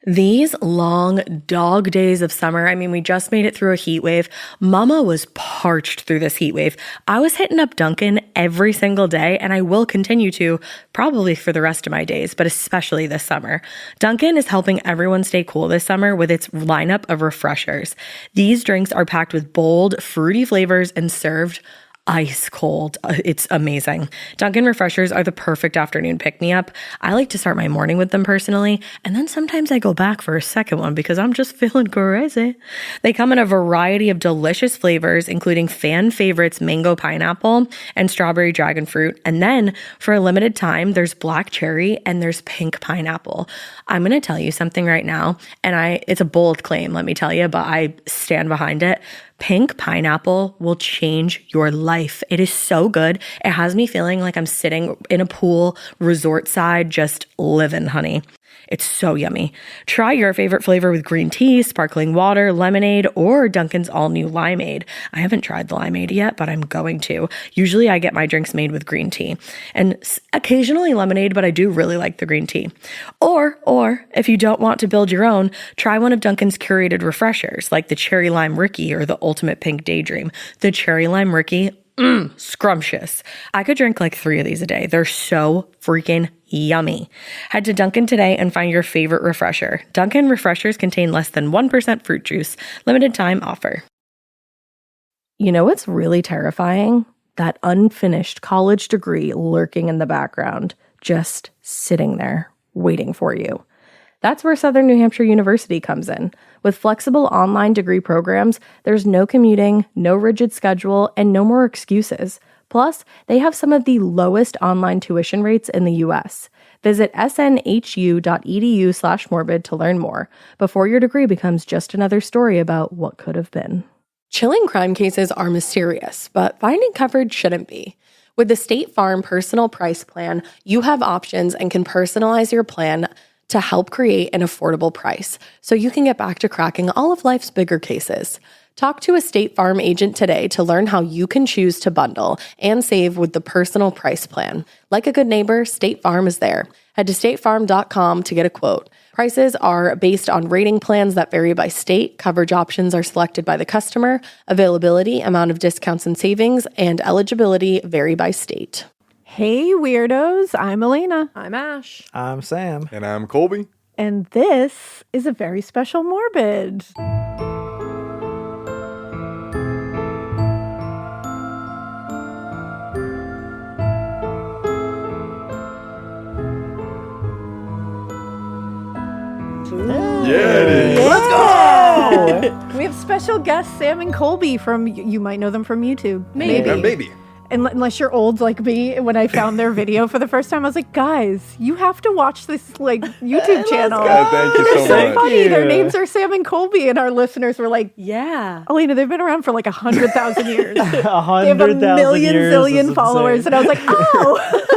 These long dog days of summer, I mean, we just made it through a heat wave. Mama was parched through this heat wave. I was hitting up Dunkin' every single day, and I will continue to probably for the rest of my days, but especially this summer. Dunkin' is helping everyone stay cool this summer with its lineup of refreshers. These drinks are packed with bold, fruity flavors and served ice cold. It's amazing. Dunkin' refreshers are the perfect afternoon pick-me-up. I like to start my morning with them personally, and then sometimes I go back for a second one because I'm just feeling crazy. They come in a variety of delicious flavors, including fan favorites mango pineapple and strawberry dragon fruit. And then for a limited time, there's black cherry and there's pink pineapple. I'm going to tell you something right now, and it's a bold claim, let me tell you, but I stand behind it. Pink pineapple will change your life. It is so good. It has me feeling like I'm sitting in a pool, resort side, just living, honey. It's so yummy. Try your favorite flavor with green tea, sparkling water, lemonade, or Dunkin's all-new limeade. I haven't tried the limeade yet, but I'm going to. Usually I get my drinks made with green tea and occasionally lemonade, but I do really like the green tea. Or if you don't want to build your own, try one of Dunkin's curated refreshers like the Cherry Lime Ricky or the Ultimate Pink Daydream. The Cherry Lime Ricky, scrumptious. I could drink like 3 of these a day. They're so freaking yummy. Head to Dunkin' today and find your favorite refresher. Dunkin' refreshers contain less than 1% fruit juice. Limited time offer. You know what's really terrifying? That unfinished college degree lurking in the background, just sitting there waiting for you. That's where Southern New Hampshire University comes in. With flexible online degree programs, there's no commuting, no rigid schedule, and no more excuses. Plus, they have some of the lowest online tuition rates in the U.S. Visit snhu.edu/morbid to learn more before your degree becomes just another story about what could have been. Chilling crime cases are mysterious, but finding coverage shouldn't be. With the State Farm Personal Price Plan, you have options and can personalize your plan to help create an affordable price so you can get back to cracking all of life's bigger cases. Talk to a State Farm agent today to learn how you can choose to bundle and save with the Personal Price Plan. Like a good neighbor, State Farm is there. Head to statefarm.com to get a quote. Prices are based on rating plans that vary by state. Coverage options are selected by the customer. Availability, amount of discounts and savings, and eligibility vary by state. Hey, Weirdos. I'm Alaina. I'm Ash. I'm Sam. And I'm Colby. And this is a very special Morbid. Yeah, it is. Let's go! We have special guests, Sam and Colby from, you might know them from YouTube. Maybe. Unless you're old like me, when I found their video for the first time, I was like, guys, you have to watch this like YouTube channel. Thank you so They're much. funny. Their names are Sam and Colby, and our listeners were like, Yeah. Alaina, they've been around for like 100,000 years. They have 100,000 a million years zillion is followers, insane. and I was like, oh,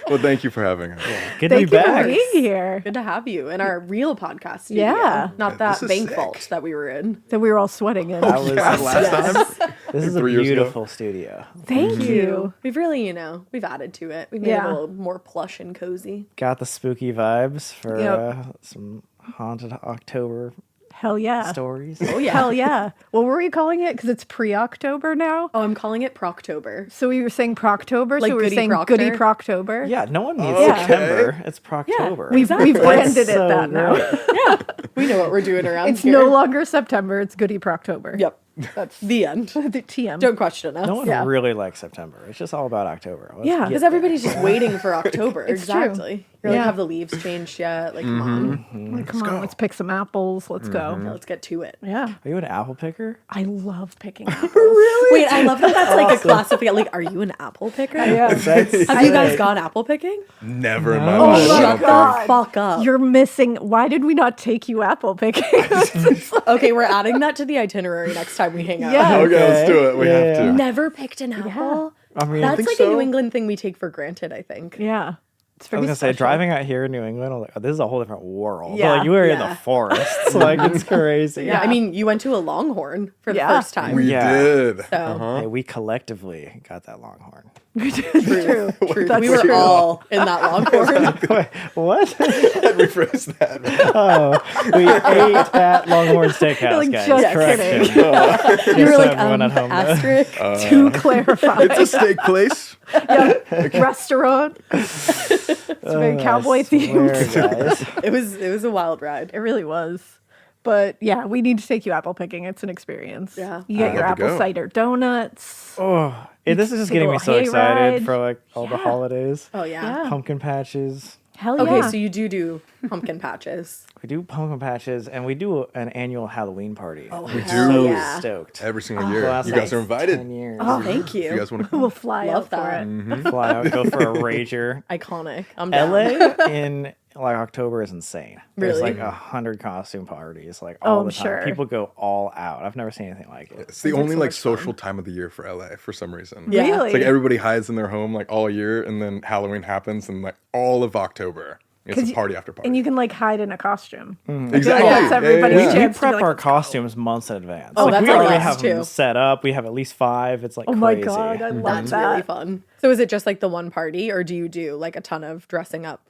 Well, thank you for having us. Good to be thank you back. for being here. Good to have you in our real podcast studio. Yeah. Not that this is bank sick. vault that we were in. That we were all sweating in. That was Last time. this is a 3 years ago. beautiful studio. Thank you. We've really, we've added to it. We've made it a little more plush and cozy. Got the spooky vibes for Yep. some haunted October Hell yeah. stories. Oh, yeah. Hell yeah. What were we calling it? Because it's pre-October now. Oh, I'm calling it Proctober. So we were saying Proctober. Like so we were Goody saying Proctor? Goody Proctober. Yeah, no one needs Okay. September. It's Proctober. We've branded That's it so that now. great. We know what we're doing around It's here. no longer September. It's Goody Proctober. Yep. That's the end. The TM. Don't question us. No one Yeah. really likes September. It's just all about October. Let's Yeah. get Because there. everybody's just waiting for October. It's true. Exactly. You're Yeah. like, have the leaves changed yet? Like, come on. Like, come on, let's pick some apples. Let's go. Yeah, let's get to it. Yeah. Are you an apple picker? I love picking apples. Wait, I love that that's like a classification. Like, are you an apple picker? Yeah. Have you guys gone apple picking? Never in my No. life. Oh my Shut God. the fuck up. You're missing. Why did we not take you apple picking? Okay, we're adding that to the itinerary next time we hang out. Yeah. Okay, let's do it. We Yeah, have yeah. to. Never picked an apple. I mean, That's think like so. a New England thing we take for granted, I think. Yeah. It's I was very gonna say, special. driving out here in New England, I'm like, oh, this is a whole different world. Yeah. But, like, you were in Yeah. the forests, like it's crazy. Yeah, I mean, you went to a Longhorn for the Yeah. first time. We Yeah. did. So Hey, we collectively got that Longhorn. True. That's we were true. all in that Longhorn. Wait, what? Rephrase that. Oh, we ate at Longhorn Steakhouse, Like, guys. just Correction. kidding. You were so like, everyone at home knows. asterisk. To clarify. It's a steak place. Restaurant. It's very cowboy themed. Guys. It was a wild ride. It really was. But yeah, we need to take you apple picking. It's an experience. Yeah. You get your love to apple go. cider donuts. Oh, this is just Take a getting me little so excited hayride. for like all the holidays. Oh yeah. Yeah. Pumpkin patches. Hell yeah. Okay, so you do pumpkin patches. We do pumpkin patches, and we do an annual Halloween party. Oh, We hell do. yeah. Stoked. Every single year. Last You guys like are invited. 10 years. Oh, Thank you. You guys want to we'll fly Love out for that. it. Fly out, go for a rager. Iconic. I'm down. LA in like October is insane. There's Really? like 100 costume parties, like Oh, all I'm the time. sure. People go all out. I've never seen anything like it. It's the only so like much fun. social time of the year for LA for some reason. Yeah. Really? It's like everybody hides in their home like all year, and then Halloween happens, and like all of October, it's 'Cause a you- party after party. And you can like hide in a costume. exactly. that's everybody's We chance to be prep like, our "Let's go." costumes months in advance. Oh, like, that's we our already list, have them too. set up. We have at least 5. It's like Oh my crazy. god, I love That's that. really fun. So is it just like the one party, or do you do like a ton of dressing up?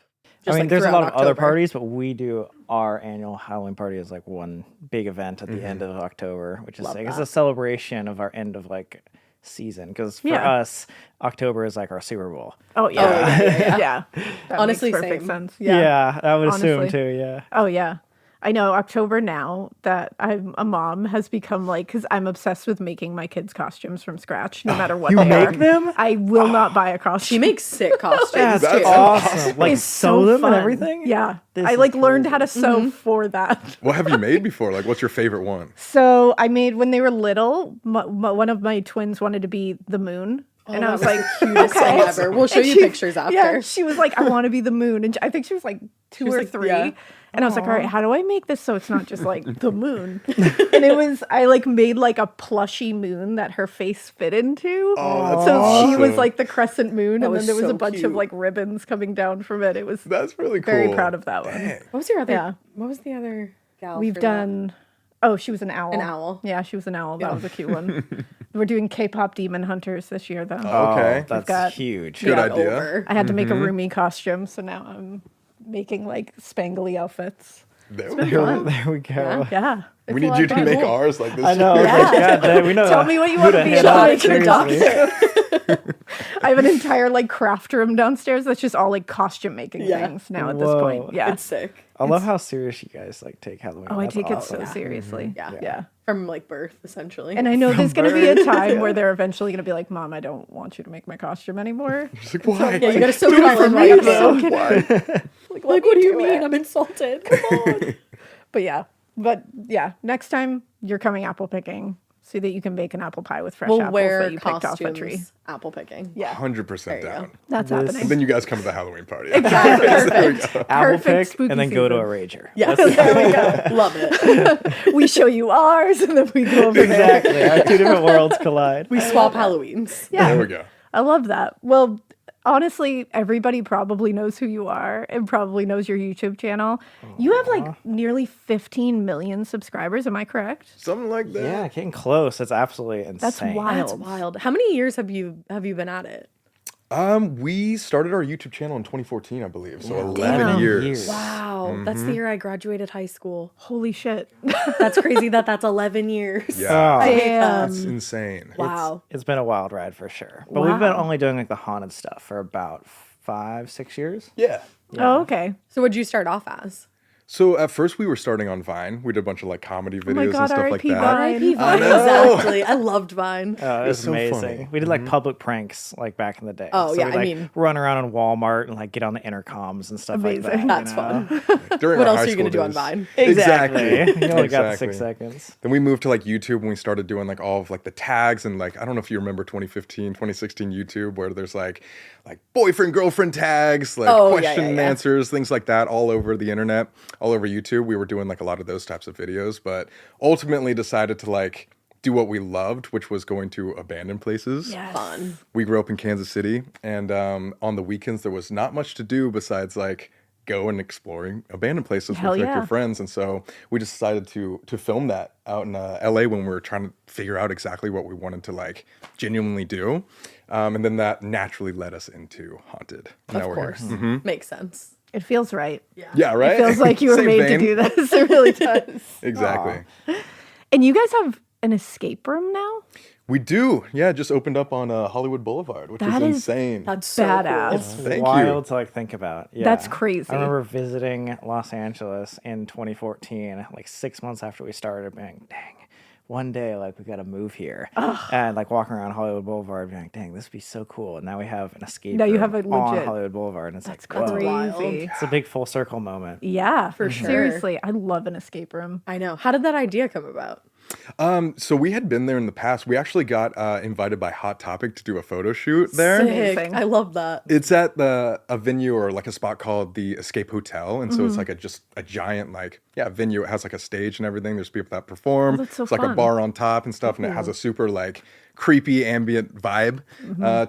I mean, like, there's a throughout lot of other October? parties, but we do our annual Halloween party as like one big event at the end of October, which is Love like it's that. a celebration of our end of like season. Because for Yeah. us, October is like our Super Bowl. Oh yeah. Yeah. That Honestly, makes perfect same. sense. Yeah, I would assume Honestly. too. Yeah. Oh yeah. I know October now that I'm a mom has become like, because I'm obsessed with making my kids costumes from scratch, no matter what You they make are. them? I will not buy a costume. She makes sick costumes That's too. awesome. Like It's sew so them fun. and everything. Yeah. This I is like learned how to crazy. sew for that. What have you made before? Like, what's your favorite one? So I made, when they were little, one of my twins wanted to be the moon. And I was like, cutest thing ever. We'll show And you she- pictures after. Yeah, she was like, I want to be the moon. And I think she was like 2 was or like, 3. yeah. And I was like, all right, how do I make this so it's not just like the moon? And it was, I like made like a plushy moon that her face fit into. Oh, that's so she was awesome. like the crescent moon. And was then there was so a bunch cute. of like ribbons coming down from it. It was That's really cool. very proud of that one. Dang. What was your other? Yeah. What was the other gal? We've for that? done, oh, she was an owl. An owl. Yeah, she was an owl. That was a cute one. We're doing K-pop demon hunters this year though. Okay. That's got- huge. Good Got idea. over. I had to make a roomie costume, so now I'm making like spangly outfits. There we There, go. there we go. Yeah. We need you to make ours like this. I know. year. Like, God, damn, we know. Tell me what you who want to be hit and up, I'll make it a seriously. I have an entire like craft room downstairs that's just all like costume making Yeah. things now at this Whoa. point. Yeah. It's sick. I love how serious you guys like take Halloween. Oh, I That's take awesome. it so seriously. Yeah. Yeah. From like birth, essentially. And I know there's going to be a time where they're eventually going to be like, Mom, I don't want you to make my costume anymore. It's like, why? yeah, you gotta soak Do it it all for in me, right though. now. Why? Like, what do you mean? I'm insulted. Come on. But yeah, next time you're coming apple picking so that you can bake an apple pie with fresh We'll apples wear that you picked off a tree. costumes. Apple picking. Yeah, 100% There you go. down. that's This- happening. And then you guys come to the Halloween party. Perfect. Apple Perfect pick spooky and then go to a season. rager. Yeah. There we go. Love it. We show you ours and then we go over there. Exactly. Our 2 different worlds collide. We swap Halloweens. Yeah, There we go. I love that. Well, honestly, everybody probably knows who you are and probably knows your YouTube channel. You have like nearly 15 million subscribers. Am I correct? Something like that. Yeah, getting close. It's absolutely insane. That's wild. That's wild. How many years have you been at it? We started our YouTube channel in 2014, I believe. So 11 Damn. years. Wow. That's the year I graduated high school. Holy shit. That's crazy that's 11 years. Yeah. Oh, Damn. It's insane. Wow. it's been a wild ride for sure. But we've been only doing like the haunted stuff for about 5-6 years. Yeah. Oh, okay. So what'd you start off as? So at first we were starting on Vine. We did a bunch of like comedy videos my God, and stuff like R.I.P. that. Vine. R.I.P. I Vine. know. Exactly. I loved Vine. It was so amazing. funny. We did like public pranks like back in the day. Oh, so yeah, we'd, I like, mean- run around in Walmart and like get on the intercoms and stuff like that. Amazing. That's you know? fun. During What our else high are you gonna school do on days. Vine? Exactly. You only got Exactly. 6 seconds. Then we moved to like YouTube and we started doing like all of like the tags and like I don't know if you remember 2015, 2016 YouTube where there's like boyfriend girlfriend tags, like Oh, yeah, question yeah, and yeah. answers, things like that all over the internet, all over YouTube. We were doing like a lot of those types of videos, but ultimately decided to like do what we loved, which was going to abandoned places. Yes. Fun. We grew up in Kansas City, and on the weekends there was not much to do besides like go and exploring abandoned places Hell with like yeah. your friends. And so we just decided to film that out in LA when we were trying to figure out exactly what we wanted to like genuinely do. And then that naturally led us into haunted. And now Of we're course. here. Mhm. Makes sense. It feels right. Yeah, right? It feels like you were Same made vein. to do this. It really does. Exactly. And you guys have an escape room now? We do. Yeah, it just opened up on Hollywood Boulevard, which That is is insane. That's so Badass. cool. Thank Wild you. to like think about. Yeah. That's crazy. I remember visiting Los Angeles in 2014, like 6 months after we started, being, dang, one day like we got to move here, and like walking around Hollywood Boulevard, being like, dang, this would be so cool. And now we have an escape Now you room have a on legit- Hollywood Boulevard, and it's That's like, whoa. crazy. wild. It's a big full circle moment. Yeah, For sure. Seriously, I love an escape room. I know. How did that idea come about? So we had been there in the past. We actually got invited by Hot Topic to do a photo shoot there. Sick. Sick. Amazing. I love that. It's at a venue or like a spot called the Escape Hotel, and so it's like a giant like venue. It has like a stage and everything. There's people that perform. that's so it's like a fun. bar on top and stuff, and it has a super like creepy ambient vibe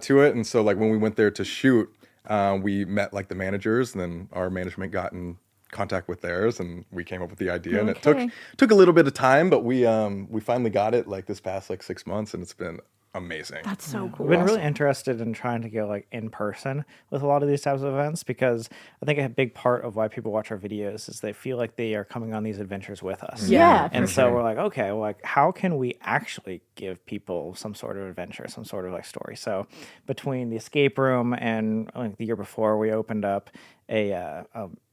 to it. And so like when we went there to shoot, we met like the managers, and then our management got in contact with theirs, and we came up with the idea. And it Okay. took a little bit of time, but we finally got it like this past like 6 months, and it's been amazing. That's so cool. We've been really interested in trying to go like in person with a lot of these types of events, because I think a big part of why people watch our videos is they feel like they are coming on these adventures with us. Yeah, And so we're like, okay, well, like how can we actually give people some sort of adventure, some sort of like story? So between the escape room and like the year before, we opened up a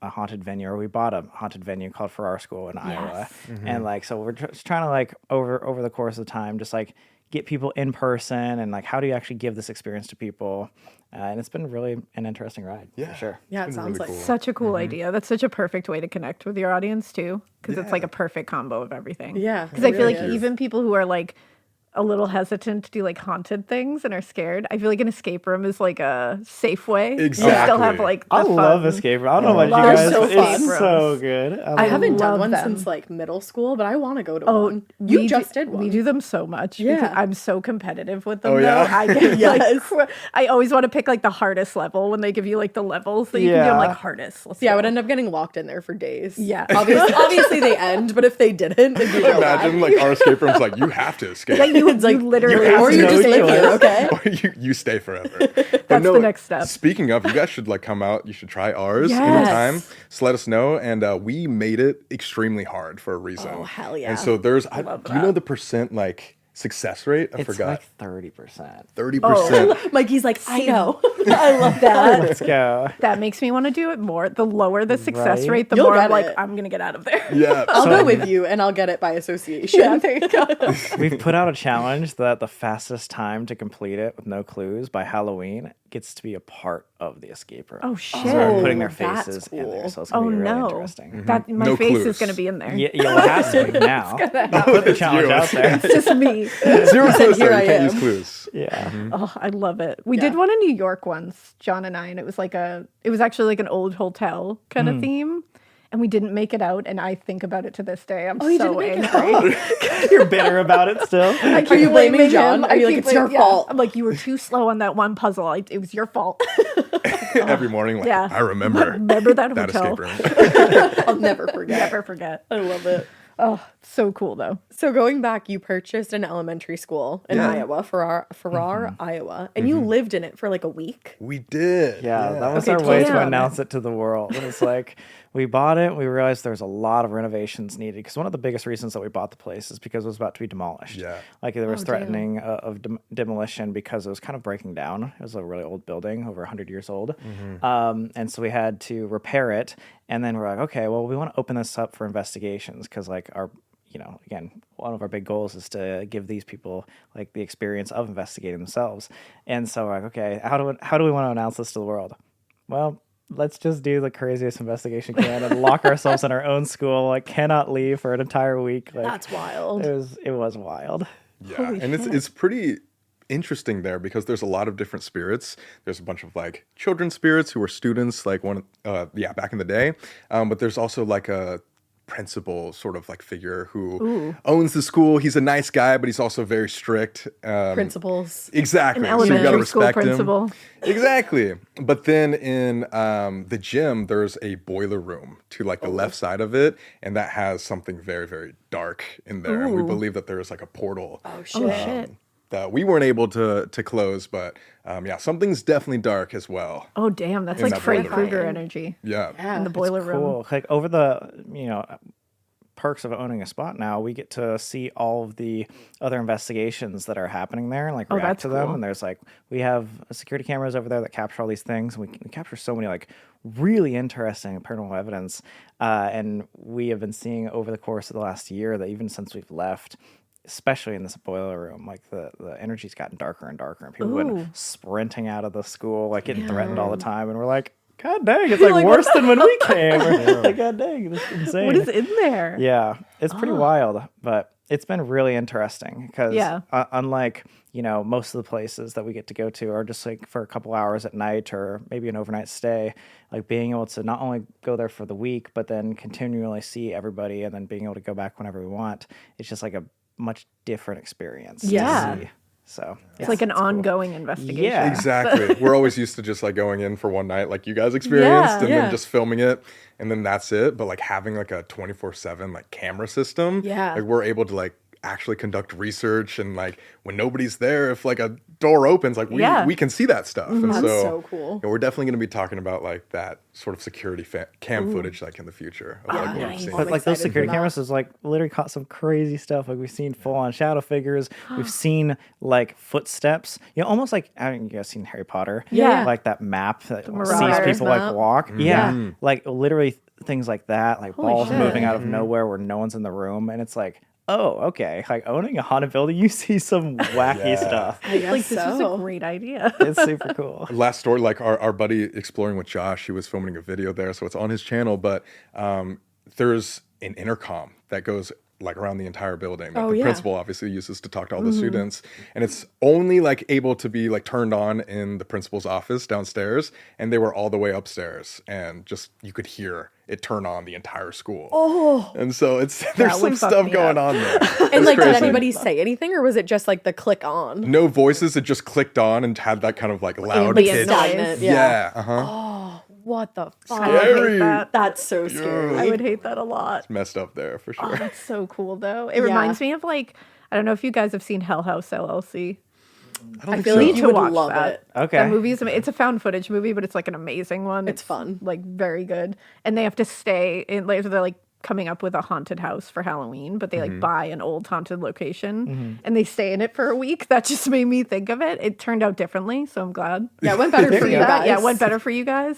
haunted venue, or we bought a haunted venue called For Our School in Iowa. And like, so we're just trying to like over the course of time, just like get people in person, and like how do you actually give this experience to people? And it's been really an interesting ride, for sure. Yeah, it It's been sounds really like cool. Such a cool idea. That's such a perfect way to connect with your audience too, because it's like a perfect combo of everything. Yeah, Because I it feel like really is. even people who are like a little hesitant to do like haunted things and are scared, I feel like an escape room is like a safe way. You still have Exactly. like the I love fun. escape room. I don't know about love you guys, so but fun. it's so good. I haven't done love one them. since like middle school, but I want to go to Oh, one. You we just do, did one. We do them so much. Yeah. Because I'm so competitive with them. Oh, though. yeah? I get Yes. like, I always want to pick like the hardest level when they give you like the levels that you can do. I'm Yeah. like hardest. Let's Yeah, I go. would end up getting locked in there for days. Yeah. Obviously they end, but if they didn't, it'd be real Imagine bad. like our escape room's like, you have to escape. Like you, It's like, you literally, you or have you to just know live here, okay? or you stay forever. But That's the next step. Speaking of, you guys should like come out. You should try ours Yes. anytime. So let us know. And we made it extremely hard for a reason. Oh, hell yeah. And so there's, do you know the percent like success rate? I It's forgot. like 30%. 30%. Mikey's like, I know. I love that. Let's go. That makes me want to do it more. The lower the success Right? rate, the You'll more I'm get like, it. I'm gonna get out of there. Yeah. I'll go with you and I'll get it by association. Yeah, there you go. We've put out a challenge that the fastest time to complete it with no clues by Halloween gets to be a part of the escape room. Oh shit. So they're putting their that's faces in there, cool. so it's gonna Oh be really no. interesting. That my No face clues. is gonna be in there. Yeah, you'll have to be now. Put the challenge you. out there. It's just me. 0 clues. here You I can't am. use clues. Yeah. Oh, I love it. We Yeah. did one in New York once, John and I, and it was actually like an old hotel kind of theme. And we didn't make it out, and I think about it to this day. I'm you so didn't make it angry. You're bitter about it still. I keep Are you blaming him. John? Are I you like, keep it's your yeah. fault? I'm like, you were too slow on that one puzzle. It was your fault. Every morning, like, Yeah. I remember. Remember that that hotel? escape room. I'll never forget. Never forget. I love it. Oh, so cool though. So going back, you purchased an elementary school in Iowa, Farrar, Iowa, and you lived in it for like a week. We did. Yeah, that was Okay, our tell way me to about announce it to the world. And it's like we bought it. We realized there was a lot of renovations needed, because one of the biggest reasons that we bought the place is because it was about to be demolished. Yeah. Like there was damn. threatening of demolition because it was kind of breaking down. It was a really old building, over 100 years old, and so we had to repair it. And then we're like, okay, well, we want to open this up for investigations, because like our again, one of our big goals is to give these people like the experience of investigating themselves. And so we're like, okay, how do we want to announce this to the world? Well, let's just do the craziest investigation we can and lock ourselves in our own school. Like, cannot leave for an entire week. Like, That's wild. it was wild. Yeah, and it's pretty interesting there because there's a lot of different spirits. There's a bunch of like children's spirits who were students, like back in the day. But there's also like a principal sort of like figure who owns the school. He's a nice guy, but he's also very strict. Principals. Exactly. An So you got to elementary school respect him. principal. Exactly. But then in the gym, there's a boiler room to like the left side of it, and that has something very, very dark in there. And we believe that there is like a portal. Oh shit. Oh shit. That we weren't able to close, but something's definitely dark as well. Oh damn, that's In like that Freddy boiler room. Krueger energy Yeah. in the boiler room. Cool. Like over the, perks of owning a spot now, we get to see all of the other investigations that are happening there and like react that's to them. cool. And there's like, we have security cameras over there that capture all these things. And we capture so many like really interesting paranormal evidence. And we have been seeing over the course of the last year that even since we've left, especially in this boiler room, like the energy's gotten darker and darker, and people have been sprinting out of the school, like getting threatened all the time, and we're like, God dang, it's like worse than when we came. Like, God dang, this is insane. What is in there? Yeah, it's pretty wild, but it's been really interesting because unlike, most of the places that we get to go to are just like for a couple hours at night or maybe an overnight stay, like being able to not only go there for the week, but then continually see everybody and then being able to go back whenever we want. It's just like a much different experience. to Yeah. see. So It's like an ongoing investigation. Yeah. Exactly. We're always used to just like going in for one night, like you guys experienced, and Yeah. then just filming it, and then that's it. But like having like a 24/7 like camera system, Yeah. like we're able to like actually conduct research, and like when nobody's there, if like a door opens, like we can see that stuff. And That's so, so cool. we're definitely going to be talking about like that sort of security cam footage like in the future of like what we've nice. seen. But like those excited for security that. cameras has like literally caught some crazy stuff. Like we've seen full on shadow figures. We've seen like footsteps. Almost like I don't know, you guys seen Harry Potter? Yeah. Like that map that sees Marauders people like map. walk. Yeah. Mm-hmm. Like literally things like that. Like balls shit. moving out of nowhere where no one's in the room, and it's like, oh, okay. Like owning a haunted building, you see some wacky stuff. I guess Like this is a so. great idea. It's super cool. Last story, like our buddy Exploring with Josh, he was filming a video there, so it's on his channel, but there's an intercom that goes like around the entire building that the principal obviously uses to talk to all the students, and it's only like able to be like turned on in the principal's office downstairs, and they were all the way upstairs, and just you could hear it turn on the entire school. And so there's would some fuck stuff me going up. on there. And It's like, did crazy. anybody say anything, or was it just like the click on? No voices, it just clicked on and had that kind of like loud Ambient pitch. noise. Stagnant, Yeah, uh-huh. What the fuck? I would Scary. hate that. That's so scary. I would hate that a lot. Messed up there for Oh, sure. that's so cool though. It reminds me of like, I don't know if you guys have seen Hell House LLC. I feel like need you to would watch love that. it. Okay. That movie it's a found footage movie, but it's like an amazing one. It's fun. like very good. And they have to stay in later. They're like coming up with a haunted house for Halloween, but they like buy an old haunted location and they stay in it for a week. That just made me think of it. It turned out differently, so I'm glad. Yeah, it went better for you That- guys. Yeah, it went better for you guys.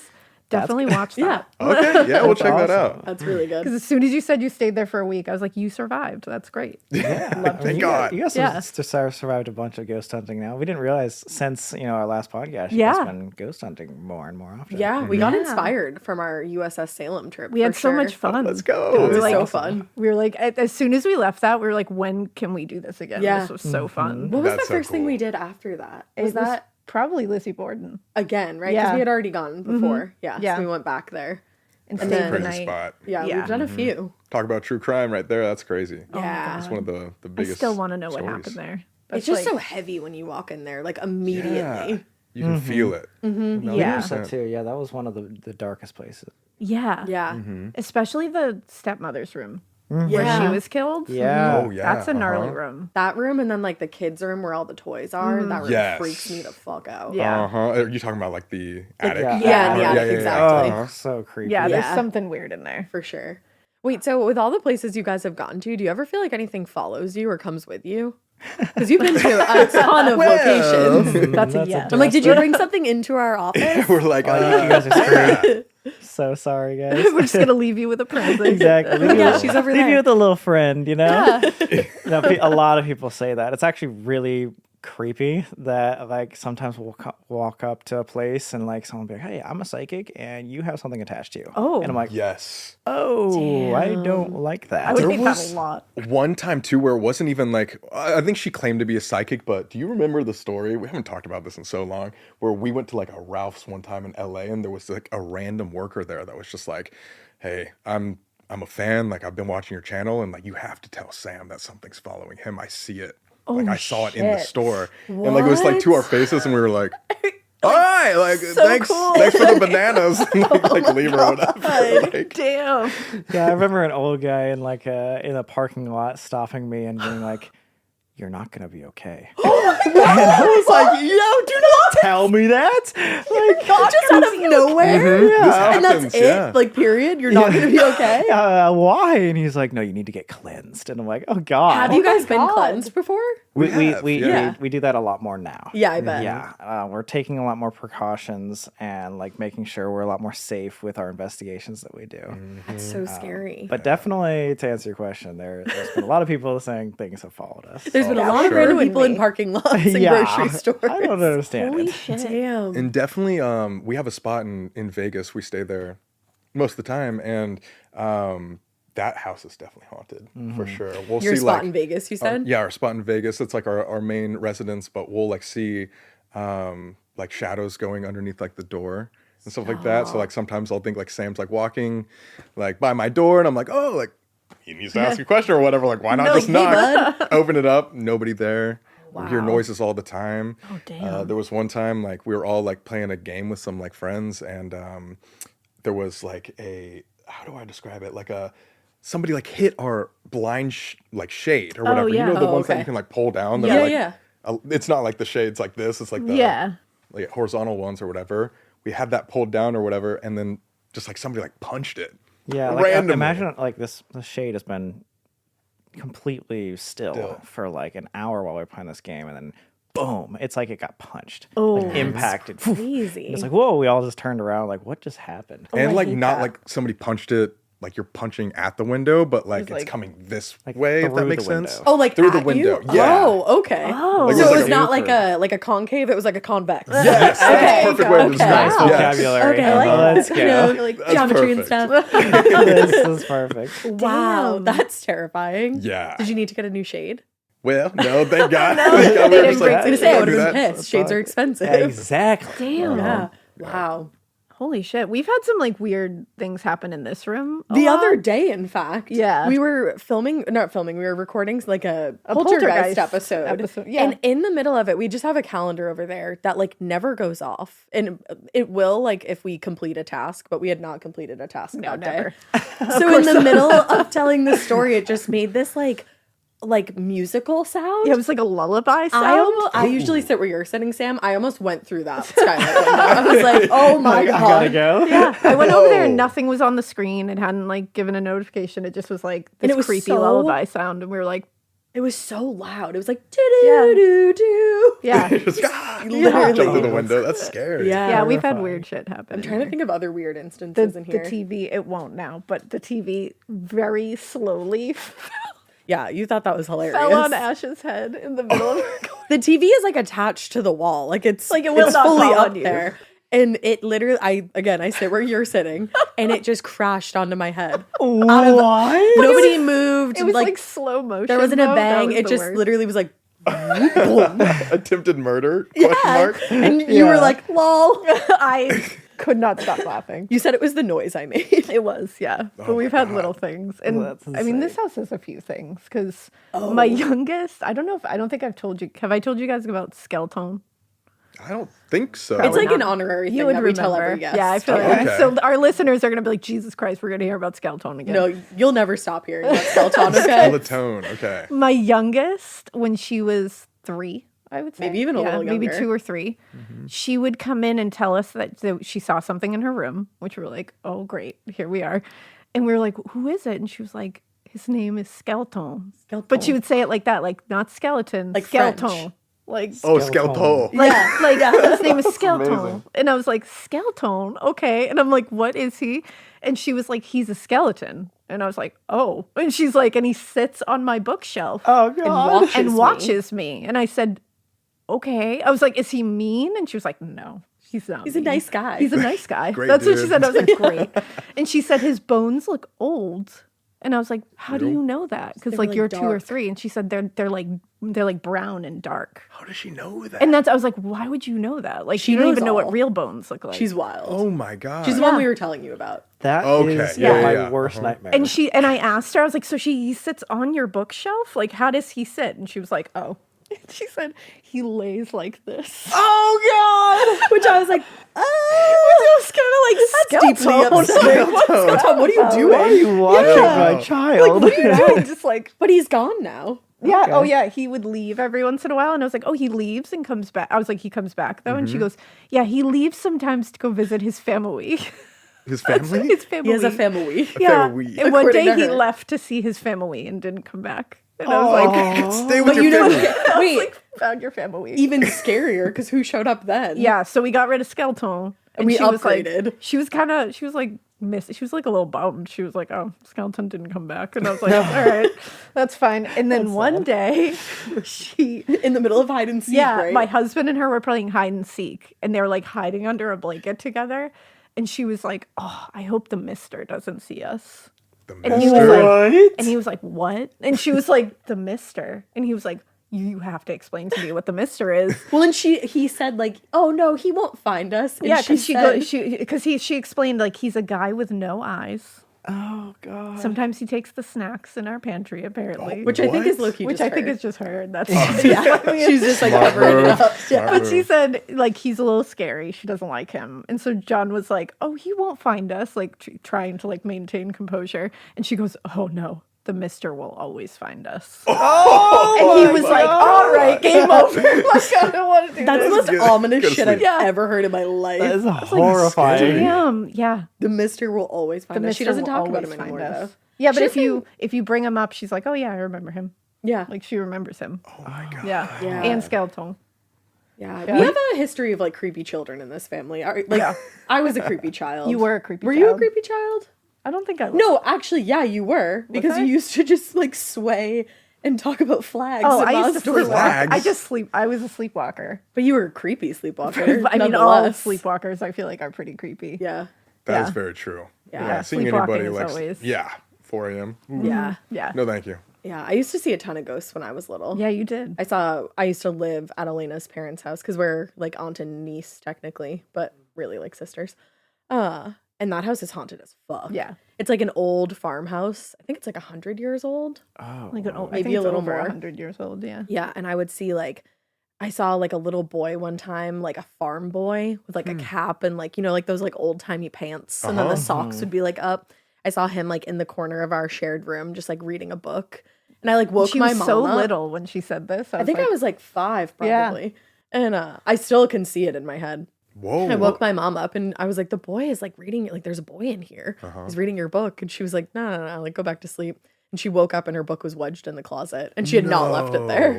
Definitely watch Yeah, that. Okay, yeah, we'll check that out. that's really good. Because as soon as you said you stayed there for a week, I was like, you survived. That's great. Thank God. You guys Yeah. have survived a bunch of ghost hunting now. We didn't realize since our last podcast, you Yeah. guys been ghost hunting more and more often. Yeah, we got inspired from our USS Salem trip. We had for so sure. much fun. Let's go. It was were like- so fun. We were like, as soon as we left that, we were like, when can we do this again? Yeah. This was so fun. What was That's the so first thing cool. we did after that? It Was that probably Lizzie Borden again, right? Because Yeah. we had already gone before. Yeah, Yeah. so we went back there. and And stayed then- the Crazy night. spot. Yeah, Yeah. we've done a few. Talk about true crime right there. That's crazy. Yeah. It's one of the I biggest. still want to know what stories. happened there. It's just so heavy when you walk in there, like immediately. Yeah. You can feel it. Yeah. Yeah, that too. Yeah, that was one of the darkest places. Yeah. Yeah. Especially the stepmother's room Yeah. where she was killed. Yeah. Oh yeah. That's a gnarly uh-huh. room. That room and then like the kids' room where all the toys are. That room Yes. freaks me the fuck out. Yeah. Uh-huh. Are you talking about like the attic? Yeah. Yeah, the attic, exactly. Oh, so creepy. Yeah, there's Yeah. something weird in there. For sure. Wait, so with all the places you guys have gotten to, do you ever feel like anything follows you or comes with you? Because you've been to a ton of locations. That's a That's a yes. I'm like, did you bring something into our office? We're like, You guys are screwed. So sorry, guys. We're just gonna leave you with a present. Exactly. Yeah, she's over Leave there. you with a little friend, a lot of people say that. It's actually really creepy that like sometimes we'll walk up to a place and like someone will be like, hey, I'm a psychic and you have something attached to you. Oh. And I'm like, yes. oh, I don't like that. I would There hate was- that a lot. One time too, where it wasn't even like I think she claimed to be a psychic, but do you remember the story? We haven't talked about this in so long. Where we went to like a Ralph's one time in LA, and there was like a random worker there that was just like, "Hey, I'm I'm a fan. Like, I've been watching your channel, and like, you have to tell Sam that something's following him. I see it. Like, I saw it in the store. And like, it was like to our faces, and we were like, all right, like, thanks for the bananas. like leave or whatever. Like, Damn. Yeah, I remember an old guy in like in a parking lot stopping me and being like, "You're not gonna be okay." And I was like, "Yo, do not tell me that!" Like, Just out of nowhere. This And that's happens, it. yeah. Like, period. You're not going to be okay. why? And he's like, "No, you need to get cleansed." And I'm like, "Oh God." Have you guys been cleansed before? We have. do that a lot more now. Yeah, I bet. Yeah, we're taking a lot more precautions and like making sure we're a lot more safe with our investigations that we do. That's so scary. But definitely, to answer your question, there's been a lot of people saying things have followed us. There's been a lot of sure. random people in parking lots and grocery stores. I don't understand Holy it. shit. Damn. And definitely, we have a spot in Vegas. We stay there most of the time, and that house is definitely haunted for sure. We'll Your see spot like in Vegas, you said? yeah, our spot in Vegas. It's like our main residence, but we'll like see like shadows going underneath like the door and stuff like that. So like sometimes I'll think like Sam's like walking like by my door, and I'm like, oh, like he needs to ask a question or whatever. Like, why not just knock? Open it up, nobody there. We hear noises all the time. Oh, damn. There was one time like we were all like playing a game with some like friends, and there was like how do I describe it? Like somebody like hit our blind like shade or whatever. yeah. You know the Oh, ones that okay. you can like pull down. Yeah, They're, like, yeah. It's not like the shades like this. It's like the like horizontal ones or whatever. We had that pulled down or whatever, and then just like somebody like punched it. Yeah, like randomly. imagine like the shade has been completely still for like an hour while we were playing this game, and then boom, it's like it got punched, like impacted. Crazy. It's like, whoa, we all just turned around, like, what just happened? And I like hate not that. like somebody punched it like you're punching at the window, but like it's coming this way, if that through makes the window. sense. Oh, like through the at window. You? Yeah. Oh, okay. Oh. Like, So it was like not a- like a concave. It was like a convex. Yes, that's a perfect way to describe Nice it. Yes. vocabulary. Okay, I like Let's that. go. You know, like That's geometry and perfect. stuff. This is perfect. Wow, that's terrifying. Yeah. Did you need to get a new shade? Well, no, thank God. Thank God we were just I was gonna say I don't would do have been that. pissed. Shades are expensive. Exactly. Damn. Yeah. Wow. Holy shit. We've had some like weird things happen in this room. The other day, in fact, Yeah. we were not filming, we were recording like a poltergeist poltergeist episode. yeah. And in the middle of it, we just have a calendar over there that like never goes off. And it will like if we complete a task, but we had not completed a task that never. day. So in the middle of telling the story, it just made this like musical sound. Yeah, it was like a lullaby sound. I usually sit where you're sitting, Sam. I almost went through that skylight window. I was like, oh my Gotta God. go. Yeah, I went over there and nothing was on the screen. It hadn't like given a notification. It just was like And this it was creepy so- lullaby sound, and we were like, It was so loud. It was like, do-do-do-do. yeah, Just Literally. jump through the window. That's scary. yeah. We've had Horrifying. weird shit happen. I'm trying to think of other weird instances in the here. TV. It won't now, but the TV very slowly Yeah, you thought that was hilarious. fell on Ash's head in the middle of her. The TV is like attached to the wall. Like it's Like, it will it's not fully fall up on you. there. And it literally, I sit where you're sitting, and it just crashed onto my head. What? Nobody moved. It was like slow motion. there wasn't though. a That bang. was It the just worst. literally was like, boom. Attempted murder? Question mark. And you were like, lol. I could not stop laughing. You said it was the noise I made. It was, yeah. But we've had little things. And That's I mean, this house has a few things because my youngest, I don't think I've told you. Have I told you guys about Skeleton? I don't think so. It's like an not. honorary thing You would that we tell remember. every guest. Yeah, I feel like okay. so our listeners are going to be like, Jesus Christ, we're going to hear about Skeleton again. No, you'll never stop hearing about Skeleton, okay? Skeleton. Okay. My youngest, when she was 3, I would say. Maybe even a little maybe younger. 2 or 3. She would come in and tell us that she saw something in her room, which we were like, oh, great, here we are. And we were like, who is it? And she was like, his name is Skeleton. But she would say it like that, like not skeleton, Like Skeleton. French. Like, Oh, Skeleton. like his name is Skeleton. And I was like, Skeleton? Okay. And I'm like, what is he? And she was like, he's a skeleton. And I was like, oh. And she's like, and he sits on my bookshelf Oh, God. and watches me. And I said, okay. I was like, is he mean? And she was like, no, he's not. He's a mean. nice guy. He's a nice guy. Great That's what she dude. said. I was like, great. And she said his bones look old. And I was like, how do you know that? Because like like, you're 2 or dark. 3. And she said they're like brown and dark. How does she know that? And I was like, why would you know that? Like She you don't knows even know all. what real bones look like. She's wild. Oh my god. She's the one we were telling you about. That Okay, is yeah, my yeah, worst nightmare. and I asked her, I was like, so he sits on your bookshelf? Like, how does he sit? And she was like, oh. She said he lays like this. Oh God! Which I was like, It was kind of like skeletal. Skeleton, what are you doing? Why are you watching my child? What are you doing? Just like, But he's gone now. yeah. Oh, yeah. He would leave every once in a while. And I was like, oh, he leaves and comes back. I was like, he comes back, though. And she goes, yeah, he leaves sometimes to go visit his family. His family? His family. He has a family. Yeah. family. And one According day to he her. left to see his family and didn't come back. And I was like, Stay with your family. Wait, found your family. even scarier because who showed up then? Yeah, so we got rid of Skeleton. And we she was upgraded. like, she was like a little bummed. She was like, oh, Skeleton didn't come back. And I was like, all right, that's fine. And then one day, she, In the middle of hide and seek, yeah, right? my husband and her were playing hide and seek. And they were like hiding under a blanket together. And she was like, oh, I hope the mister doesn't see us. The And he was mister. like, and he was like, what? And she was like, the mister. And he was like, you have to explain to me what the mister is. Well, and he said like, "Oh no, he won't find us." And Yeah, because said, she explained like he's a guy with no eyes. Oh god. Sometimes he takes the snacks in our pantry, apparently. which I think is What? low key. Which I think is just her. And that's yeah. She's just like Smart covering it move. up. Smart But she move. said like he's a little scary. She doesn't like him, and so John was like, "Oh, he won't find us." Like trying to like maintain composure, and she goes, "Oh no." The mister will always find us. Oh, and he was like, all right, game over. Like, I don't want to do That's the this. most ominous Go to shit I've sleep. ever heard in my life. That is horrifying. Damn, yeah. The mister will always find us. She mister doesn't will talk about always him find anymore us. though. Yeah, but She if you bring him up, she's like, oh yeah, I remember him. Yeah. Like she remembers him. Oh my god. Yeah. Yeah. And Skeleton. Yeah. We have a history of like creepy children in this family. I was a creepy child. You were a creepy Were you a child. creepy child? I don't think I was. No, actually, yeah, you were. Because I? you used to just like sway and talk about flags. Oh, and I used to monsters. sleepwalk. I was a sleepwalker. But you were a creepy sleepwalker. I mean, all nonetheless. sleepwalkers I feel like are pretty creepy. Yeah. That is Yeah. very true. Yeah, Seeing sleepwalking anybody is like always- yeah, 4 a.m. Ooh. Yeah. Yeah. No, thank you. Yeah. I used to see a ton of ghosts when I was little. Yeah, you did. I used to live at Alaina's parents' house because we're like aunt and niece technically, but really like sisters. And that house is haunted as fuck. Yeah. It's like an old farmhouse. I think it's like 100 years old. Oh, Like an old, Maybe I think a it's little over more. 100 years old. Yeah. Yeah, and I would see like I saw like a little boy one time, like a farm boy with like a cap and like, you know, like those like old timey pants. And then the socks would be like up. I saw him like in the corner of our shared room, just like reading a book. And I like woke She my was mom so up. little when she said this. I think like, I was like 5 Yeah. probably. And I still can see it in my head. Whoa. I woke my mom up and I was like, the boy is like reading it. Like, there's a boy in here. He's reading your book. And she was like, no, like go back to sleep. And she woke up and her book was wedged in the closet and she had not left it there.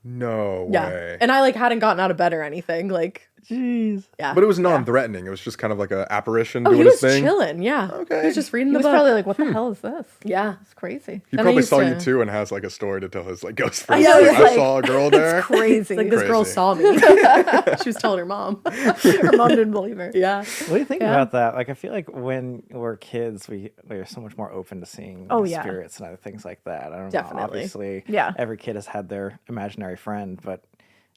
No Yeah. way. And I like hadn't gotten out of bed or anything. Like, jeez. yeah. But it was non-threatening. It was just kind of like an apparition Oh, doing he his was thing. chilling. Yeah. Okay. He was just reading he the was book. probably like, what the hell is this? Yeah. It's crazy. He Then I probably used saw you to- too and has like a story to tell his like ghost I friends. know, Like, it's I like- saw a girl there. Crazy. Like this girl Crazy. saw me. She was telling her mom. Her mom didn't believe her. Yeah. What do you think about that? Like, I feel like when we're kids, we're so much more open to seeing Oh, yeah. spirits and other things like that. I don't know. Definitely. Obviously, Yeah. every kid has had their imaginary friend, but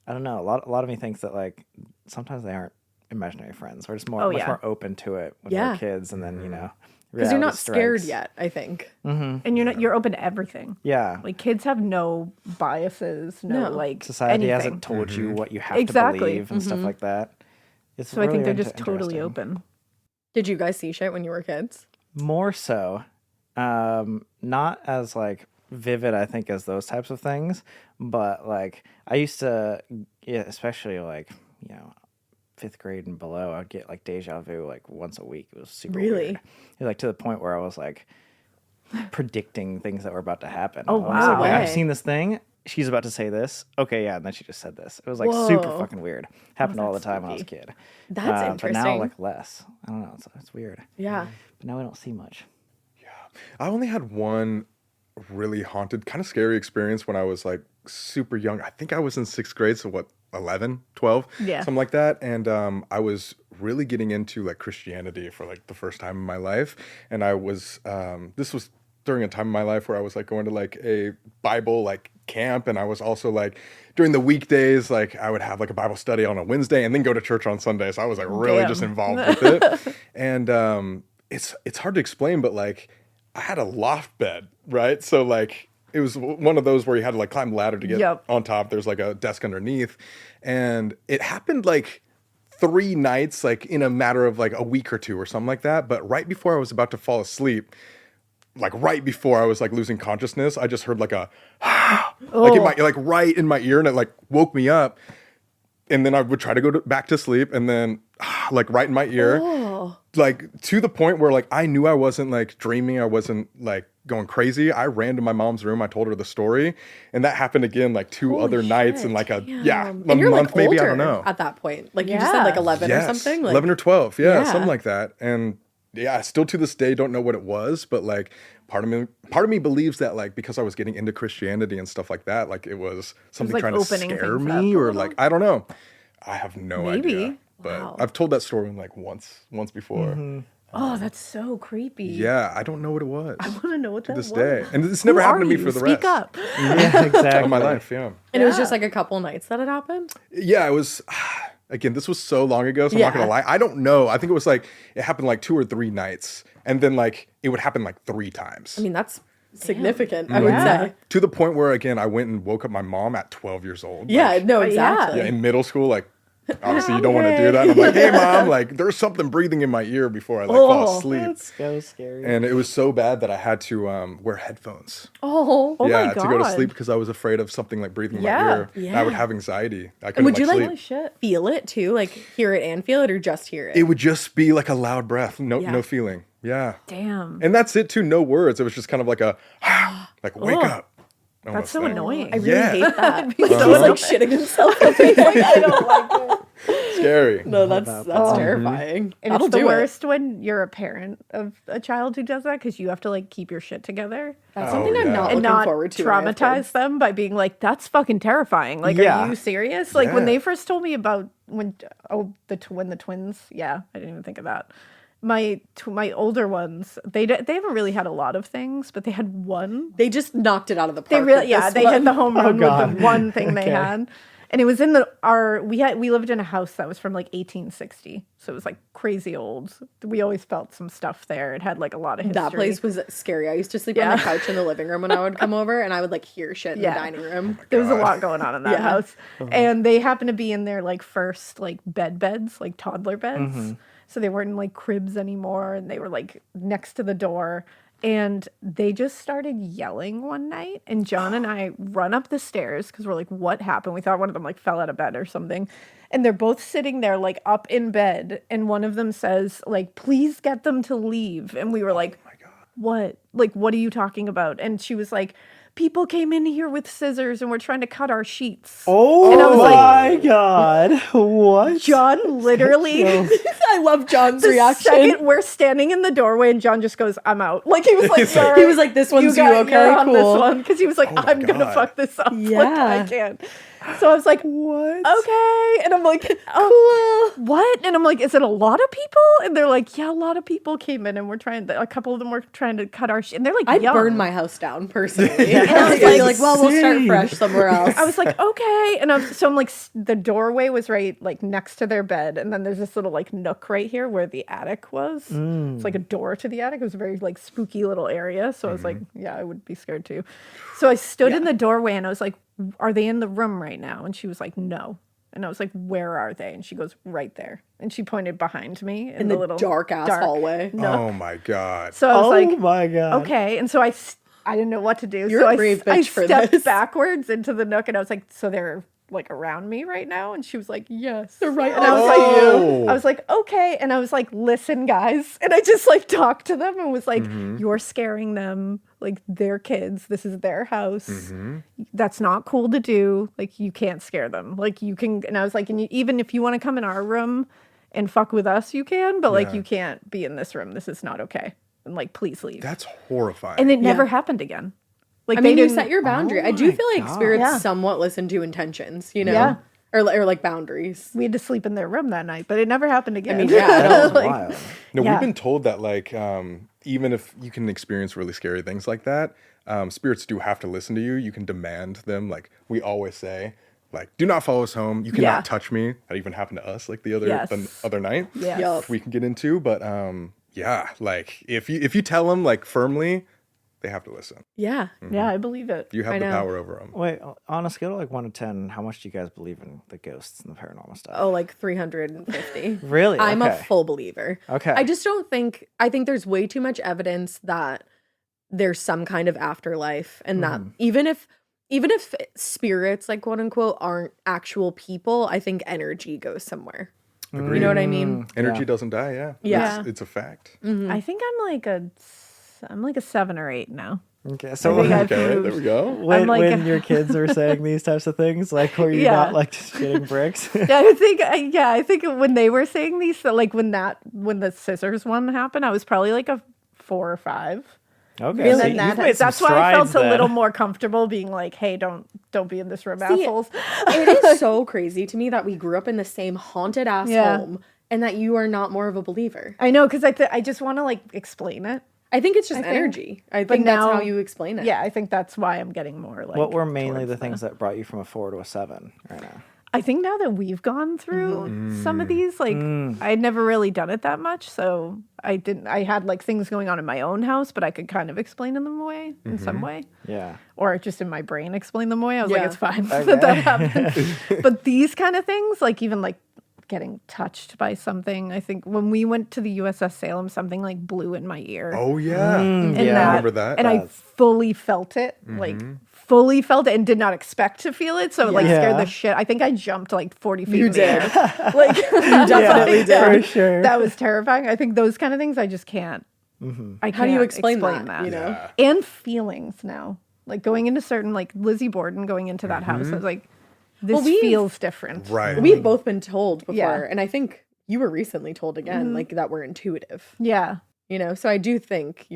I don't know. A lot of me thinks that like sometimes they aren't imaginary friends. We're just much more open to it when Yeah. we're kids, and then Because you're not reality scared strikes. yet, I think. And you're open to everything. Yeah. Like kids have no biases, no, No. like Society anything. hasn't told you what you have Exactly. to believe and stuff like that. It's So I think really they're just totally interesting. open. Did you guys see shit when you were kids? More so, not as like vivid, I think, as those types of things, but like I used to, especially like 5th grade and below, I'd get like deja vu like once a week. It was super Really? weird. It was like to the point where I was like predicting things that were about to happen. Oh, I was like, wow. I've Way. seen this thing. She's about to say this. Okay, yeah, and then she just said this. It was like super Whoa. fucking weird. Happened all the time when I was a kid. That's But now interesting. like less. I don't know. It's weird. Yeah. But now we don't see much. I only had one really haunted, kind of scary experience when I was like super young. I think I was in 6th grade, so what, 11, 12? Yeah. Something like that. And I was really getting into like Christianity for like the first time in my life. And I was, this was during a time in my life where I was like going to like a Bible like camp, and I was also like during the weekdays, like I would have like a Bible study on a Wednesday and then go to church on Sunday. So I was like really just involved with it. And it's hard to explain, but like I had a loft bed, right? So like it was one of those where you had to like climb the ladder to get on top. There's like a desk underneath, and it happened like 3 nights, like in a matter of like a week or two or something like that. But right before I was about to fall asleep, like right before I was like losing consciousness, I just heard like a like in my like right in my ear, and it like woke me up. And then I would try to go back to sleep, and then like right in my ear, like to the point where like I knew I wasn't like dreaming, I wasn't like going crazy. I ran to my mom's room, I told her the story, and that happened again like 2 other nights in like a and a you're month like maybe, I older don't know. at that point. Like you just said like 11 or something. Like 11 or 12, something like that. And I still to this day don't know what it was, but like part of me believes that like because I was getting into Christianity and stuff like that, like it was something like trying to opening scare things me, up a or little. like I don't know. I have no Maybe. idea. But I've told that story like once before. Oh, that's so creepy. Yeah, I don't know what it was. I want to know what that to this was. day. And this never happened to me for the Speak rest up. Yeah, exactly. of my life, yeah. and it was just like a couple nights that it happened. Yeah, it was again, this was so long ago, so I'm not gonna lie. I don't know. I think it was like it happened like 2 or 3 nights. And then like it would happen like 3 times. I mean, that's significant, I would say. To the point where again I went and woke up my mom at 12 years old. Yeah, Like, no, exactly. yeah, in middle school, like obviously you don't want to do that. And I'm like, hey mom, like there's something breathing in my ear before I like fall asleep. That's so scary. And it was so bad that I had to wear headphones. Oh, my To go to God. sleep because I was afraid of something like breathing in my Yeah. ear. And I would have anxiety. I and couldn't would you sleep. like feel it too? Like hear it and feel it, or just hear it? It would just be like a loud breath, no feeling. Yeah. Damn. And that's it too, no words. It was just kind of like a like wake up. That's almost so thing. annoying. I really hate that. He's He's like shitting himself. I don't like it. Scary. No, that's terrifying. And That'll it's the do worst when you're a parent of a child who does that, because you have to like keep your shit together That's something I'm yeah. not and looking not forward to. when I have traumatize kids. them by being like, that's fucking terrifying. Like, Yeah. are you serious? Like when Yeah. they first told me about when the twins, I didn't even think of that. My older ones, they haven't really had a lot of things, but they had one. They just knocked it out of the park. They really, with this they one. hit the home run with God. the one thing they Okay. had. And it was in we lived in a house that was from like 1860. So it was like crazy old. We always felt some stuff there. It had like a lot of history. That place was scary. I used to sleep on the couch in the living room when I would come over, and I would like hear shit in the dining room. There was a lot going on in that Yeah. house. And they happened to be in their like first like beds, like toddler beds. So they weren't in like cribs anymore, and they were like next to the door. And they just started yelling one night, and John and I run up the stairs because we're like, what happened? We thought one of them like fell out of bed or something. And they're both sitting there like up in bed, and one of them says like, please get them to leave. And we were like, what? Like, what are you talking about? And she was like, people came in here with scissors and were trying to cut our sheets. Oh and I was my God. What? John literally, I love John's the reaction. second we're standing in the doorway and John just goes, I'm out. Like he was like, He was like, "This one's you, okay, you're on this cool." one. Because he was like, I'm going to God. fuck this up. Like, Yeah. I can't. So I was like, What? okay. And I'm like, oh, what? And I'm like, is it a lot of people? And they're like, yeah, a lot of people came in and a couple of them were trying to cut our shit. And they're like, I'd young. burn my house down personally. I was You're like, like, well, we'll start fresh somewhere else. I was like, okay. And I'm like, the doorway was right like next to their bed. And then there's this little like nook right here where the attic was. It's like a door to the attic. It was a very like spooky little area. So I was like, yeah, I would be scared too. So I stood in the doorway and I was like, are they in the room right now? And she was like, no. And I was like, where are they? And she goes, right there. And she pointed behind me in the little dark ass hallway. nook. Oh my God. So I was Oh like, my God. okay. And so I didn't know what to do. You're so a brave I bitch for stepped this. backwards into the nook and I was like, so they're like around me right now? And she was like, yes. They're right And I was next to like, I was like, okay. And I was like, listen, guys. And I just like talked to them and was like, you're scaring them. Like they're kids. This is their house. That's not cool to do. Like you can't scare them. Like you can. And I was like, and even if you want to come in our room and fuck with us, you can. But like you can't be in this room. This is not okay. And like, please leave. That's horrifying. And it never happened again. Like I they mean, you didn't set your boundary. I do feel like spirits Yeah. somewhat listen to intentions, you know? Yeah. Or like boundaries. We had to sleep in their room that night, but it never happened again. I mean, yeah, I don't Wild. No, Yeah. we've been told that like even if you can experience really scary things like that, spirits do have to listen to you. You can demand them. Like we always say, like, do not follow us home. You cannot touch me. That even happened to us like the other night. Yeah. Which we can get into. But yeah, like if you tell them like firmly, they have to listen. Yeah. Yeah, I believe it. You have the power over them. Wait, on a scale of like 1 to 10, how much do you guys believe in the ghosts and the paranormal stuff? Oh, like 350. Really? I'm a Okay. full believer. Okay. I just don't think, I think there's way too much evidence that there's some kind of afterlife and that even if spirits, like quote unquote, aren't actual people, I think energy goes somewhere. Agreed. You know what I mean? Energy doesn't die. Yeah. Yeah. It's a fact. I think I'm like a 7 or 8 now. Okay, so I think I've Okay, moved. there we go. when, I'm like- when your kids are saying these types of things, like, were you Yeah. not like just getting bricks? I think when they were saying these, so like when the scissors one happened, I was probably like a 4 or 5. Okay, And so then you've made some that's why I felt strides a little then. more comfortable being like, hey, don't be in this room, See, assholes. It is so crazy to me that we grew up in the same haunted ass Yeah. home and that you are not more of a believer. I know, because I just want to like explain it. I think it's just I think- energy. I but think that's now- how you explain it. Yeah, I think that's why I'm getting more like. What were mainly towards the things that brought you from a 4 to a 7 right now? I think now that we've gone through some of these, like I had never really done it that much, so I had like things going on in my own house, but I could kind of explain them away in some way. Yeah. Or just in my brain explain them away. I was like, Yeah. it's fine that happened. But these kind of things, like even like getting touched by something, I think when we went to the USS Salem, something like blew in my ear. Oh yeah. And yeah. that, I remember that. And I fully felt it, like fully felt it and did not expect to feel it. So it like scared Yeah. the shit. I think I jumped like 40 feet You in the did. air. Like Definitely did. For sure. that was terrifying. I think those kind of things I just can't. I How do you can't explain that, you know? Yeah. And feelings now. Like going into certain, like Lizzie Borden going into that house, I was like, this Well, we've- feels different. Right. We've both been told before, Yeah. and I think you were recently told again, like that we're intuitive. Yeah. You know, so I do think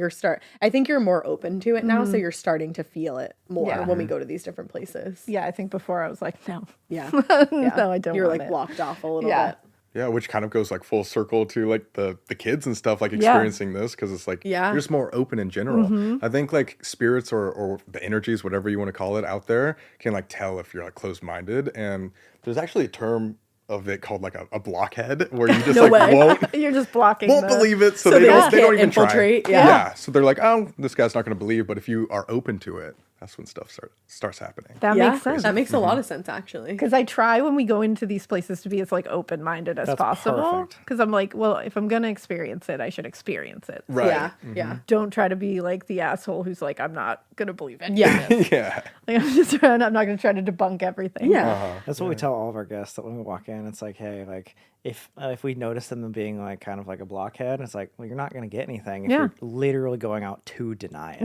I think you're more open to it now, so you're starting to feel it more Yeah. when we go to these different places. Yeah. I think before I was like, no. Yeah. No, I don't You're want like it. blocked off a little Yeah. bit. Yeah, which kind of goes like full circle to like the kids and stuff like experiencing this because it's like Yeah. you're just more open in general. I think like spirits or the energies, whatever you want to call it, out there can like tell if you're like closed minded. And there's actually a term of it called like a blockhead where you just No like way. won't You're just blocking. believe it, so, So they they don't just they don't can't even infiltrate, try. yeah. So they're like, oh, this guy's not going to believe. But if you are open to it, that's when stuff starts happening. That Yeah, makes sense. that makes a lot of sense actually. Because I try when we go into these places to be as like open minded as That's possible. perfect. Because I'm like, well, if I'm gonna experience it, I should experience it. Right. Yeah, yeah. Don't try to be like the asshole who's like, I'm not gonna believe it. Yeah. Yeah. Like, I'm not gonna try to debunk everything. Yeah. That's what we tell all of our guests that when we walk in, it's like, hey, like if we notice them being like kind of like a blockhead, it's like, well, you're not going to get anything if Yeah. you're literally going out to deny it.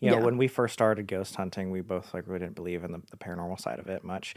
You know, when we first started ghost hunting, we both like really didn't believe in the paranormal side of it much,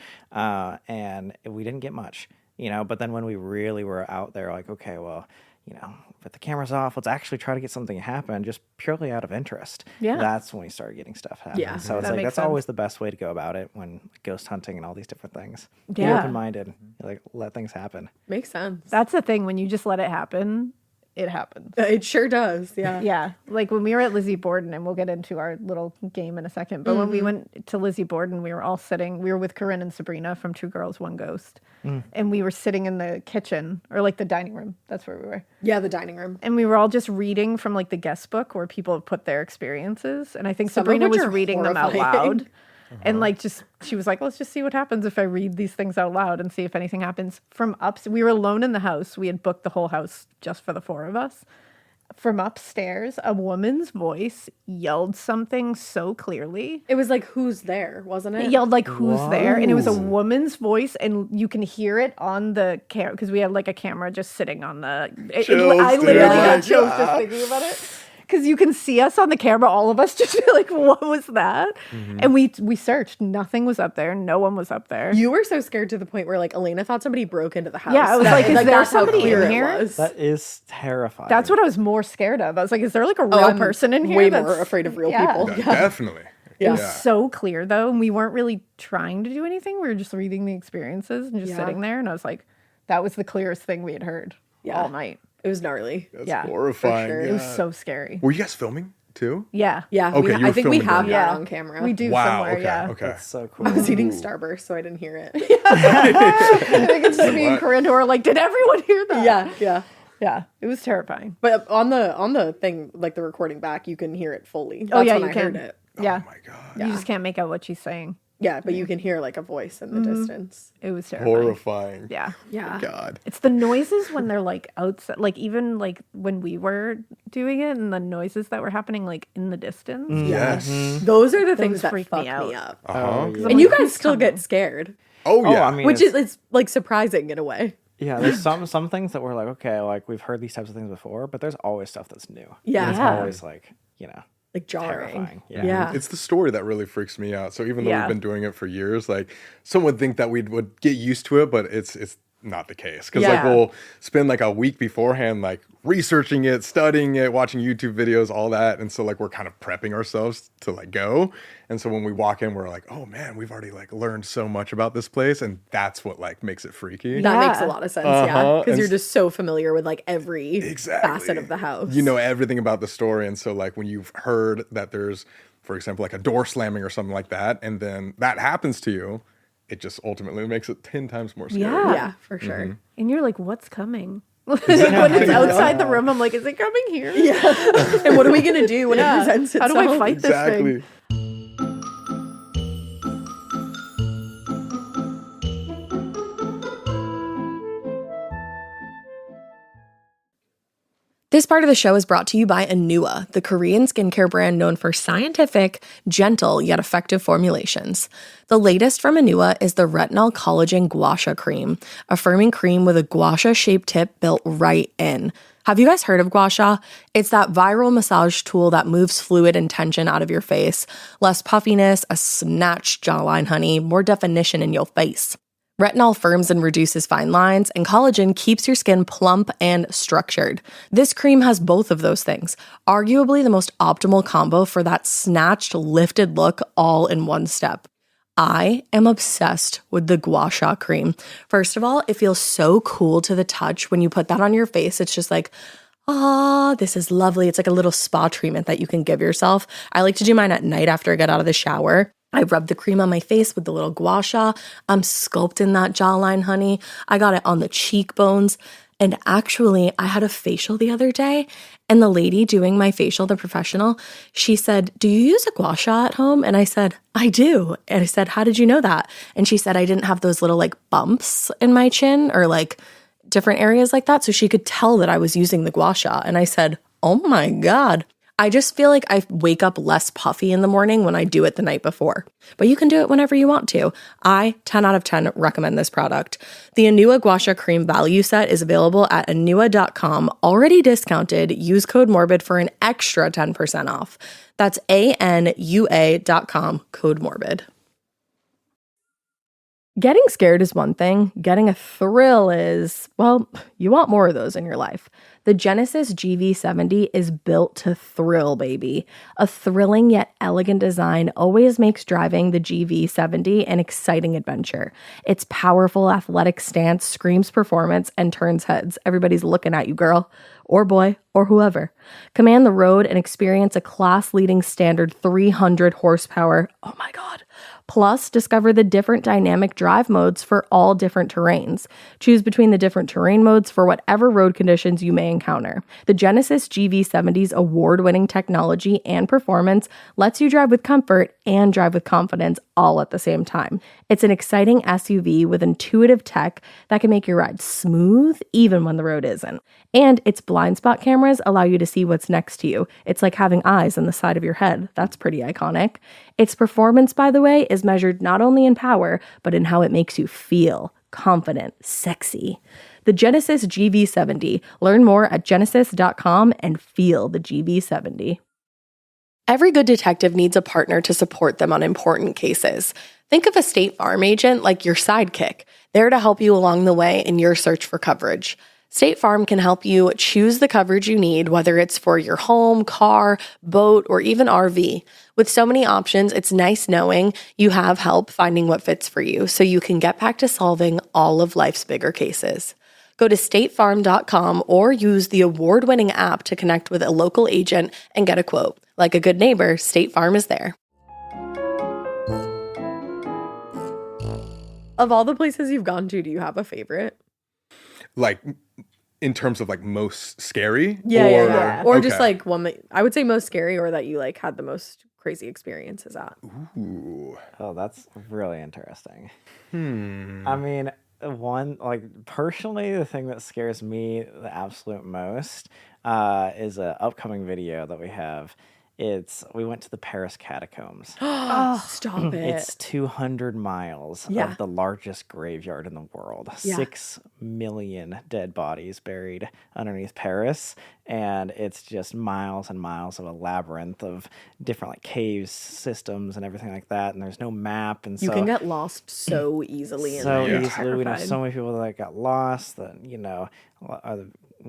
and we didn't get much. You know, but then when we really were out there, like, okay, well, you know, put the cameras off. Let's actually try to get something to happen just purely out of interest. Yeah. That's when we started getting stuff happening. Yeah, So it's that like, makes that's sense. always the best way to go about it when ghost hunting and all these different things. Be Yeah. open-minded. Like, let things happen. Makes sense. That's the thing. When you just let it happen, it happens. It sure does. Yeah. Yeah. Like when we were at Lizzie Borden, and we'll get into our little game in a second, but when we went to Lizzie Borden, we were all sitting, we were with Corinne and Sabrina from Two Girls, One Ghost. And we were sitting in the kitchen or like the dining room. That's where we were. Yeah, the dining room. And we were all just reading from like the guest book where people have put their experiences. And I think Some of Sabrina which was are reading them out horrifying. loud. And like just she was like, let's just see what happens if I read these things out loud and see if anything happens. From we were alone in the house. We had booked the whole house just for the 4 of us. From upstairs, a woman's voice yelled something so clearly. It was like, who's there, wasn't it? It yelled like, who's there? And it was a woman's voice, and you can hear it on the camera because we had like a camera just sitting on the. Chills, I dude. literally Yeah. got chills just thinking about it. Because you can see us on the camera, all of us just be like, what was that? And we searched. Nothing was up there. No one was up there. You were so scared to the point where like Alaina thought somebody broke into the house. Yeah, I was like, is there that's how somebody clear in it here? was. That is terrifying. That's what I was more scared of. I was like, is there like a real I'm person in here? way that's- more afraid of real Yeah. people. Yeah, definitely. It was so clear though, and we weren't really trying to do anything. We were just reading the experiences and just Yeah. sitting there. And I was like, that was the clearest thing we had heard all night. It was gnarly. That's horrifying. sure. It was God. so scary. Were you guys filming too? Yeah. Yeah. Okay, you were I think we filming have during that it. on camera. We do Wow. somewhere, Okay. yeah. Okay. That's so cool. I was eating Starburst, so I didn't hear it. I think it's just me and Corinne who are like, did everyone hear that? Yeah. Yeah. It was terrifying. But on the thing, like the recording back, you can hear it fully. That's Oh, yeah, when you I can. heard it. Yeah. Oh my God. You just can't make out what she's saying. Yeah, but you can hear like a voice in the distance. It was terrifying. Horrifying. Yeah. Yeah. God. It's the noises when they're like outside, like even like when we were doing it and the noises that were happening like in the distance. Yes. Those are the things that freak fuck me out. me up. Uh-huh. yeah. And you like, guys who's still coming? get scared, Oh yeah. I mean, which is it's like surprising in a way. yeah, there's some things that we're like, okay, like we've heard these types of things before, but there's always stuff that's new. Yeah. It's Yeah. always like, Like jarring. terrifying. Yeah. It's the story that really freaks me out. So even though Yeah. we've been doing it for years, like some would think that we would get used to it, but it's not the case. Because like Yeah. we'll spend like a week beforehand like researching it, studying it, watching YouTube videos, all that. And so like we're kind of prepping ourselves to like go. And so when we walk in, we're like, oh man, we've already like learned so much about this place. And that's what like makes it freaky. That makes a Yeah. lot of sense, yeah. Uh-huh. Because And you're just so familiar with like every Exactly. facet of the house. You know everything about the story. And so like when you've heard that there's, for example, like a door slamming or something like that, and then that happens to you, it just ultimately makes it 10 times more scary. Yeah. Yeah, for sure. And you're like, what's coming? When it's outside the room, I'm like, is it coming here? Yeah. And what are we gonna do when it presents How itself? do I fight this Exactly. thing? This part of the show is brought to you by Anua, the Korean skincare brand known for scientific, gentle, yet effective formulations. The latest from Anua is the Retinol Collagen Gua Sha Cream, a firming cream with a gua sha-shaped tip built right in. Have you guys heard of gua sha? It's that viral massage tool that moves fluid and tension out of your face. Less puffiness, a snatched jawline, honey, more definition in your face. Retinol firms and reduces fine lines, and collagen keeps your skin plump and structured. This cream has both of those things, arguably the most optimal combo for that snatched, lifted look all in one step. I am obsessed with the Gua Sha cream. First of all, it feels so cool to the touch. When you put that on your face, it's just like, this is lovely. It's like a little spa treatment that you can give yourself. I like to do mine at night after I get out of the shower. I rub the cream on my face with the little gua sha. I'm sculpting that jawline, honey. I got it on the cheekbones. And actually, I had a facial the other day, and the lady doing my facial, the professional, she said, do you use a gua sha at home? And I said, I do. And I said, how did you know that? And she said, I didn't have those little like bumps in my chin or like different areas like that. So she could tell that I was using the gua sha. And I said, oh my God. I just feel like I wake up less puffy in the morning when I do it the night before. But you can do it whenever you want to. I, 10 out of 10, recommend this product. The Anua Gua Sha Cream value set is available at anua.com, already discounted. Use code MORBID for an extra 10% off. That's ANUA.com, code MORBID. Getting scared is one thing. Getting a thrill is, well, you want more of those in your life. The Genesis GV70 is built to thrill, baby. A thrilling yet elegant design always makes driving the GV70 an exciting adventure. Its powerful athletic stance screams performance and turns heads. Everybody's looking at you, girl, or boy, or whoever. Command the road and experience a class-leading standard 300 horsepower. Oh my God. Plus, discover the different dynamic drive modes for all different terrains. Choose between the different terrain modes for whatever road conditions you may encounter. The Genesis GV70's award-winning technology and performance lets you drive with comfort and drive with confidence all at the same time. It's an exciting SUV with intuitive tech that can make your ride smooth even when the road isn't. And its blind spot cameras allow you to see what's next to you. It's like having eyes on the side of your head. That's pretty iconic. Its performance, by the way, is measured not only in power, but in how it makes you feel confident, sexy. The Genesis GV70. Learn more at genesis.com and feel the GV70. Every good detective needs a partner to support them on important cases. Think of a State Farm agent like your sidekick, there to help you along the way in your search for coverage. State Farm can help you choose the coverage you need, whether it's for your home, car, boat, or even RV. With so many options, it's nice knowing you have help finding what fits for you so you can get back to solving all of life's bigger cases. Go to statefarm.com or use the award-winning app to connect with a local agent and get a quote. Like a good neighbor, State Farm is there. Of all the places you've gone to, do you have a favorite? Like in terms of like most scary? Yeah. Or just Okay. like one that I would say most scary or that you like had the most crazy experiences at. Ooh. Oh, that's really interesting. I mean, one, like, personally, the thing that scares me the absolute most is an upcoming video that we have. We went to the Paris catacombs. Stop it. It's 200 miles Yeah. of the largest graveyard in the world. Yeah. 6 million dead bodies buried underneath Paris. And it's just miles and miles of a labyrinth of different like caves, systems, and everything like that. And there's no map. And You so can get lost so easily in so there. easily. We know Terrified. so many people that got lost, that,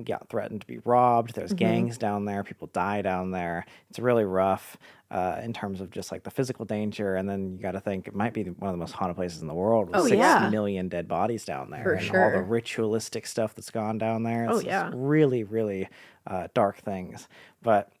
got threatened to be robbed. There's gangs down there. People die down there. It's really rough in terms of just like the physical danger. And then you got to think it might be one of the most haunted places in the world with 6 million dead bodies down there. For and sure. all the ritualistic stuff that's gone down there. It's just really, really dark things. But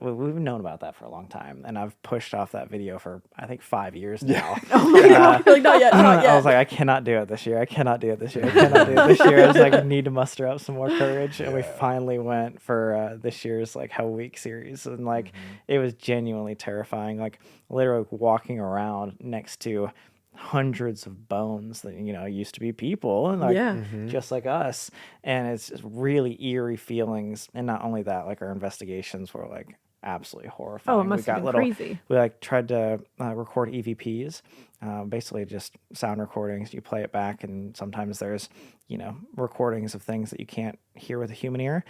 we've known about that for a long time, and I've pushed off that video for I think 5 years now. Oh my God. You're like, not yet, not yet. I was like, I cannot do it this year. I cannot do it this year. I cannot do it this year. I was like, I need to muster up some more courage, and we finally went for this year's like Hell Week series, and like it was genuinely terrifying. Like literally walking around next to hundreds of bones that used to be people and like just like us, and it's just really eerie feelings. And not only that, like our investigations were like absolutely horrifying. Oh, it must have been crazy. We like tried to record EVPs, basically just sound recordings. You play it back, and sometimes there's recordings of things that you can't hear with a human ear,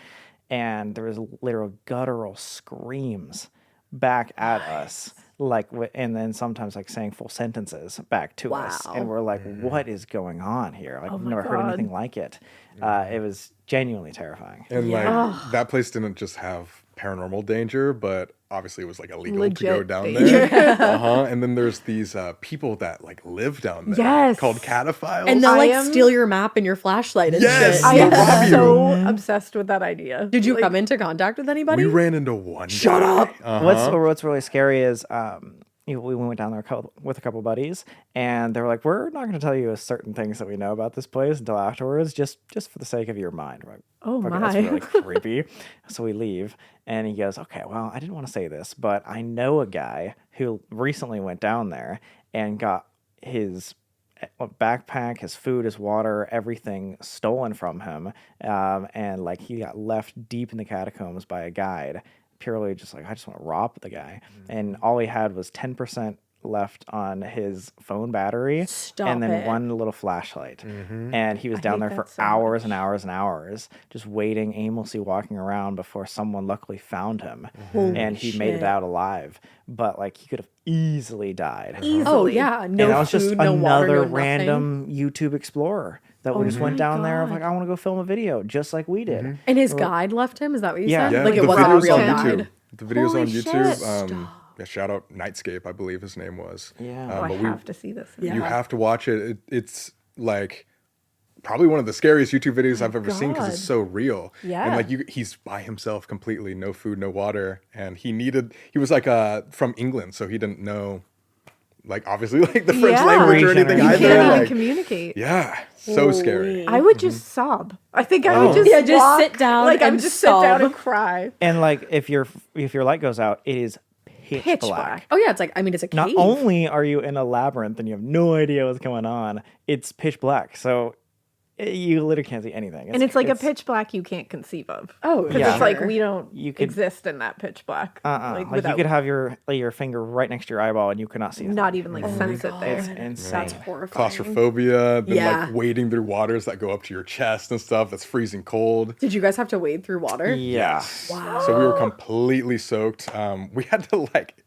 and there was literal guttural screams back at us, like, and then sometimes like saying full sentences back to us, and we're like, what is going on here? Like, Oh I've my never heard God. anything like it. It was genuinely terrifying. And like that place didn't just have paranormal danger, but obviously it was like illegal to go Legit down danger. there. And then there's these people that like live down there Yes. called cataphiles. And they'll I like am- steal your map and your flashlight and Yes! shit. I They'll am rob you. so obsessed with that idea. Did you come into contact with anybody? we ran into one. Shut guy. up. What's really scary is we went down there with a couple buddies, and they were like, we're not going to tell you certain things that we know about this place until afterwards, just for the sake of your mind. We're like, Oh okay, my. that's really creepy. So we leave, and he goes, okay, well, I didn't want to say this, but I know a guy who recently went down there and got his backpack, his food, his water, everything stolen from him, and like he got left deep in the catacombs by a guide, purely just like, I just want to rob the guy. And all he had was 10% left on his phone battery, Stop and then it. one little flashlight. And he was down hate there for that so hours and hours and hours, just waiting, aimlessly walking around before someone luckily found him. And he made it shit. out alive. But like he could have easily died. Oh yeah, no And that was food, just no another water, no nothing. random YouTube explorer that we just went my down there of God. like, I want to go film a video just like we did. And his guide left him. Is that what you Yeah. said? Yeah, Like the it wasn't a video's real on guide. YouTube. The video's Holy on shit. YouTube. Yeah, shout out Nightscape, I believe his name was. Yeah. Oh, I but have to see this. Yeah. You have to watch it. It's like probably one of the scariest YouTube videos I've ever seen because it's God. so real. Yeah. And like he's by himself completely, no food, no water, and he was like from England, so he didn't know like obviously like the French Yeah. language or anything You You either. can't even Like, communicate. yeah, so scary. I would just sob. I think I would just Yeah, just walk, sit down Like I and would just sit down sob. and cry. And like if your light goes out, it is pitch, Pitch black. black. Oh yeah, it's like it's a cave. Not only are you in a labyrinth and you have no idea what's going on, it's pitch black. So you literally can't see anything. And it's like a pitch black you can't conceive of. Oh, Because Yeah. it's like sure. we don't You could- exist in that pitch black. like you without- could have your finger right next to your eyeball and you could not see. not even like sense it there. It's insane. That's horrifying. Claustrophobia, then Yeah. like wading through waters that go up to your chest and stuff that's freezing cold. Did you guys have to wade through water? Yeah. So we were completely soaked. We had to like,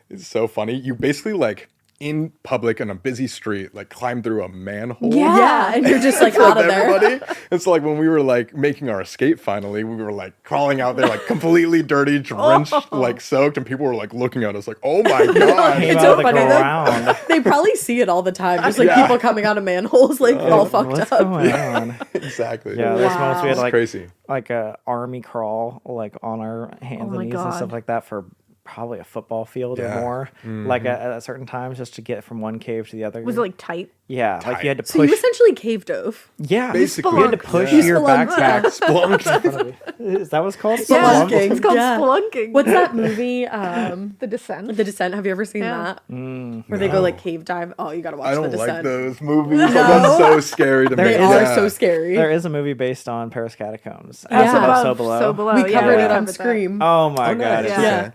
it's so funny. You basically like in public on a busy street, like climb through a manhole. Yeah, and you're just like out of with there. everybody. And so like when we were like making our escape finally, we were like crawling out there like completely dirty, drenched, like soaked, and people were like looking at us like, oh my God. Came It's out so of the funny, though. ground. They probably see it all the time, just like Yeah. people coming out of manholes, like all fucked What's up. going on? Exactly. Yeah, there's moments we had It's like crazy. like a army crawl like on our hands my and knees and God. stuff like that for probably a football field Yeah. or more. Like at certain times just to get from one cave to the other. Was it like tight? yeah, like you had to So you push. essentially cave dove. Yeah, Basically. you had to push Yeah. your Spelunk. backpack. Splunk. Is that what's called? Spelunking. Spelunking? It's called Yeah. spelunking. What's that movie? The Descent? The Descent. Have you ever seen Yeah. that? Where they go like cave dive. Oh, you gotta watch I The don't Descent. like those movies. That's so scary to me. They There are Yeah. so scary. There is a movie based on Paris Catacombs. Yeah. As Above, Above, So Below. We covered yeah, it on covered that. Scream. Oh my God, nice. it's Yeah.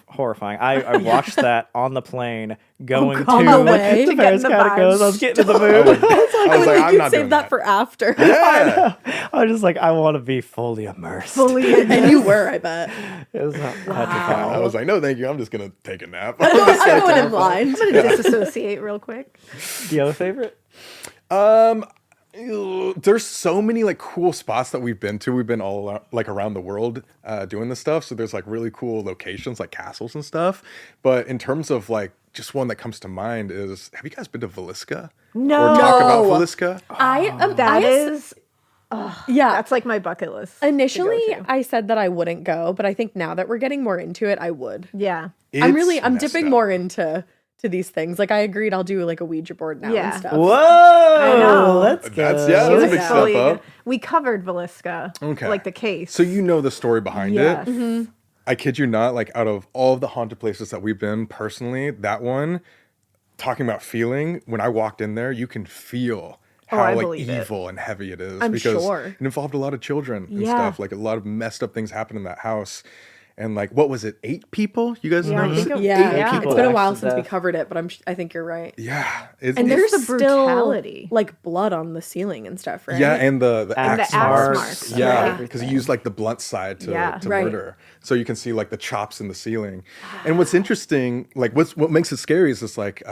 horrifying. I watched that on the plane going God. to On the way. the To get Paris in the Catacombs. vibes. I was getting in the mood. I was like, I'm you not save doing that for after. Yeah. I was just like, I want to be fully immersed. Fully in. And you were, I bet. It was not I petrified. was like, no, thank you. I'm just gonna take a nap. I went in blind. I'm gonna disassociate real quick. Do you have a favorite? There's so many like cool spots that we've been to. We've been all like around the world doing this stuff. So there's like really cool locations like castles and stuff. But in terms of like just one that comes to mind is, have you guys been to Villisca? No. Or talk about No. Villisca? That I- is, Yeah. that's like my bucket list. to Initially, go to. I said that I wouldn't go, but I think now that we're getting more into it, I would. Yeah. I'm It's dipping messed more into these things. Like I agreed I'll do like a Ouija board now Yeah. and stuff. Whoa, know. that's good. That's yeah, that's a big Like, step fully- up. We covered Villisca. Okay. Like the case. So you know the story behind Yes. it. I kid you not, like out of all of the haunted places that we've been personally, that one, talking about feeling, when I walked in there, you can feel how I like believe it. evil and heavy it is. I'm because sure. it involved a lot of children and Yeah. stuff. Like a lot of messed up things happened in that house. And like, what was it? 8 people? You guys Yeah, I know? think it- Yeah, Yeah. it's People been a actually while since we death. covered it, but I think you're right. Yeah. It's, And it's- there's the still brutality. like blood on the ceiling and stuff, right? yeah, and the And axe the axe marks. marks, Yeah, right. because he used like the blunt side to, Yeah. to Right. murder. So you can see like the chops in the ceiling. And what's interesting, like what makes it scary is it's like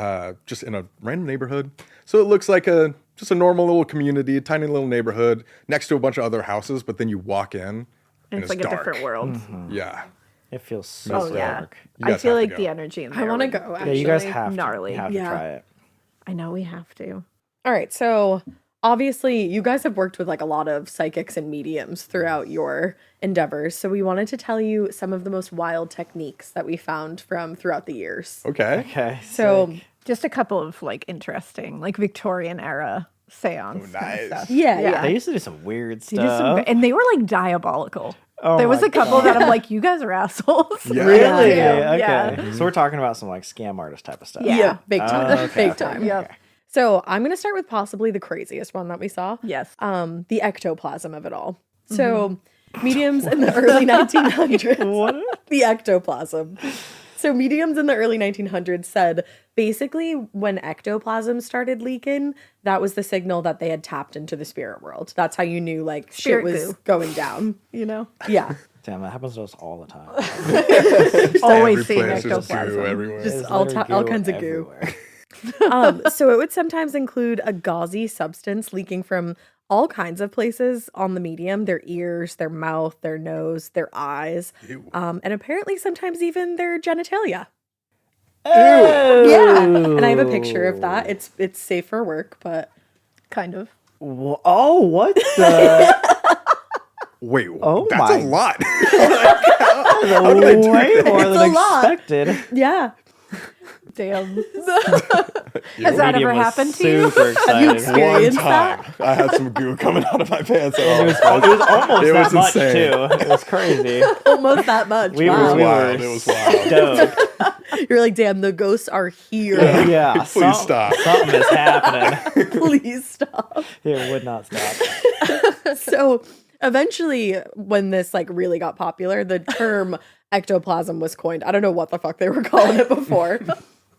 just in a random neighborhood. So it looks like just a normal little community, a tiny little neighborhood next to a bunch of other houses, but then you walk in and it's like dark. a different world. Yeah. It feels so Messed Oh up. yeah. dark. You I guys feel have to like go. the energy in I there. want to would- go. Yeah, Actually. you guys have to. gnarly. You have Yeah. to try it. I know we have to. All right, so obviously you guys have worked with like a lot of psychics and mediums throughout your endeavors. So we wanted to tell you some of the most wild techniques that we found from throughout the years. Okay. Okay. So sick. Just a couple of like interesting, like Victorian era seance kind nice. of stuff. yeah. They used to do some weird They did some, stuff. and they were like diabolical. Oh there was my a couple that I'm like, you guys are assholes. Yeah. Really? Yeah. Okay. Yeah. So we're talking about some like scam artist type of stuff. Yeah. Big time. okay, Big time. Yep. So I'm going to start with possibly the craziest one that we saw. Yes. The ectoplasm of it all. So mediums in the early 1900s. What? The ectoplasm. So mediums in the early 1900s said basically when ectoplasm started leaking, that was the signal that they had tapped into the spirit world. That's how you knew like Spirit shit was goo. going down. You know, Yeah. Damn, that happens to us all the time. always Every seeing place there's goo ectoplasm. everywhere. Just There's all literally kinds of goo. everywhere. So it would sometimes include a gauzy substance leaking from all kinds of places on the medium, their ears, their mouth, their nose, their eyes, and apparently sometimes even their genitalia. Yeah. And I have a picture of that. It's safe for work, but Kind of. Oh, what the? Wait, Oh that's my- a lot. Way more than a lot. expected. yeah. Damn. Yeah, Has that Medium ever was happened to you? Super exciting. one experienced time, I had some goo coming out of my pants. It was almost It that was much insane. too. It was crazy. Almost that much. We Wow. were wild. It was wild. stoked. You're like, damn, the ghosts are here. Yeah, Please stop. Something is happening. Please stop. It would not stop. So eventually, when this like really got popular, the term ectoplasm was coined. I don't know what the fuck they were calling it before.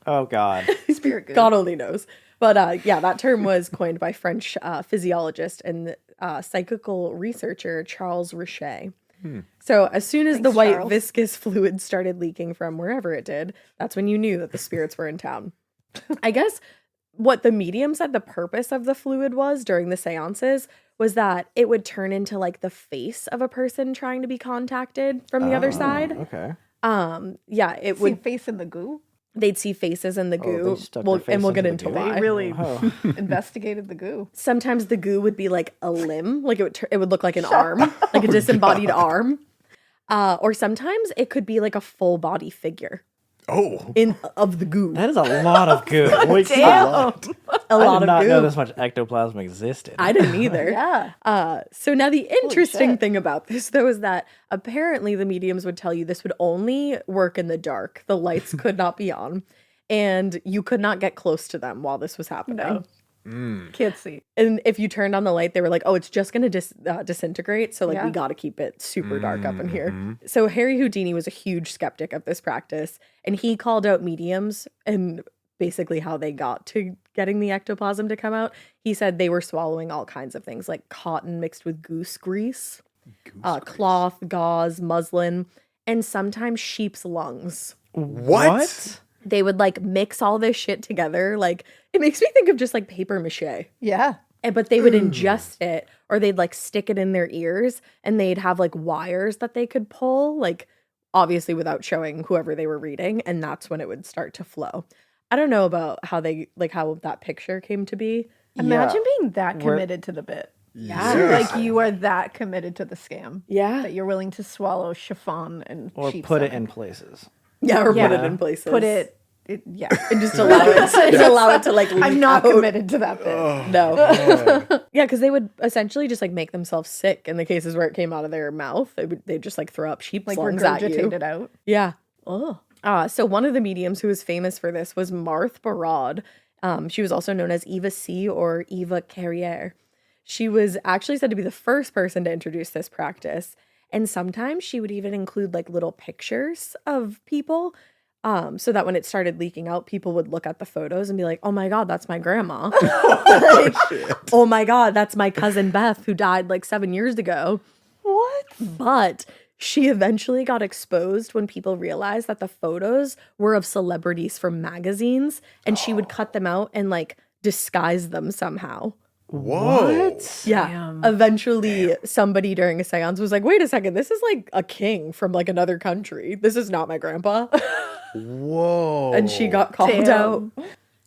Oh God. Spirit goo. God only knows. But yeah, that term was coined by French physiologist and psychical researcher Charles Richet. So as soon as the white Charles. viscous fluid started leaking from wherever it did, that's when you knew that the spirits were in town. I guess what the medium said the purpose of the fluid was during the seances was that it would turn into like the face of a person trying to be contacted from the other side. Okay. Yeah, it See would. face in the goo. They'd see faces in the they goo. stuck their We'll, face and we'll get into into the goo? why. They really Oh. investigated the goo. Sometimes the goo would be like a limb, like it would look like an arm, like a disembodied arm. Or sometimes it could be like a full body figure Oh, of the goo. That is a lot of goo. Wait, Damn. A I lot did not of know goo. this much ectoplasm existed. I didn't either. Yeah. So now the interesting shit. thing about this though is that apparently the mediums would tell you this would only work in the dark. The lights could not be on, and you could not get close to them while this was happening. No. Can't see. And if you turned on the light, they were like, "Oh, it's just gonna disintegrate." So like, Yeah. we got to keep it super dark up in here. So Harry Houdini was a huge skeptic of this practice, and he called out mediums and basically how they got to getting the ectoplasm to come out. He said they were swallowing all kinds of things like cotton mixed with goose grease, cloth, gauze, muslin, and sometimes sheep's lungs. what? They would like mix all this shit together. Like it makes me think of just like paper mache. Yeah. But they would ingest it, or they'd like stick it in their ears, and they'd have like wires that they could pull, like obviously without showing whoever they were reading, and that's when it would start to flow. I don't know about how that picture came to be. Imagine being that We're- committed to the bit. Yeah. Like you are that committed to the scam. Yeah. That you're willing to swallow chiffon and or sheep's put it stomach. in places. Yeah, or put Yeah. it in places. Put it yeah. and just allow it to like leak I'm not out. committed to that bit. No. Yeah, because they would essentially just like make themselves sick in the cases where it came out of their mouth. They'd just like throw up sheep's Like lungs at you. regurgitate it out. Yeah. Oh. So one of the mediums who was famous for this was Marthe Barad. She was also known as Eva C. or Eva Carriere. She was actually said to be the first person to introduce this practice. And sometimes she would even include like little pictures of people. So that when it started leaking out, people would look at the photos and be like, "Oh my God, that's my grandma." Like, "Oh my God, that's my cousin Beth who died like 7 years ago." What? But she eventually got exposed when people realized that the photos were of celebrities from magazines, and she would cut them out and like disguise them somehow. Whoa. Yeah. Damn. Eventually, somebody during a seance was like, "Wait a second, this is like a king from like another country. This is not my grandpa." Whoa. And she got called out.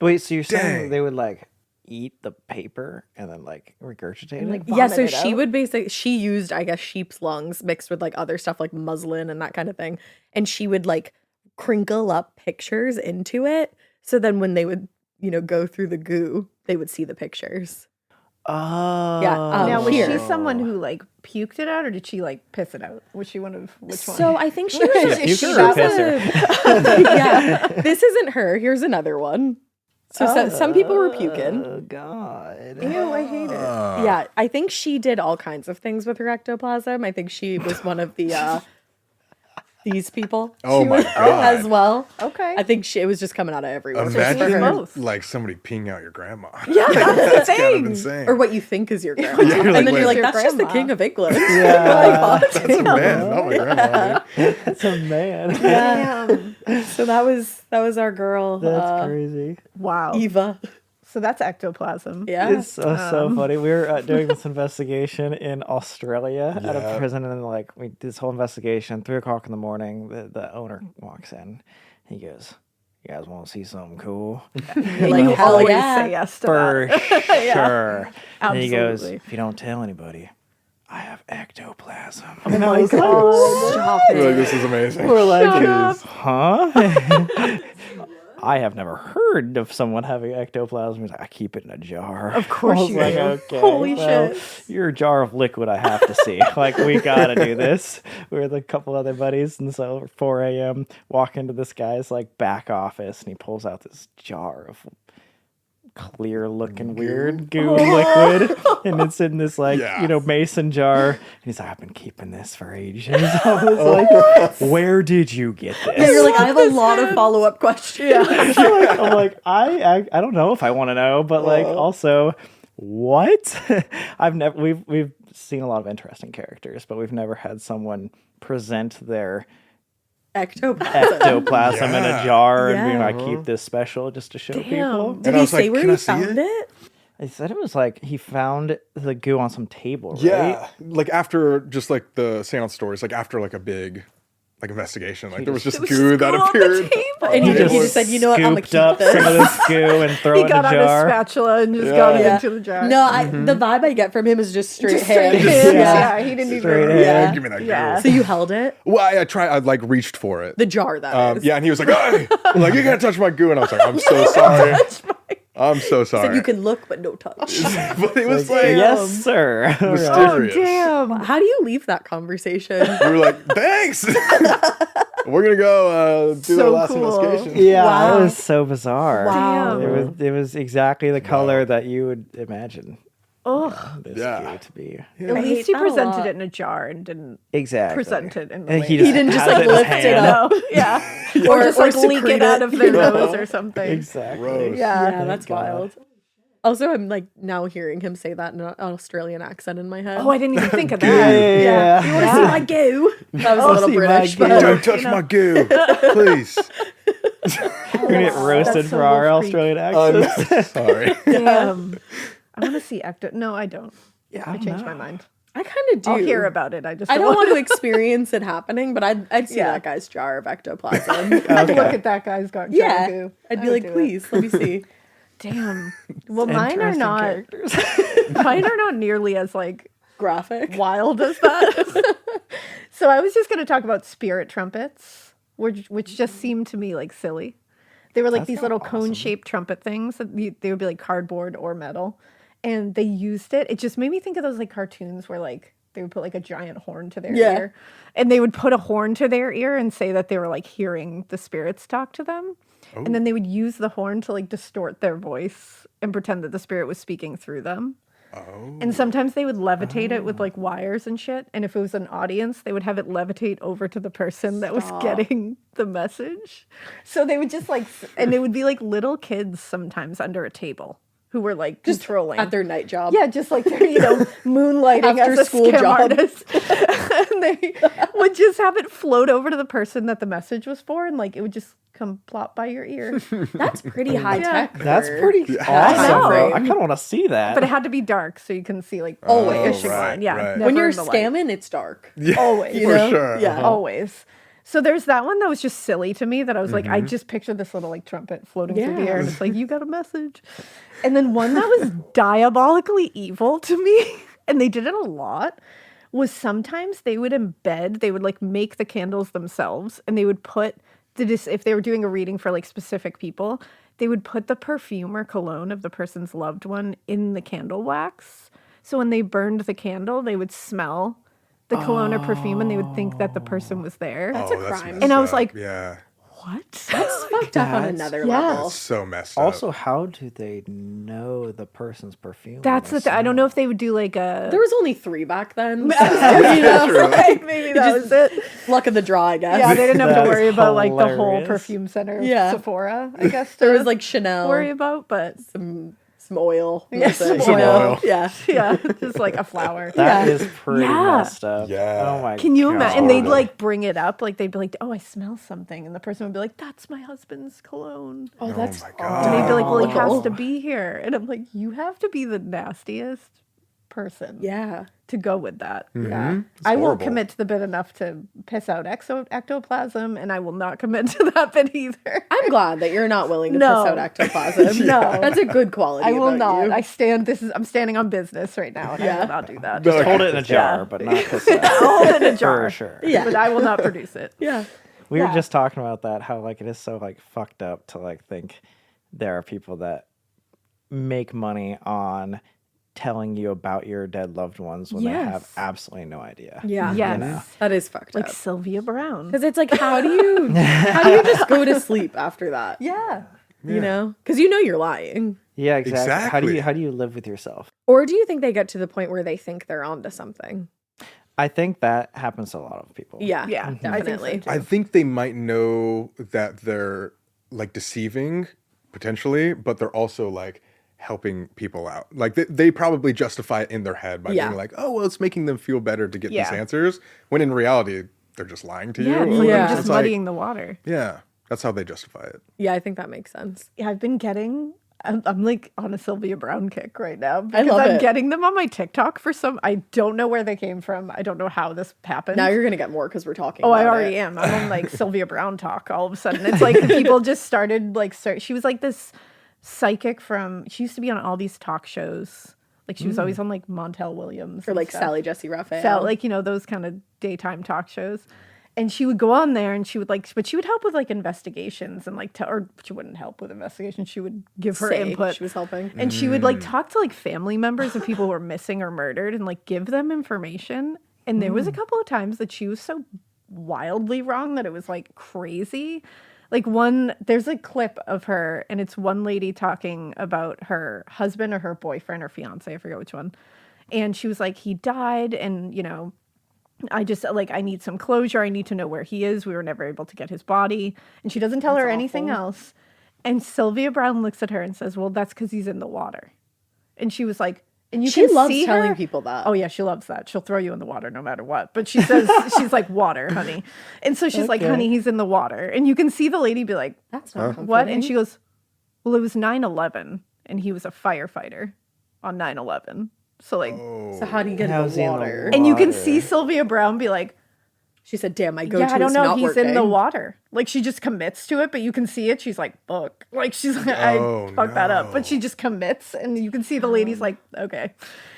Wait, so you're saying Dang. they would like eat the paper and then like regurgitate it? like, Yeah, so vomit it she out? would basically, she used, I guess, sheep's lungs mixed with like other stuff like muslin and that kind of thing. And she would like crinkle up pictures into it. So then when they would, go through the goo, they would see the pictures. Oh. Yeah, Now was here. she someone who like puked it out, or did she like piss it out? Was she one of which one? So I think she was She a she puker or a was pisser? yeah, this isn't her. Here's another one. So some people were puking. Oh God. Ew, I hate it. Yeah, I think she did all kinds of things with her ectoplasm. I think she was one of the these people. Oh She my was- God. as well. Okay. I think it was just coming out of everywhere. Imagine both. like somebody peeing out your grandma. Yeah, That's the Kind of thing. insane. or what you think is your grandma, Yeah, you're and like, then wait. you're like, Your "That's just the grandma." king of England." Yeah. That's a man, not my grandma. Dude. That's a man. Damn. So that was our girl, That's crazy. Wow. Eva. So that's ectoplasm. Yeah, It's so funny. We were doing this investigation in Australia at a Yeah. prison, and then like we did this whole investigation. 3:00 in the morning, the owner walks in. He goes, "You guys want to see something cool?" You're You like, "Hell always yeah." say yes to For that. sure. And he goes, Absolutely. "If you don't tell anybody, I have ectoplasm." Oh my God. Stop We're like, it. this is amazing. We're like, Shut up. huh? I have never heard of someone having ectoplasm. He's like, I keep it in a jar. Of course I was you like, do. okay, Holy well, shit. you're a jar of liquid I have to see. Like, we gotta do this. We're with a couple other buddies, and so at 4 a.m., walk into this guy's like back office, and he pulls out this jar of clear looking weird goo liquid, and it's in this like Yeah. mason jar, and he's like, I've been keeping this for ages. I was like, where did you get this? Yeah, you're like, I have a lot of follow-up questions. I'm like, I don't know if I want to know, but like also what? we've seen a lot of interesting characters, but we've never had someone present their ectoplasm in a jar and being Yeah. like, keep this special just to show people. Did And I he was say like, where "Can he I see found it?" it? They said it was like he found the goo on some table, right? Yeah, like after just like the seance stories, like after like a big like investigation, like there was just goo that goo on the appeared. table. And he Just just said, you know what, I'm going to scooped up keep some of this. this goo and throw He it in got a out his jar. spatula and just got it Yeah. into the jar. No, the vibe I get from him is just straight Straight hands. hands. Yeah. Yeah, he didn't Straight even. hands. Yeah. Give me that Yeah. goo. So you held it? Well, I like reached for it. The jar, that is. Yeah, and he was like, "Hey!" I'm like, "You can't touch my goo," and I was like, "I'm so sorry. I'm so So sorry." you can look, but no touch. But it was like, Yes, sir. Oh mysterious. damn! How do you leave that conversation? We were like, "Thanks." We're gonna go do So our last cool. investigation. Yeah, Wow. it was so bizarre. Wow. It was exactly the color that you would imagine Ugh. this Yeah. goo to be. At I least hate he that a presented lot. it in a jar and didn't Exactly. present it in the And way. he didn't just, has like, in his lift it hand. up. No, yeah, Or- or just or like leak secrete it out it. of their nose or something. Exactly. Gross. Yeah, Yeah. that's God. wild. Also, I'm like now hearing him say that in an Australian accent in my head. Oh, I didn't even think of that. Yeah. You want to see my goo? That was a little see my British, goo. but Don't touch my goo, please. We're gonna get roasted That's so for our creepy. Australian accents. Sorry. I want to see ecto. No, I don't. Yeah, I changed my mind. I kind of do. I'll hear about it. I just I don't want want to experience it happening, but I'd see Yeah. that guy's jar of ectoplasm. to look at that guy's jar. Yeah, Goo. I'd be I would like, do it. please, let me see. Damn. Well, mine are Interesting not. characters. Mine are not nearly as like Graphic. wild as that. So I was just going to talk about spirit trumpets, which just seemed to me like silly. They were like these little cone-shaped trumpet things. They would be like cardboard or metal, and they used it. It just made me think of those like cartoons where like they would put like a giant horn to their ear, and they would put a horn to their ear and say that they were like hearing the spirits talk to them. And then they would use the horn to like distort their voice and pretend that the spirit was speaking through them. And sometimes they would levitate it with like wires and shit. And if it was an audience, they would have it levitate over to the person that was getting the message. So they would just like, and they would be like little kids sometimes under a table who were like just controlling At their night job. yeah, just like they're, moonlighting After as a school scam job. artist. And they would just have it float over to the person that the message was for, and like it would just come plop by your ear. That's pretty high tech. That's for- pretty I awesome. know. Bro. I kind of want to see that. But it had to be dark so you can see like Always. the fishing right, line. Yeah. right. never When you're in the light. scamming, it's dark. Always. You For know? sure. Yeah. Always. So there's that one that was just silly to me that I was like, I just pictured this little like trumpet floating through the Yeah. air and it's like, you got a message. And then one that was diabolically evil to me, and they did it a lot, was sometimes they would like make the candles themselves and they would put if they were doing a reading for like specific people, they would put the perfume or cologne of the person's loved one in the candle wax. So when they burned the candle, they would smell the cologne or perfume and they would think that the person was there. That's a Oh, that's crime. messed And I was up. like, yeah, what? That's fucked up on another level. it's so messed up. also, how do they know the person's perfume? That's the thing. I don't know if they would do like a. There was only 3 back then. Like, maybe that was it. Luck of the draw, I guess. Yeah, they didn't have to That's worry about like the whole hilarious. perfume center of Yeah. Sephora, I guess. There to was like Chanel, worry about, but some oil. Yeah, That's it, some you know? oil. Yeah. yeah, just like a flower. That is pretty Yeah. messed up. Yeah. Oh my. Can you God. imagine? And they'd horrible. like bring it up, like they'd be like, "Oh, I smell something," and the person would be like, "That's my husband's cologne." Oh, that's my And God. they'd be like, "Well, he has Oh. to be here," and I'm like, "You have to be the nastiest person yeah. to go with that." Yeah. I won't horrible. commit to the bit enough to piss out ectoplasm, and I will not commit to that bit either. I'm glad that you're not willing to No. piss out ectoplasm. No. That's a good quality. I will about not. You. I'm standing on business right now, and I Yeah. will not do that. Just hold it in a jar, Yeah. but not piss it out. I'll hold it in a jar. For sure. Yeah. But I will not produce it. Yeah. We were Yeah. just talking about that, how like it is so like fucked up to like think there are people that make money on telling you about your dead loved ones when they have Yes. absolutely no idea. Yeah. Yes. That is fucked Like up. Sylvia Brown. Because it's like, how do you just go to sleep after that? Yeah. You know? Because you know you're lying. Yeah, exactly. Exactly. How do you live with yourself? Or do you think they get to the point where they think they're onto something? I think that happens to a lot of people. Yeah. Yeah, Definitely. I think they might know that they're like deceiving potentially, but they're also like helping people out. Like they probably justify it in their head by Yeah. being like, oh, well, it's making them feel better to get Yeah. these answers. When in reality, they're just lying to you. Yeah, it's or like Yeah. they're it's just like- muddying the water. Yeah, that's how they justify it. Yeah, I think that makes sense. Yeah, I've been getting. I'm like on a Sylvia Brown kick right now because love I'm it. getting them on my TikTok for some. I don't know where they came from. I don't know how this happened. Now you're gonna get more because we're talking. Oh, I about already it. am. I'm on like Sylvia Brown talk all of a sudden. It's like the people just started like she was like this psychic from. She used to be on all these talk shows. Like she was always on like Montel Williams Or and like stuff. Sally Jesse Raphael. Like those kind of daytime talk shows. And she would go on there and she would but she would help with like investigations and like or she wouldn't help with investigations. She would give her Say input. She was helping. And she would like talk to like family members of people who were missing or murdered and like give them information. And there was a couple of times that she was so wildly wrong that it was like crazy. Like there's a clip of her and it's one lady talking about her husband or her boyfriend or fiance, I forget which one. And she was like, he died and, I just I need some closure. I need to know where he is. We were never able to get his body. And she doesn't tell her anything else. And Sylvia Brown looks at her and says, well, that's because he's in the water. And she was like, and you She can loves see telling her. people that. Oh yeah, she loves that. She'll throw you in the water no matter what. But she says, she's like, water, honey. And so she's like, honey, he's in the water. And you can see the lady be like, That's not comforting. what? And she goes, well, it was 9/11 and he was a firefighter on 9/11. So like, So how do you get in How's the he in the water? and you can water? see Sylvia Brown be like, She said, "Damn, my go-to yeah, I don't is know. not He's working." in the water. Like she just commits to it, but you can see it. She's like, fuck. Like she's like, Oh, I fucked that up. But no. she just commits and you can see the lady's like, okay.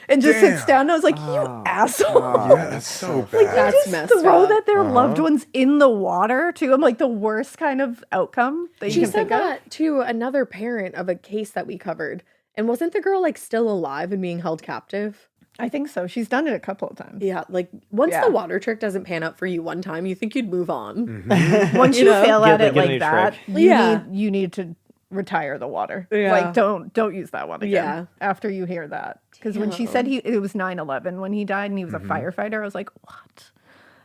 And just sits down and I was like, you asshole. Yeah, that's so bad. That's Just messed throw up. that their loved ones in the water too. I'm like the worst kind of outcome that you She can said think of. that to another parent of a case that we covered. And wasn't the girl like still alive and being held captive? I think so. She's done it a couple of times. Yeah, like once Yeah. the water trick doesn't pan out for you one time, you think you'd move on. Mm-hmm. Once you know? fail Get at the- it get a like new that, trick. Yeah. you need to retire the water. Yeah. Like don't use that one again. Yeah. After you hear that, because when she said it was 9/11 when he died and he was a firefighter, I was like, what?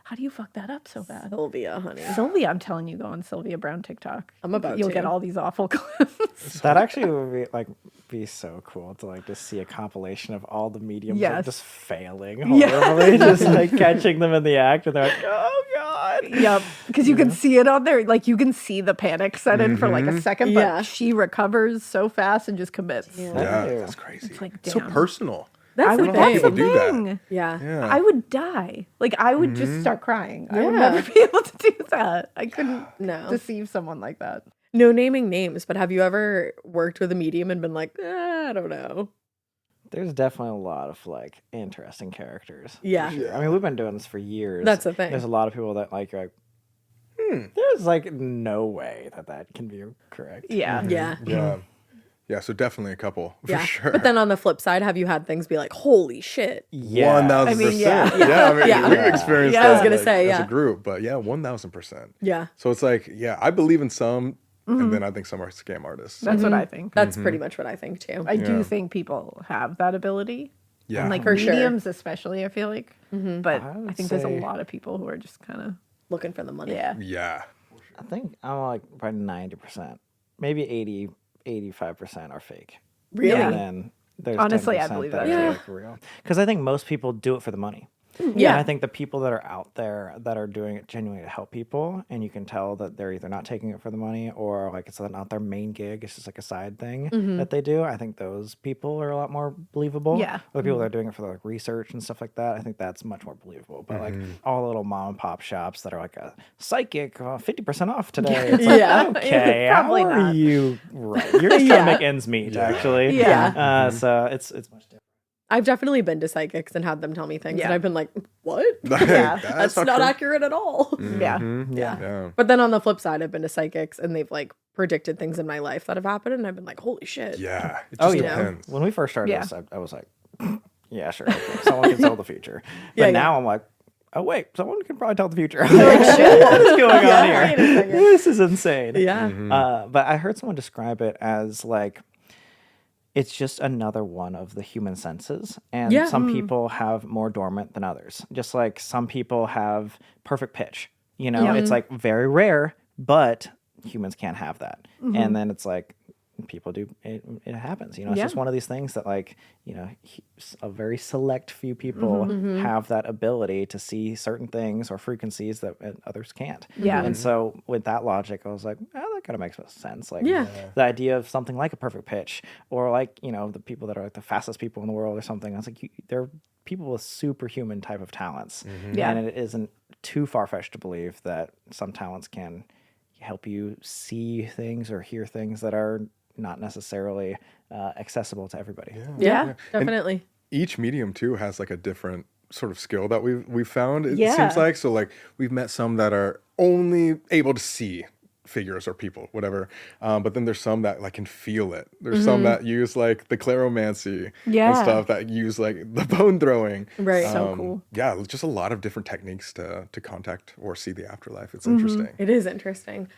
How do you fuck that up so bad? Sylvia, honey. Sylvia, I'm telling you, go on Sylvia Brown TikTok. I'm about You'll to. get all these awful clips. That actually would be so cool to like just see a compilation of all the mediums like, Yes. just failing horribly, just like catching them in the act, and they're like, "Oh God!" Yep, because you can see it on there. Like you can see the panic set in for like a second, but Yeah. she recovers so fast and just commits. Yeah, that's crazy. It's like, It's so damn. personal. That's I the don't know how thing. people do that. Thing. Yeah. Yeah. I would die. Like I would just start crying. I would Yeah. never be able to do that. I couldn't No. deceive someone like that. No naming names, but have you ever worked with a medium and been like, I don't know? There's definitely a lot of like interesting characters. for Yeah. sure. I mean, we've been doing this for years. That's the thing. There's a lot of people that like, you're like, there's like no way that can be correct. Yeah. Yeah. Yeah. Yeah, so definitely a couple for Yeah. sure. But then on the flip side, have you had things be like, holy shit? Yeah. 1000%. I mean, yeah. Yeah, I mean, Yeah. we've experienced Yeah. that I was gonna like, say, as yeah. a group, but yeah, 1000%. Yeah. So it's like, yeah, I believe in some, and then I think some are scam artists. That's what I think. That's pretty much what I think too. I do Yeah. think people have that ability. Yeah. And like For sure. mediums especially, I feel like. But I I would think there's a say- lot of people who are just kind of Looking for the money. Yeah. I think I'm like probably 90%, maybe 85% are fake. Really? Yeah. And then there's Honestly, I 10% believe that that, are, yeah. like, real. Because I think most people do it for the money. Yeah. And I think the people that are out there that are doing it genuinely to help people, and you can tell that they're either not taking it for the money or like it's not their main gig, it's just like a side thing that they do. I think those people are a lot more believable. Yeah. The people that are doing it for like research and stuff like that, I think that's much more believable. But like all the little mom and pop shops that are like a psychic 50% off today. It's like, Yeah. okay, Probably how are not. you right? You're just trying to make ends meet, actually. Yeah. So it's much different. I've definitely been to psychics and had them tell me things, Yeah. and I've been like, what? Yeah. That's not true. accurate at all. yeah. Yeah. Yeah. But then on the flip side, I've been to psychics and they've like predicted things in my life that have happened, and I've been like, holy shit. Yeah. It Oh just yeah. depends. When we first started Yeah. this, I was like, yeah, sure. Okay. Someone can tell the future. But Yeah, now I'm like, oh wait, someone can probably tell the future. Like, shit, what is going on Wait a here? second. This is insane. Yeah. But I heard someone describe it as like it's just another one of the human senses. And Yeah. some people have more dormant than others. Just like some people have perfect pitch. You know, it's like very rare, but humans can't have that. And then it's like people do it happens. It's just one of these things that like a very select few people have that ability to see certain things or frequencies that others can't. And so with that logic, I was like, oh, that kind of makes sense. Like the idea of something like a perfect pitch, or like the people that are like the fastest people in the world or something. I was like, they're people with superhuman type of talents, and it isn't too far-fetched to believe that some talents can help you see things or hear things that are not necessarily accessible to everybody. Yeah, definitely. And each medium too has like a different sort of skill that we've found. It seems like so. Like we've met some that are only able to see figures or people, whatever. But then there's some that like can feel it. There's some that use like the claromancy and stuff, that use like the bone throwing. Right. So cool. Yeah, just a lot of different techniques to contact or see the afterlife. It's interesting. It is interesting.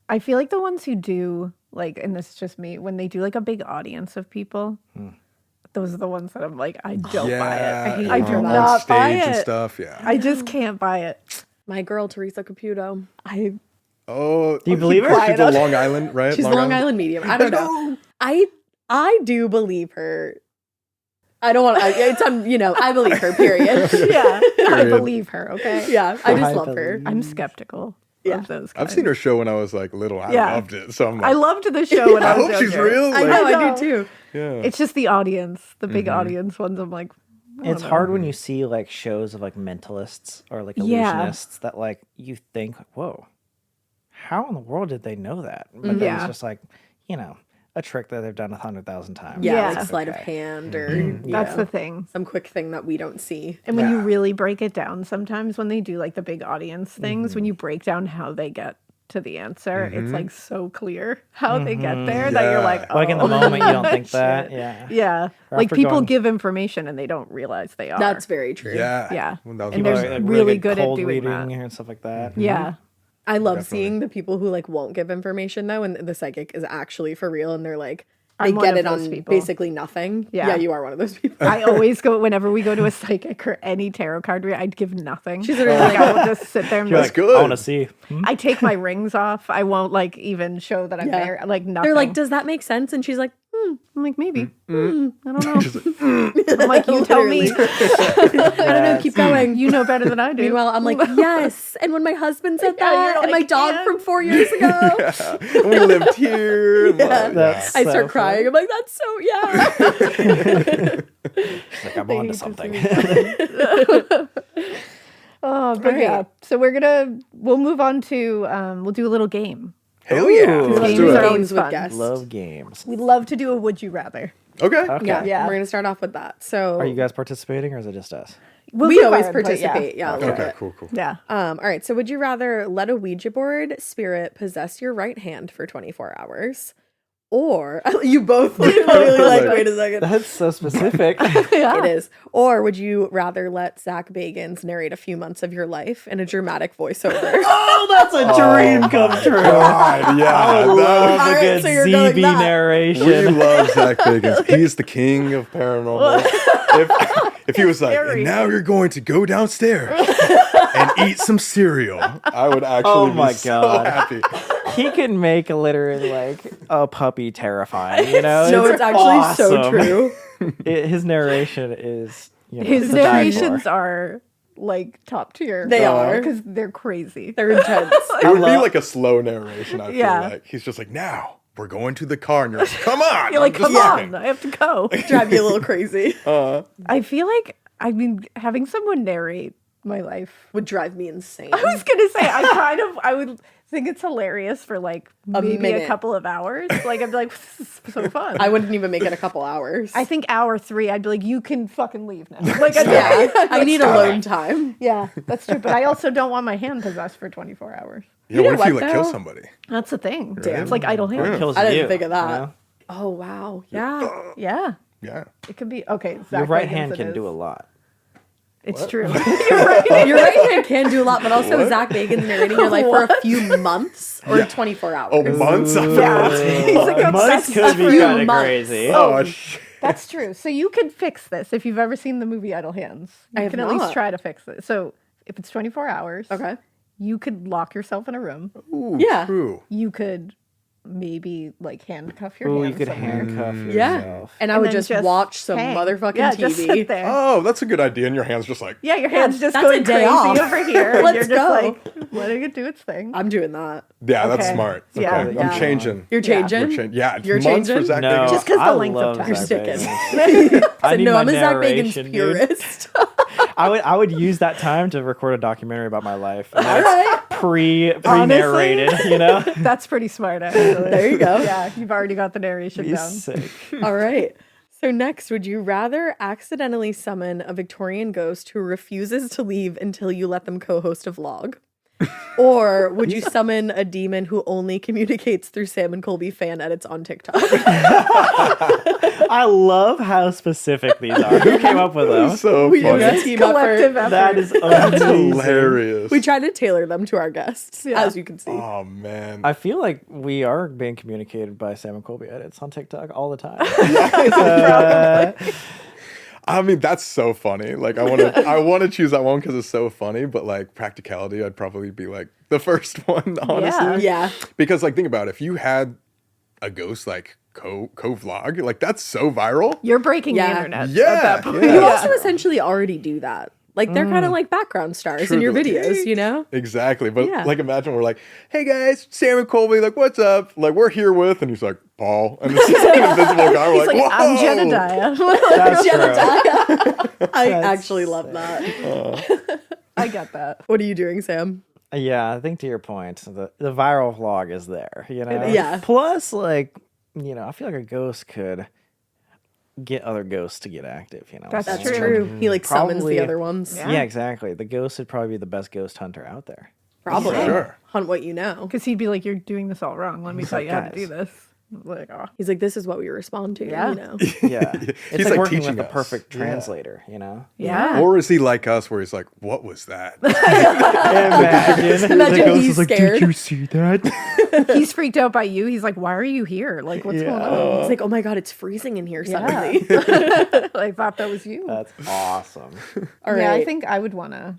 I feel like the ones who do like, and this is just me, when they do like a big audience of people, those are the ones that I'm like, I don't buy it. I do on not buy stage it. and stuff. Yeah. I just can't buy it. My girl, Teresa Caputo. Oh, do you believe her? She's a Long Island, right? She's Long Island medium. I don't know. I do believe her. I don't want to, I believe her, period. I believe her, okay? Yeah, I just love her. I'm skeptical of those I've seen her show when I was like little. I loved it. So I'm like, I loved the show when I was hope she's younger. real. I know, I do too. Yeah. It's just the audience, the big audience ones. I'm like, It's hard when you see like shows of like mentalists or like illusionists that like you think, whoa, how in the world did they know that? But then it's just like, a trick that they've done 100,000 times. Yeah, like sleight of hand or That's the thing. some quick thing that we don't see. And when you really break it down, sometimes when they do like the big audience things, when you break down how they get to the answer, it's like so clear how they get there that you're like, oh, Like in the moment, you don't think that. shit. Yeah. Yeah. Or Like after people going- give information and they don't realize they are. That's very true. Yeah. Yeah. When that was And my there's son. Like, really good at cold doing reading that. and stuff like that. Yeah. I love seeing the people who like won't give information though, and the psychic is actually for real, and they're like they I'm one get of it those on people. basically nothing. Yeah. You are one of those people. I always go, whenever we go to a psychic or any tarot card read, I'd give nothing. She's literally like, I will just sit there and be You're like, like, good. I want to see. I take my rings off. I won't like even show that I'm there. Like nothing. They're like, does that make sense? And she's like, I'm like, maybe. I don't know. I'm like, you tell me. I don't know, keep going. You know better than I do. Meanwhile, I'm like, yes. And when my husband said Yeah, that, you're and my like, dog yeah. from 4 years ago, We lived here. That's I so start crying. I'm like, that's so, Like, I'm on to something. Oh, but yeah. So we'll move on to, we'll do a little game. Hell yeah. Ooh. Let's Games do are it. always with fun. guests. Love games. We'd love to do a would you rather. Okay. Okay. Yeah, we're going to start off with that. So Are you guys participating or is it just us? We'll we give always our input, participate. Yeah, a little Okay, bit. cool. Yeah. All right. So, would you rather let a Ouija board spirit possess your right hand for 24 hours, or you both literally like, wait a second, That's so specific. it is, or would you rather let Zach Bagans narrate a few months of your life in a dramatic voiceover? Oh, that's a dream come true. God, yeah. I love All a right, good so you're going ZB that. narration. We love Zach Bagans. He's the king of paranormal. If he was like, Scary. and now you're going to go downstairs and eat some cereal, I would actually Oh my be so God. happy. He can make literally like a puppy terrifying, you know? No, it's actually so awesome. true. His narration is, His to die narrations for. are like top tier. They are. Because they're crazy. They're intense. It would be like a slow narration, I feel Yeah. like. He's just like, now we're going to the car. And you're like, come on. You're like, I'm just come walking." on, I have to go. Drive you a little crazy. I feel like, having someone narrate my life. Would drive me insane. I was gonna say, I would think it's hilarious for like maybe a minute. couple of hours. Like I'd be like, this is so fun. I wouldn't even make it a couple hours. I think hour 3, I'd be like, you can fucking leave now. Like, I'd be yeah, like, I need alone time. yeah, that's true. But I also don't want my hand possessed for 24 hours. Yeah, know what if you what, like kill though? somebody? That's the thing. Damn. It's like idle It hands. kills I didn't you, think of that. you know? Oh wow, yeah. Yeah, Yeah. it could be okay. Your Zach right Bagans hand it can is. do a lot. It's true. Your right hand can do a lot, but also Zach Bagans narrating your life for a few months or 24 hours. Oh, months? Yeah. He's like Months obsessed could be few kind of months. crazy. Oh, shit. That's true. So you could fix this if you've ever seen the movie Idle Hands. You have can at least not. try to fix it. So if it's 24 hours, Okay. you could lock yourself in a room. Ooh, Yeah. true. You could maybe like handcuff your Ooh, hands you could somewhere. handcuff Yeah. yourself. And I And would then just watch some hang. motherfucking Yeah, TV. just sit there. Oh, that's a good idea. And your hands just like, Yeah, your hands just that's a going day crazy off. over here. and Let's you're just go. like letting it do its thing. I'm doing that. yeah, that's Okay. smart. Okay, Yeah. I'm Yeah. changing. You're changing? Yeah, You're months for changing? Zach No, Bagans. Just 'cause the I length of love time. You're Zach sticking. Bagans. I Said, need no, my I'm a Zach Bagans narration, dude. purist. I would use that time to record a documentary about my life. And All right. pre-narrated, you know? That's pretty smart, actually. There you go. Yeah, you've already got the narration Be down. sick. All right. So next, would you rather accidentally summon a Victorian ghost who refuses to leave until you let them co-host a vlog? Or would you summon a demon who only communicates through Sam Colby fan edits on TikTok? I love how specific these are. Who came up with them? So We did funny. a team Collective effort. effort. That is That's amazing. hilarious. We try to tailor them to our guests, Yeah. as you can see. Oh man. I feel like we are being communicated by Sam and Colby edits on TikTok all the time. I mean, that's so funny. Like, I want to choose that one because it's so funny. But like practicality, I'd probably be like the first one, honestly. Yeah. Because like, think about it. If you had a ghost like co-vlog, like that's so viral. You're breaking Yeah. the internet Yeah, at that point. yeah. You also essentially already do that. Like, they're kind of like background stars in your True. videos, you know? Exactly. But Yeah. like, imagine we're like, hey guys, Sam and Colby, like, what's up? Like, we're here with, and he's like, Paul. And it's just an invisible guy. We're He's like, like, whoa. I'm Jedediah. That's true. I actually love that. I get that. What are you doing, Sam? Yeah, I think to your point, the viral vlog is there, you know? is. Yeah. Plus, like, you know, I feel like a ghost could get other ghosts to get active, you know? That's So- That's true. true. He like summons Probably- the other ones. Yeah. Yeah, exactly. The ghost would probably be the best ghost hunter out there. Probably. For sure. Hunt what you know. Because he'd be like, you're doing this all wrong. Let me tell you how to guys. do this. Like, oh. He's like, this is what we respond to, Yeah. you know? Yeah. He's It's like like working teaching with a us. perfect Yeah. translator, you know? Yeah. Or is he like us, where he's like, what was that? Imagine. Imagine the ghost he's is like, scared. did you see that? He's freaked out by you. He's like, why are you here? Like, what's going on? He's like, oh my God, it's freezing in here Yeah. suddenly. I thought that was you. That's awesome. All Yeah, I right. think I would want to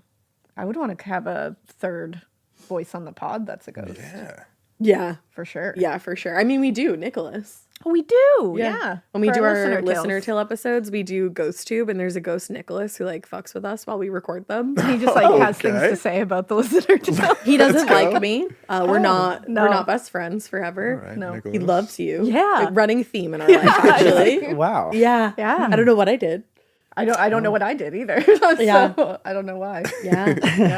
have a third voice on the pod that's a ghost. Yeah. Yeah. For sure. Yeah, for sure. I mean, we do, Nicholas. Oh, we do. Yeah. When we For do our tales. listener tale episodes, we do Ghost Tube, and there's a ghost Nicholas who like fucks with us while we record them. He just like has things Okay. to say about the listener tale. He doesn't like me. We're not no. we're not best friends forever. All right, No. Nicholas. He loves you. Yeah. Like, running theme in our life, actually. Wow. Yeah. Yeah. I don't know what I did. I don't know what I did either. Yeah. So I don't know why. Yeah.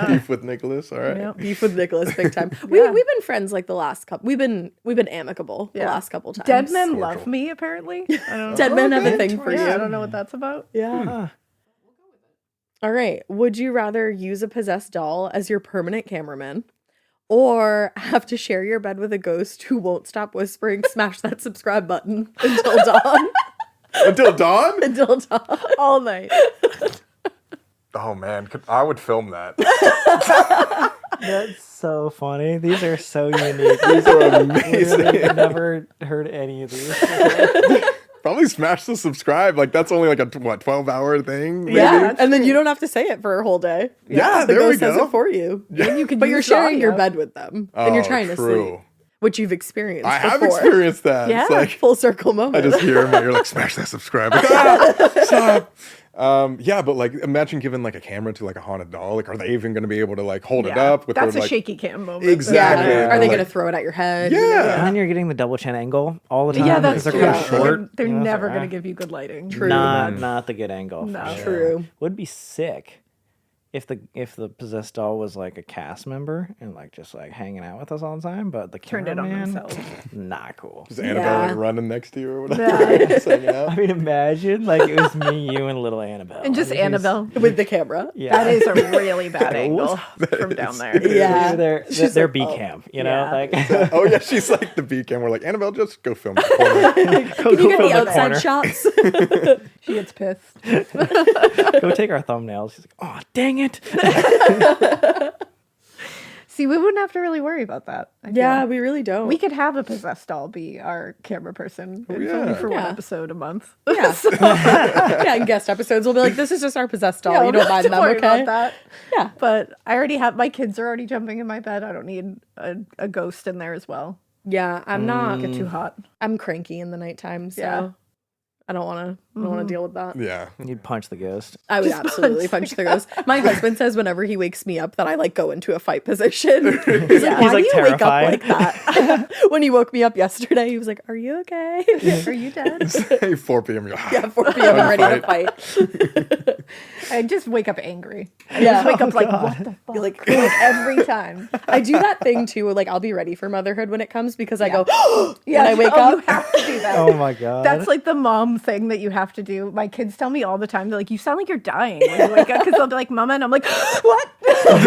Beef with Nicholas. All right. Yeah. Beef with Nicholas big time. Yeah. We've been friends like the last couple. We've been amicable the Yeah. last couple times. Dead men Cordial. love me, apparently. I don't know. Dead men have a thing for Yeah, I you. don't know what that's about. Yeah. All right. Would you rather use a possessed doll as your permanent cameraman or have to share your bed with a ghost who won't stop whispering, smash that subscribe button until dawn? Until dawn? Until dawn. All night. Oh man, I would film that. That's so funny. These are so unique. These are I've amazing. never heard any of these. Probably smash the subscribe. Like that's only like a 12-hour thing. Maybe? Yeah. that's And then you don't have to say it for a whole day. Yeah, The there we ghost says go. it for you. And you can But you're use the sharing your audio. bed with them. And you're Oh, trying to true. sleep. Which you've experienced I have before. experienced that. Yeah. It's like Full circle I moment. just hear him and you're like, smash that subscribe. Like, ah, stop. Yeah, but like imagine giving like a camera to like a haunted doll. Like, are they even gonna be able to like hold it Yeah. up with That's their a like shaky cam moment. Exactly. Yeah. Are they Like- going to throw it at your head? Yeah. And then you're getting the double chin angle all the time. Yeah, that's because true. they're kind of short. They're you know, it's never like, going to give you good lighting. True. Not the good angle. No. for sure. True. Would be sick if the possessed doll was like a cast member and like just like hanging out with us all the time, but the Turned it on cameraman, themselves. not cool. Is Annabelle Yeah. like running next to you or whatever? Just hanging out? I mean, imagine like it was me, you, and little Annabelle. And just Like, he's- Annabelle. With the camera. Yeah, That is a really bad angle from down there. Yeah. They're She's they're like, B oh. cam, you know, Yeah. like Oh yeah, she's like the beacon. We're like, Annabelle, just go film the corner. Can you get film the outside corner. shots? She gets pissed. Go take our thumbnails. She's like, oh dang it. See, we wouldn't have to really worry about that. I feel. Yeah, we really don't. We could have a possessed doll be our camera person. It's yeah. only for one Yeah. episode a month. Yeah. Yeah, and guest episodes will be like, this is just our possessed doll. Yeah, you don't we'll mind have to them, worry okay? about that. Yeah. But I already have, my kids are already jumping in my bed. I don't need a ghost in there as well. Yeah, I'm not. Get too hot. I'm cranky in the nighttime, so Yeah. I don't want to deal with that. Yeah. You'd punch the ghost. I would absolutely punch the ghost. My husband says whenever he wakes me up that I like go into a fight position. He's like, why like, do you wake up terrified. like that? When he woke me up yesterday, he was like, are you okay? Are you dead? Say 4 p.m. You're Yeah, 4 p.m. I'm ready to fight. I just wake up angry. I Yeah. just wake up like, what the fuck? Like Every time. I do that thing too. Like I'll be ready for motherhood when it comes because I go Yeah. when I wake You up. have to do that. Oh my god. That's like the mom thing that you have to do. My kids tell me all the time, they're like, you sound like you're dying when you wake up, because they'll be like, Mama, and I'm like, what? And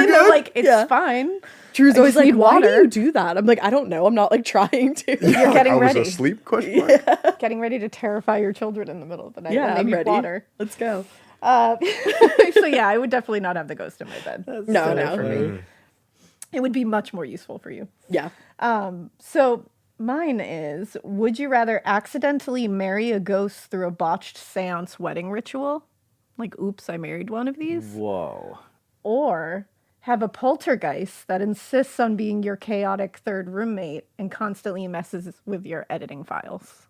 they're like, it's Yeah. fine. Drew's I always just like, need why do water." you do that? I'm like, I don't know. I'm not like trying to. You're getting I was ready. asleep? Question mark. Getting ready to terrify your children in the middle of the night Yeah, when they I'm need ready. water. Let's go. So yeah, I would definitely not have the ghost in my bed. No, silly no. for me. It would be much more useful for you. Yeah. So mine is, would you rather accidentally marry a ghost through a botched seance wedding ritual? Like, oops, I married one of these. Whoa. Or have a poltergeist that insists on being your chaotic third roommate and constantly messes with your editing files.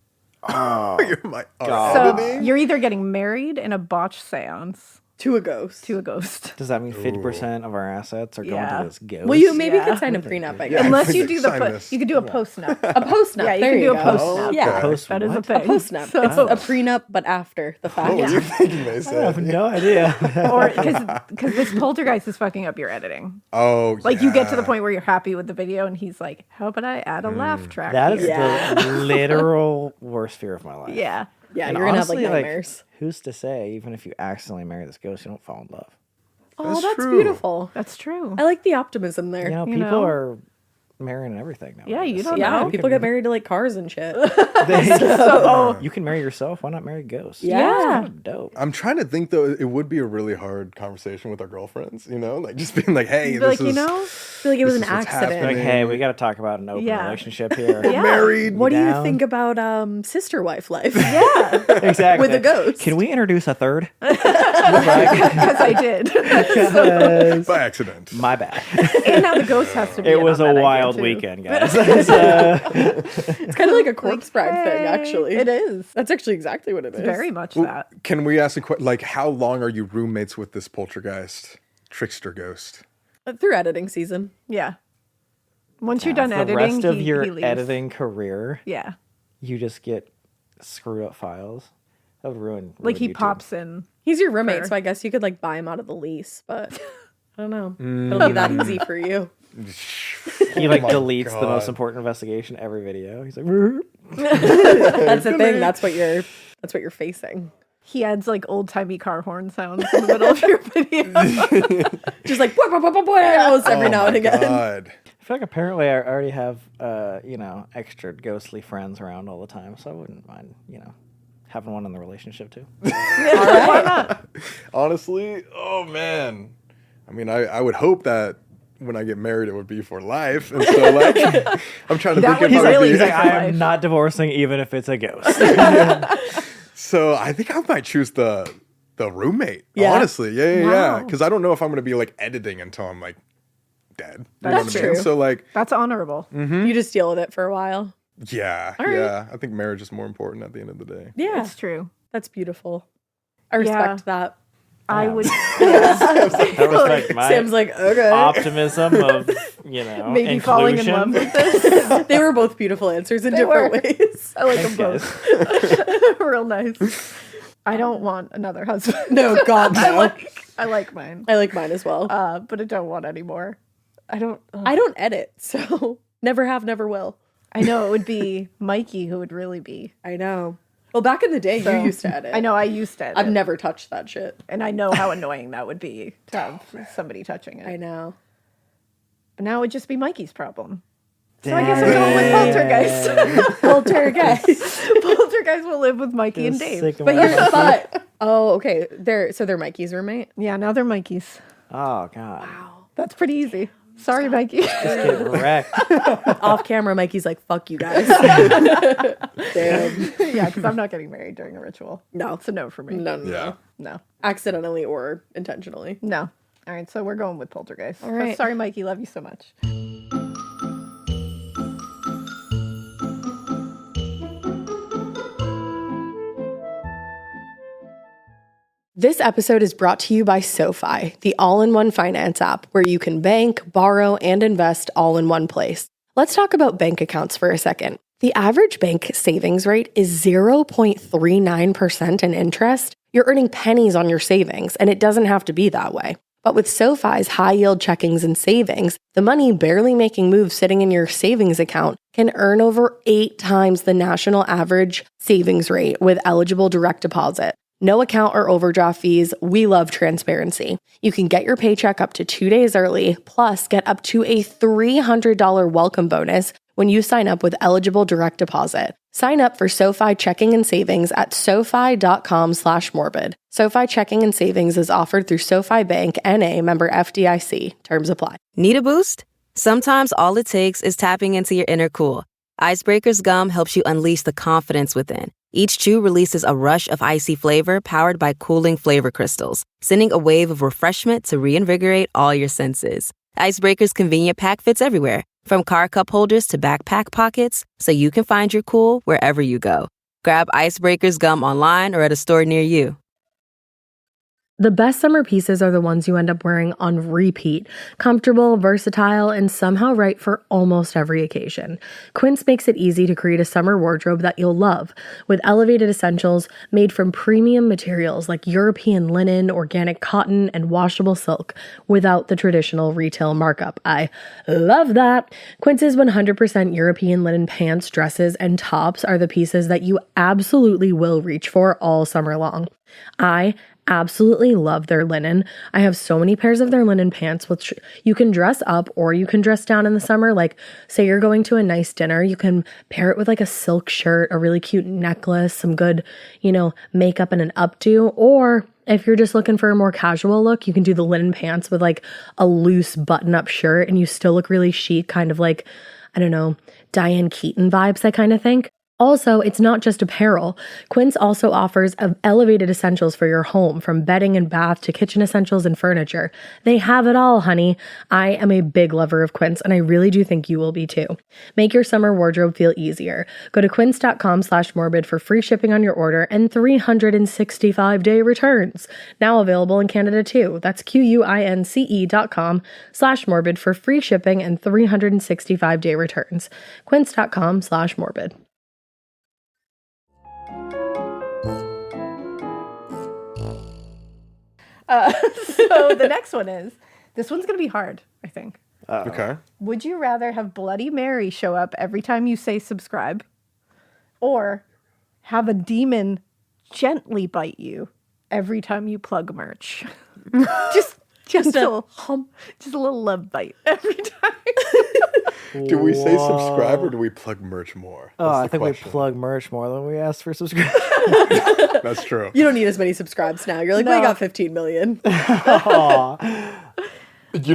You're my So you're either getting married in a botched seance To a ghost. to a ghost. Does that mean 50% of our assets are going Yeah. to this ghost? Well, you maybe Yeah. could sign a prenup, I guess. Unless you do the Sign this. you could do a post-nup. A post-nup. Yeah, you there can do a go. post-nup. Yeah. Post That is a what? thing. A post-nup. So- It's a prenup, but after the fact. What were you thinking they I said? have no idea. Or because this poltergeist is fucking up your editing. Oh, Like you get to the yeah. point where you're happy with the video, and he's like, "How about I add a laugh track?" That is here?" Yeah. the literal worst fear of my life. Yeah. Yeah, And you're gonna have like honestly, nightmares. who's to say, even if you accidentally marry this ghost, you don't fall in love? Oh, that's true. beautiful. That's true. I like the optimism there. You know, You people know? are marrying everything now. Yeah, you don't Yeah, know. people get married to like cars and shit. You can marry yourself. Why not marry ghosts? Yeah. That's kind of dope. I'm trying to think though. It would be a really hard conversation with our girlfriends. You know, like just being like, "Hey, Be this like, is I feel like it was an This is what's accident. Like, happening. hey, we got to talk about an open Yeah. relationship here. Yeah. married." What do you down? think about sister wife life? Yeah, Exactly. With a ghost. Can we introduce a third? because I did. By accident. My bad. And now the ghost has to be. It in was on a that idea, wild too. weekend, guys. It's kind of like a corpse bride thing, Hey, actually. it is. That's actually exactly what it is. Very much that. Can we ask a question? Like, how long are you roommates with this poltergeist, trickster ghost? Through editing season. Yeah. Once you're done the editing, rest of he your leaves. editing career, Yeah. you just get screwed up files. That would ruin. Like he YouTube. pops in. He's your roommate, Fair. so I guess you could like buy him out of the lease, but I don't know. It'll be that easy for you. He like Oh my deletes the most God. important investigation every video. He's like, "Rrr." That's the thing. That's what you're facing. He adds like old timey car horn sounds in the middle of your video. Just like every now and again. God. I feel like apparently I already have, extra ghostly friends around all the time, so I wouldn't mind, having one in the relationship too. Honestly, oh man. I mean, I would hope that when I get married, it would be for life. And so, like, I'm trying to That think would if I really would He's be. like, I am not divorcing even if it's a ghost. So I think I might choose the roommate. Yeah? Honestly, yeah. Wow. Because I don't know if I'm going to be like editing until I'm like dead. You know That's what I mean? true. So like, That's honorable. You just deal with it for a while. yeah, right. yeah. I think marriage is more important at the end of the day. Yeah. It's true. That's beautiful. I respect that. I would. I respect my Sam's like, okay. optimism of, Maybe falling in love inclusion. with this. They were both beautiful answers in They different were. ways. I like Thanks, them guys. both. Real nice. I don't want another husband. No, God, no. I like mine. I like mine as well. But I don't want any more. I don't. I don't edit, so never have, never will. I know it would be Mikie who would really be. I know. Well, back in the day, So, you used to edit. I know I used to edit. I've never touched that shit. And I know how annoying that would be to have somebody touching it. I know. But now it would just be Mikey's problem. So I guess I'm going with Poltergeist. Poltergeist. Poltergeist will live with Mikey and Dave. But you're, oh, okay. They're Mikey's roommate. Yeah, now they're Mikey's. Oh, God. That's pretty easy. Sorry, Mikey. Just get wrecked. Off camera, Mikey's like, fuck you guys. Damn. Yeah, because I'm not getting married during a ritual. No. It's a no for me. No. Yeah. No. Accidentally or intentionally. No. All right, so we're going with Poltergeist. All right. Sorry, Mikey. Love you so much. This episode is brought to you by SoFi, the all-in-one finance app where you can bank, borrow, and invest all in one place. Let's talk about bank accounts for a second. The average bank savings rate is 0.39% in interest. You're earning pennies on your savings, and it doesn't have to be that way. But with SoFi's high-yield checkings and savings, the money barely making moves sitting in your savings account can earn over 8 times the national average savings rate with eligible direct deposit. No account or overdraft fees. We love transparency. You can get your paycheck up to 2 days early, plus get up to a $300 welcome bonus when you sign up with eligible direct deposit. Sign up for SoFi checking and savings at SoFi.com/morbid. SoFi checking and savings is offered through SoFi Bank N.A. member FDIC. Terms apply. Need a boost? Sometimes all it takes is tapping into your inner cool. Icebreaker's gum helps you unleash the confidence within. Each chew releases a rush of icy flavor powered by cooling flavor crystals, sending a wave of refreshment to reinvigorate all your senses. Icebreaker's convenient pack fits everywhere, from car cup holders to backpack pockets, so you can find your cool wherever you go. Grab Icebreaker's gum online or at a store near you. The best summer pieces are the ones you end up wearing on repeat. Comfortable, versatile, and somehow right for almost every occasion. Quince makes it easy to create a summer wardrobe that you'll love, with elevated essentials made from premium materials like European linen, organic cotton, and washable silk, without the traditional retail markup. I love that! Quince's 100% European linen pants, dresses, and tops are the pieces that you absolutely will reach for all summer long. I absolutely love their linen. I have so many pairs of their linen pants, which you can dress up or you can dress down in the summer. Like, say you're going to a nice dinner, you can pair it with like a silk shirt, a really cute necklace, some good, makeup and an updo. Or if you're just looking for a more casual look, you can do the linen pants with like a loose button-up shirt and you still look really chic, kind of like, I don't know, Diane Keaton vibes, I kind of think. Also, it's not just apparel. Quince also offers elevated essentials for your home, from bedding and bath to kitchen essentials and furniture. They have it all, honey. I am a big lover of Quince, and I really do think you will be too. Make your summer wardrobe feel easier. Go to quince.com/morbid for free shipping on your order and 365-day returns. Now available in Canada too. That's QUINCE.com/morbid for free shipping and 365-day returns. Quince.com/morbid. So the next one this one's going to be hard, I think. Okay. Would you rather have Bloody Mary show up every time you say subscribe, or have a demon gently bite you every time you plug merch? just a little love bite every time. Do we say subscribe or do we plug merch more? I think we plug merch more than we ask for subscribers. That's true. You don't need as many subscribes now. You're like, we got 15 million. You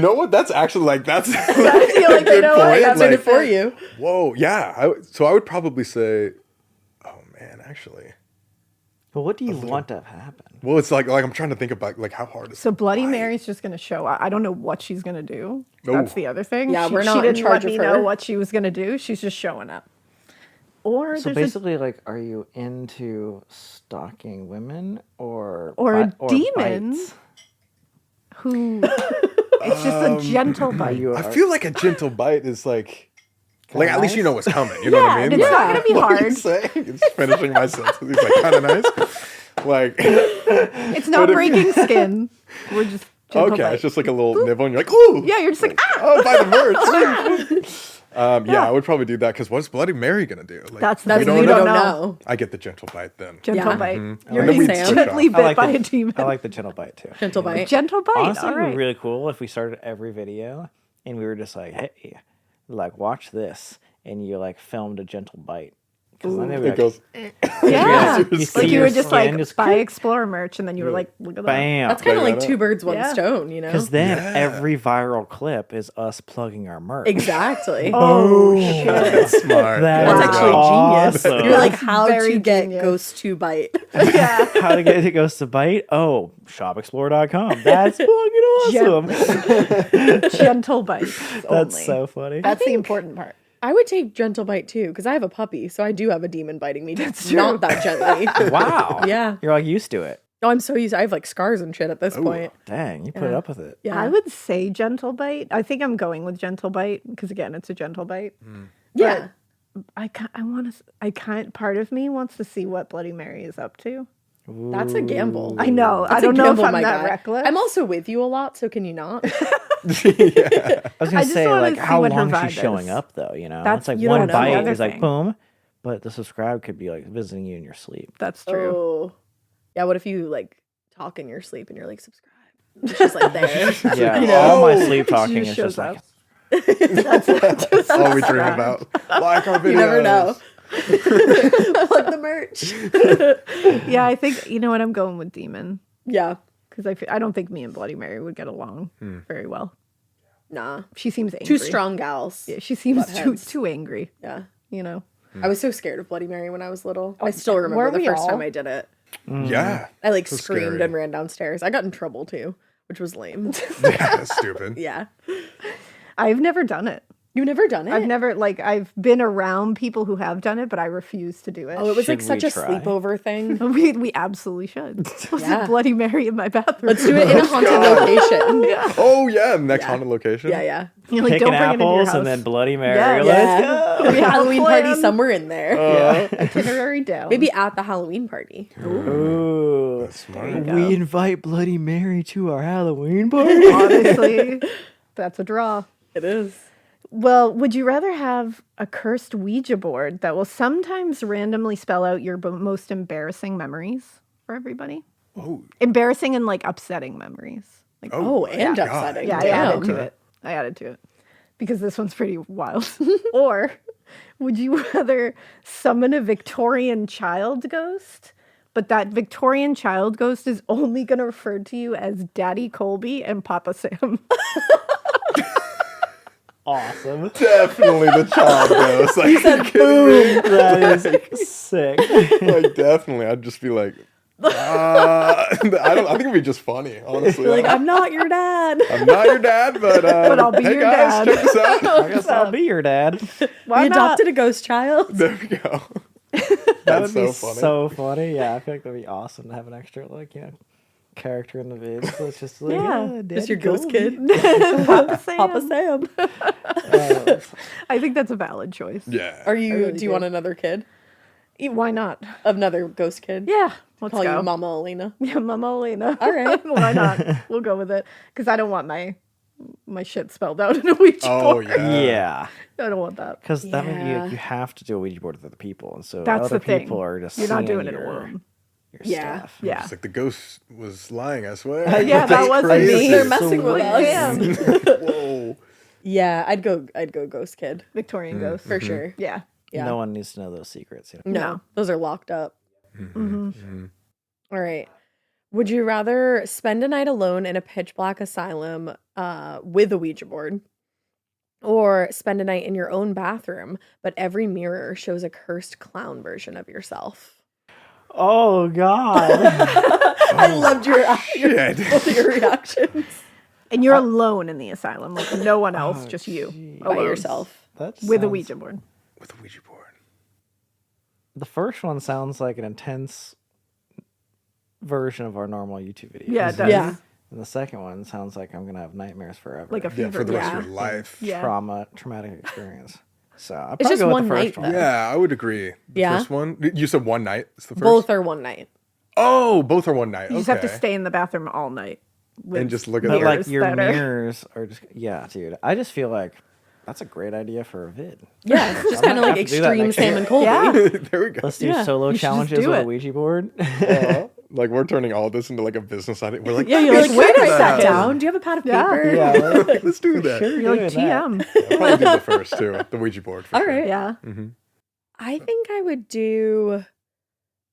know what? That's actually that's I feel like a good point. That's it for you. Whoa, yeah. So I would probably say, oh man, actually. Well, what do you want to happen? Well, it's like I'm trying to think about how hard. So Bloody Mary's just going to show up. I don't know what she's going to do. That's the other thing. Yeah, we're not she in didn't charge let me of her. know what she was going to do. She's just showing up. Or So basically, are you into stalking women or demons bites? who it's just a gentle bite. I feel like a gentle bite is like at least you know what's coming. You know what I mean? It's not going to be What hard. are you saying? It's finishing my sentence. He's kind of nice. It's not breaking skin. We're just gentle okay. bite. It's just like a little nibble, and you're like, ooh. Yeah, you're just like, ah. Oh, by the merch. Yeah, I would probably do that because what's Bloody Mary gonna do? That's we don't know. I get the gentle bite then. Gentle Yeah. bite. Mm-hmm. You're And then we'd Sam. switch gently off. bit by a demon. I like the gentle bite too. Gentle bite. Gentle bite. Honestly, All it would right. be really cool if we started every video and we were just like, hey, watch this, and you filmed a gentle bite. Because then they'd be It goes. Yeah. You Like see you your were just skin just buy Explorer merch, and then you were like, look at that. bam. That's kind of like that two up. birds, one Yeah. stone, Because then Yeah. every viral clip is us plugging our merch. Exactly. Oh, shit. That's smart. That's That's actually awesome. genius. You're like, That's how very to get genius. Ghost to bite. Yeah. How to get it goes to bite? Oh, shopexplore.com. That's fucking awesome. Gentle bites. That's only. so funny. That's the important part. I would take gentle bite too, because I have a puppy, so I do have a demon biting me. That's true. Not that gently. Wow. Yeah. You're used to it. No, I'm so used. I have like scars and shit at this point. Dang, you put up with it. Yeah. I would say gentle bite. I think I'm going with gentle bite because again, it's a gentle bite. Yeah. Part of me wants to see what Bloody Mary is up to. That's a gamble. I know. That's I don't a know if gamble, I'm my that guy. reckless. I'm also with you a lot, so can you not? I was I gonna just say, wanna like, see how what her long vibe she's showing is. up, though. You know, That's- it's like you one don't know. The bite other is like thing. boom, but the subscribe could be like visiting you in your sleep. That's true. Oh. Yeah, what if you like talk in your sleep and you're like, subscribe? It's just like there. Yeah, all my sleep talking is shows just like, up. That's all we dream about. Like our videos. You never know. Plug the merch. Yeah, I think you know what, I'm going with demon Yeah. because I don't think me and Bloody Mary would get along very well. Nah. She seems angry. Two strong gals. Yeah, she seems Buttheads. too angry. Yeah. You know. I was so scared of Bloody Mary when I was little. I still remember were the we first all? time I did it. Yeah. I like So screamed scary. and ran downstairs. I got in trouble too, which was lame. Yeah, that's stupid. Yeah. I've never done it. You've never done it? I've been around people who have done it, but I refuse to do it. Oh, it was like Should such we a try? sleepover thing. we absolutely should. Was Yeah. it Bloody Mary in my bathroom? Let's do it in a haunted location. Oh, yeah. Next haunted location. Yeah, yeah. You're like, picking don't bring it into your apples house. and then Bloody Mary. Yeah. Let's go. Maybe a Halloween party plan. somewhere in there. Itinerary down. Maybe at the Halloween party. Ooh. That's smart. We invite Bloody Mary to our Halloween party. honestly, that's a draw. It is. Well, would you rather have a cursed Ouija board that will sometimes randomly spell out your most embarrassing memories for everybody? Oh, Embarrassing and like upsetting memories. Like, Oh, and God. upsetting. yeah, Damn. I added to it because this one's pretty wild. Or would you rather summon a Victorian child ghost, but that Victorian child ghost is only going to refer to you as Daddy Colby and Papa Sam? Awesome. definitely the child ghost. Like, you said boom. That is sick. Like, definitely. I'd just be like, I think it'd be just funny, honestly. Like, I'm not your dad. I'm not your dad, but I'll be hey your guys, dad. check this out. I guess I'll be your dad. Why We not? adopted a ghost child. There we go. That That's would be so funny. so funny. Yeah, I feel like that'd be awesome to have an extra, like, character in the vid. So it's just like, Yeah. Just your ghost kid. Papa Sam. Papa Sam. I think that's a valid choice. Yeah. Are you? really do you do. want another kid? Why not? Another ghost kid? Yeah, let's Call go. you Mama Alaina. Yeah, Mama Alaina. All right. Why not? We'll go with it because I don't want my shit spelled out in a Ouija Oh, board. yeah. Yeah. I don't want that. Because that means Yeah. you have to do a Ouija board with other people. And so That's other the thing. people are just You're not seeing doing it your, alone. your Yeah. stuff. Yeah. It's like the ghost was lying, I swear. Yeah, that That's wasn't crazy. me. They're messing with us. Damn. Whoa. Yeah, I'd go ghost kid Victorian ghost. for sure. Yeah. Yeah. No one needs to know those secrets. No, those are locked up. Mm-hmm. All right. Would you rather spend a night alone in a pitch black asylum with a Ouija board, or spend a night in your own bathroom, but every mirror shows a cursed clown version of yourself? Oh, God. I loved your Shit. both of your reactions And you're alone in the asylum, like no one else, just you by alone. yourself. That with a sounds- Ouija board. With a Ouija board. The first one sounds like an intense version of our normal YouTube videos. Yeah, it does. Yeah. And the second one sounds like I'm going to have nightmares forever. Like a Yeah, fever. for the rest Yeah. of your life. Yeah. traumatic experience. So I'll It's probably just go with one the night, first one. though. Yeah, I would agree. The Yeah? first one. You said one night. It's the first. Both are one night. Oh, both are one night. You just have to stay in the bathroom all night. and just look at But the like mirrors your that are- mirrors are just dude. I just feel like that's a great idea for a vid. Yeah, it's just I kind of might like have to do that extreme next Sam year. and Colby. Yeah. There we go. Let's do Yeah, solo you should just challenges do with it. a Ouija board. Like we're turning all this into like a business idea. We're like, Yeah, you're like, Just wait wait a a second. second. Down. Do you have a pad of Yeah. paper? Yeah, like, let's do that. sure You're like doing that. TM. I'll probably do the first too, the Ouija board. For All sure. right. Yeah. I think I would do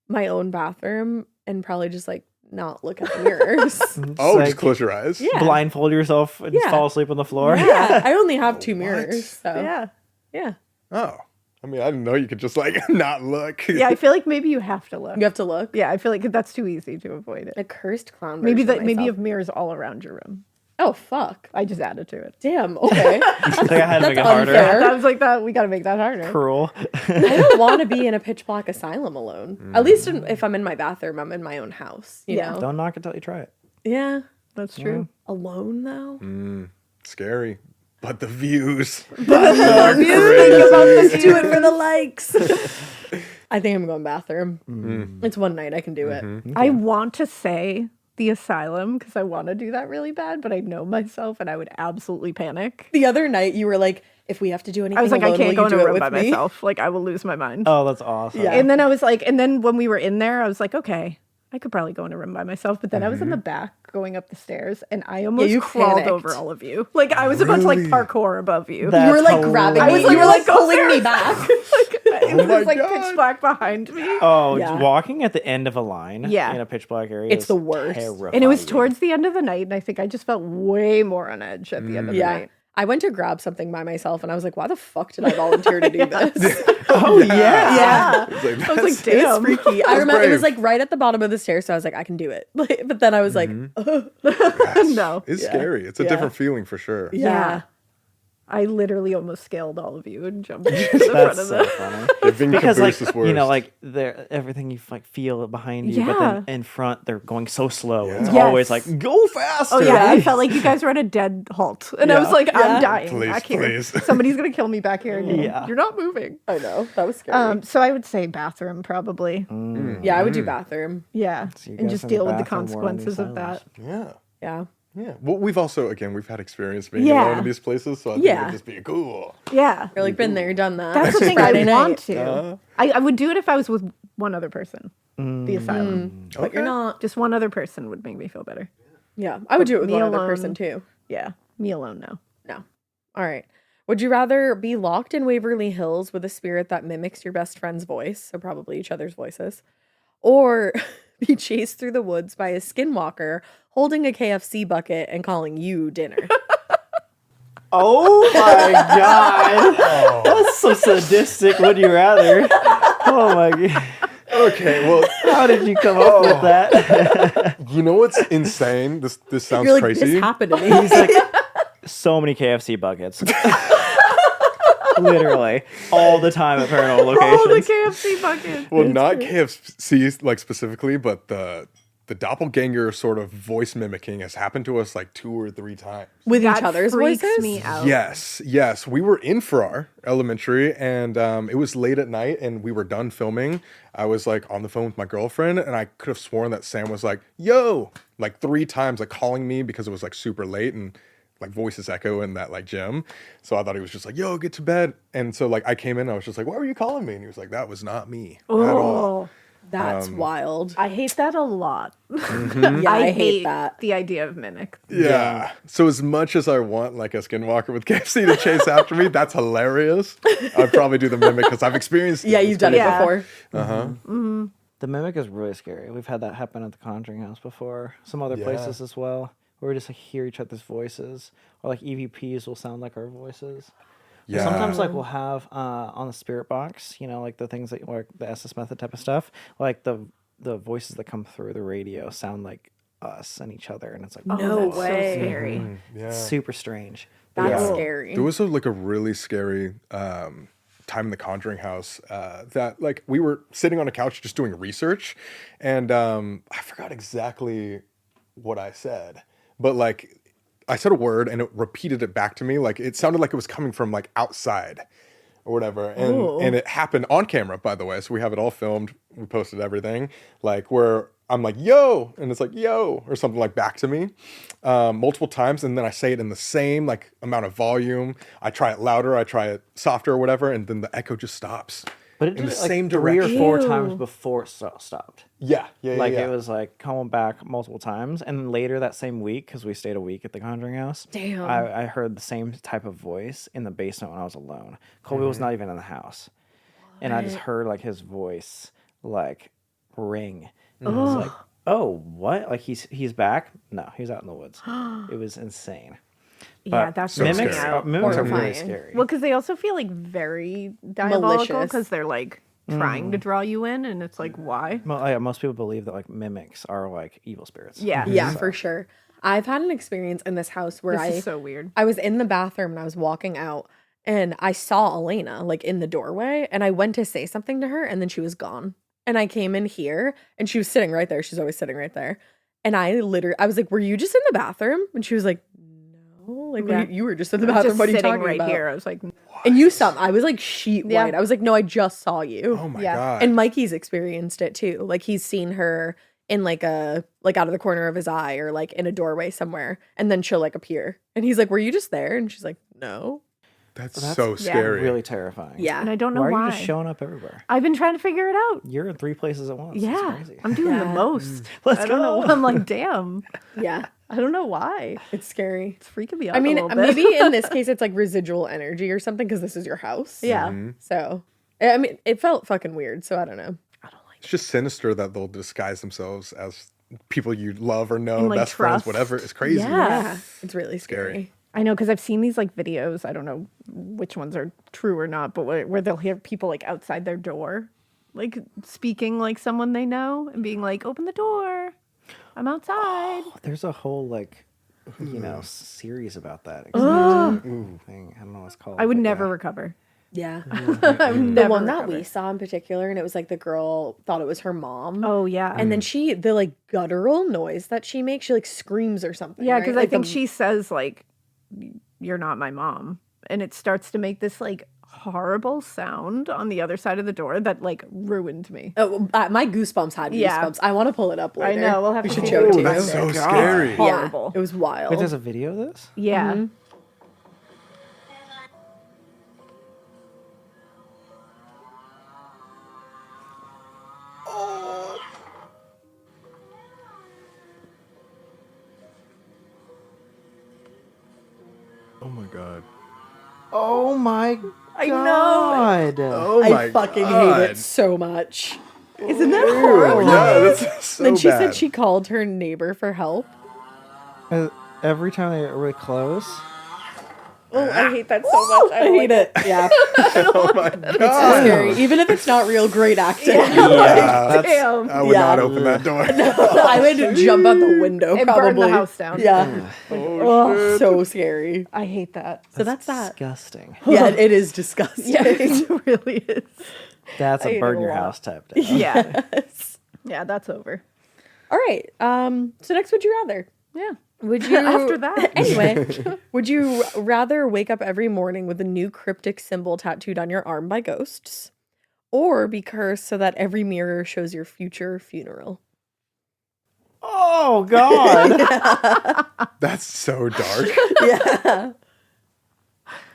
my own bathroom and probably just like not look at the mirrors. Oh, Like, just close your eyes. Yeah. blindfold yourself and Yeah. fall asleep on the floor. Yeah, I only have two What? mirrors. So Yeah. yeah, Oh, I mean, I didn't know you could just like not look. Yeah, I feel like maybe you have to look. you have to look. Yeah, I feel like that's too easy to avoid it. A cursed clown. Maybe version that of maybe you myself. have mirrors all around your room. Oh, fuck. I just added to it. Damn, okay. I think I had to make it harder. unfair. I was like, that we got to make that harder. Cruel. I don't want to be in a pitch black asylum alone. At least if I'm in my bathroom, I'm in my own house, you know? Don't knock it till you try it. Yeah. That's true. Alone, though? Scary. But the views. Let's do it for the likes. I think I'm going bathroom. It's one night. I can do it. I want to say the asylum because I want to do that really bad, but I know myself and I would absolutely panic. The other night, you were like, if we have to do anything I was like, alone, I can't will go you in a do it room with by me? myself. Like, I will lose my mind. Oh, that's awesome. Yeah. And then I was like, and then when we were in there, I was like, okay, I could probably go in a room by myself. But then I was in the back going up the stairs and I almost you crawled panicked. over all of you. Like, I was about to like parkour above you. That- You were like That's grabbing hilarious. me. You were like "Go pulling me upstairs." back. It was my like God. pitch black behind me. Oh, Yeah. walking at the end of a line Yeah. in a pitch black area It's is the worst. terrifying. And it was towards the end of the night, and I think I just felt way more on edge at the end of the Yeah. night. I went to grab something by myself and I was like, why the fuck did I volunteer to do this? Oh, yeah. Yeah. It's like, I was like, It was damn. freaky. I remember it was brave. like right at the bottom of the stairs, so I was like, I can do it. But then I was like, No. it's scary. It's a different feeling for sure. yeah. I literally almost scaled all of you and jumped into the front That's of so it. funny. Giving Because like caboose is worse. you know, like everything you like feel behind you, but then in front they're going so slow. It's Yes. always like go faster. Oh yeah, I felt like you guys were at a dead halt, and I was like, I'm dying Please, back here. please. Somebody's gonna kill me back here. And Yeah. you're not moving. I know. That was scary. So I would say bathroom probably. Yeah, I would do bathroom. Yeah, So you and guys just in the deal with the bathroom more on the consequences of that. Yeah. Yeah. Yeah. Well, we've also, again, we've had experience being Yeah. alone in these places, so I think Yeah. it'd just be cool. Yeah, You're like, been there, done that. that's the thing Friday I night. want to. I would do it if I was with one other person. The asylum, But you're not. just one other person would make me feel better. Yeah. I would do it with Me one other alone. person too. Yeah, me alone, no. No. All right. Would you rather be locked in Waverly Hills with a spirit that mimics your best friend's voice, so probably each other's voices, or be chased through the woods by a skinwalker holding a KFC bucket and calling you dinner? Oh my god, that's so sadistic. Would you rather? Oh my god, Okay, well, how did you come up with that? you know what's insane? This sounds You're like, crazy. this happened to me. He's like so many KFC buckets. Literally all the time at paranormal locations. Oh, the KFC bucket. Well, not KFC like specifically, but the doppelganger sort of voice mimicking has happened to us like 2 or 3 times. With each That other's freaks voices? me out. Yes. We were in Farrar Elementary, and it was late at night, and we were done filming. I was like on the phone with my girlfriend, and I could have sworn that Sam was like, "Yo," like 3 times, like calling me because it was like super late and like voices echo in that like gym. So I thought he was just like, "Yo, get to bed." And so like I came in, I was just like, "Why were you calling me?" And he was like, "That was not me at all." Oh, That's wild. I hate that a lot. Yeah, I hate that. The idea of mimic. Yeah. So as much as I want like a skinwalker with KFC to chase after me, that's hilarious. I'd probably do the mimic because I've experienced it. Yeah, It's you've done it Yeah. before. The mimic is really scary. We've had that happen at the Conjuring House before. Some other Yeah. places as well, where we just like hear each other's voices, or like EVPs will sound like our voices. Yeah. Sometimes like we'll have on the spirit box, you know, like the things that like the SS method type of stuff, like the voices that come through the radio sound like us and each other, and it's like No That's way. So scary. Yeah. super strange. That's Yeah. scary. There was like a really scary time in the Conjuring House that like we were sitting on a couch just doing research, and I forgot exactly what I said, but like I said a word and it repeated it back to me. Like it sounded like it was coming from like outside or whatever. And it happened on camera, by the way. So we have it all filmed. We posted everything. Like where I'm like, yo, and it's like, yo, or something like back to me multiple times. And then I say it in the same like amount of volume. I try it louder, I try it softer or whatever. And then the echo just stops. But it in did the it, like same 3 or direction. 4 times before it stopped. Yeah. Like it was like coming back multiple times, and then later that same week, because we stayed a week at the Conjuring House. Damn. I heard the same type of voice in the basement when I was alone. Colby was not even in the house, and I just heard like his voice like ring. And I was like, "Oh, what? Like he's back? No, he's out in the woods." It was insane. Yeah, But that's so mimics. scary. Mimics are really Horrifying. scary. Well, because they also feel like very diabolical Malicious. because they're like trying to draw you in, and it's like, why? Well, yeah, most people believe that like mimics are like evil spirits. Yeah. Yeah, for sure. I've had an experience in this house where This is so weird. I was in the bathroom and I was walking out and I saw Alaina like in the doorway and I went to say something to her and then she was gone. And I came in here and she was sitting right there. She's always sitting right there. And I was like, were you just in the bathroom? And she was like, no, like you were just in the I was bathroom. just What are you sitting talking right about? here. I was like, And you saw, I was like sheet Yeah. white. I was like, no, I just saw you. Oh my Yeah. god. And Mikey's experienced it too. Like he's seen her in like out of the corner of his eye or like in a doorway somewhere. And then she'll like appear. And he's like, were you just there? And she's like, no. That's so scary. Really terrifying. Yeah. and I don't know Why why. are you just showing up everywhere? I've been trying to figure it out. You're in 3 places at once. It's Yeah, crazy. I'm doing the Yeah. most. Let's I don't know. go. I'm like, damn. Yeah. I don't know why. It's scary. It's freaking me out. I mean, a little bit. maybe in this case it's like residual energy or something because this is your house. Yeah. So, I mean, it felt fucking weird. So I don't know. It's just sinister that they'll disguise themselves as people you love or know, And, like, best friends, trust. whatever. It's crazy. Yeah. It's really scary. I know because I've seen these like videos. I don't know which ones are true or not, but where they'll hear people like outside their door, like speaking like someone they know and being like, "Open the door, I'm outside." There's a whole like, series about that. Thing. I don't know what it's called. I would but never yeah. recover. Yeah. I would The never one that recover. we saw in particular, and it was like the girl thought it was her mom. Oh yeah, And then the like guttural noise that she makes, she like screams or something. yeah, right? because Like I think the- she says like, "You're not my mom," and it starts to make this like horrible sound on the other side of the door that like ruined me. Oh, my goosebumps had goosebumps. Yeah. I want to pull it up I later. know. We'll have We to should take show a it to look you. at That's so it. scary. Horrible. It was wild. Wait, there's a video of this? Yeah. Oh my god. Oh my god. I know. Oh my I fucking god. hate it so much. Isn't that Ew, horrible? yeah, that's so Then she bad. said she called her neighbor for help. Every time they get really close. Oh, I hate that so much. I hate it. Yeah. Oh my It's god. scary. Even if it's not real, great acting. Damn. I would Yeah. not open that door. I would jump out the window And probably. burn the house down. Yeah. Oh, so scary. I hate that. So that's that. Disgusting. Yeah, it is disgusting. Yeah, it really is. That's I hate a it burn a your lot. house type day. Yeah. Yeah, that's over. All right. So next, would you rather? Yeah. Would you After that. Anyway, would you rather wake up every morning with a new cryptic symbol tattooed on your arm by ghosts, or be cursed so that every mirror shows your future funeral? Oh god. That's so dark. Yeah.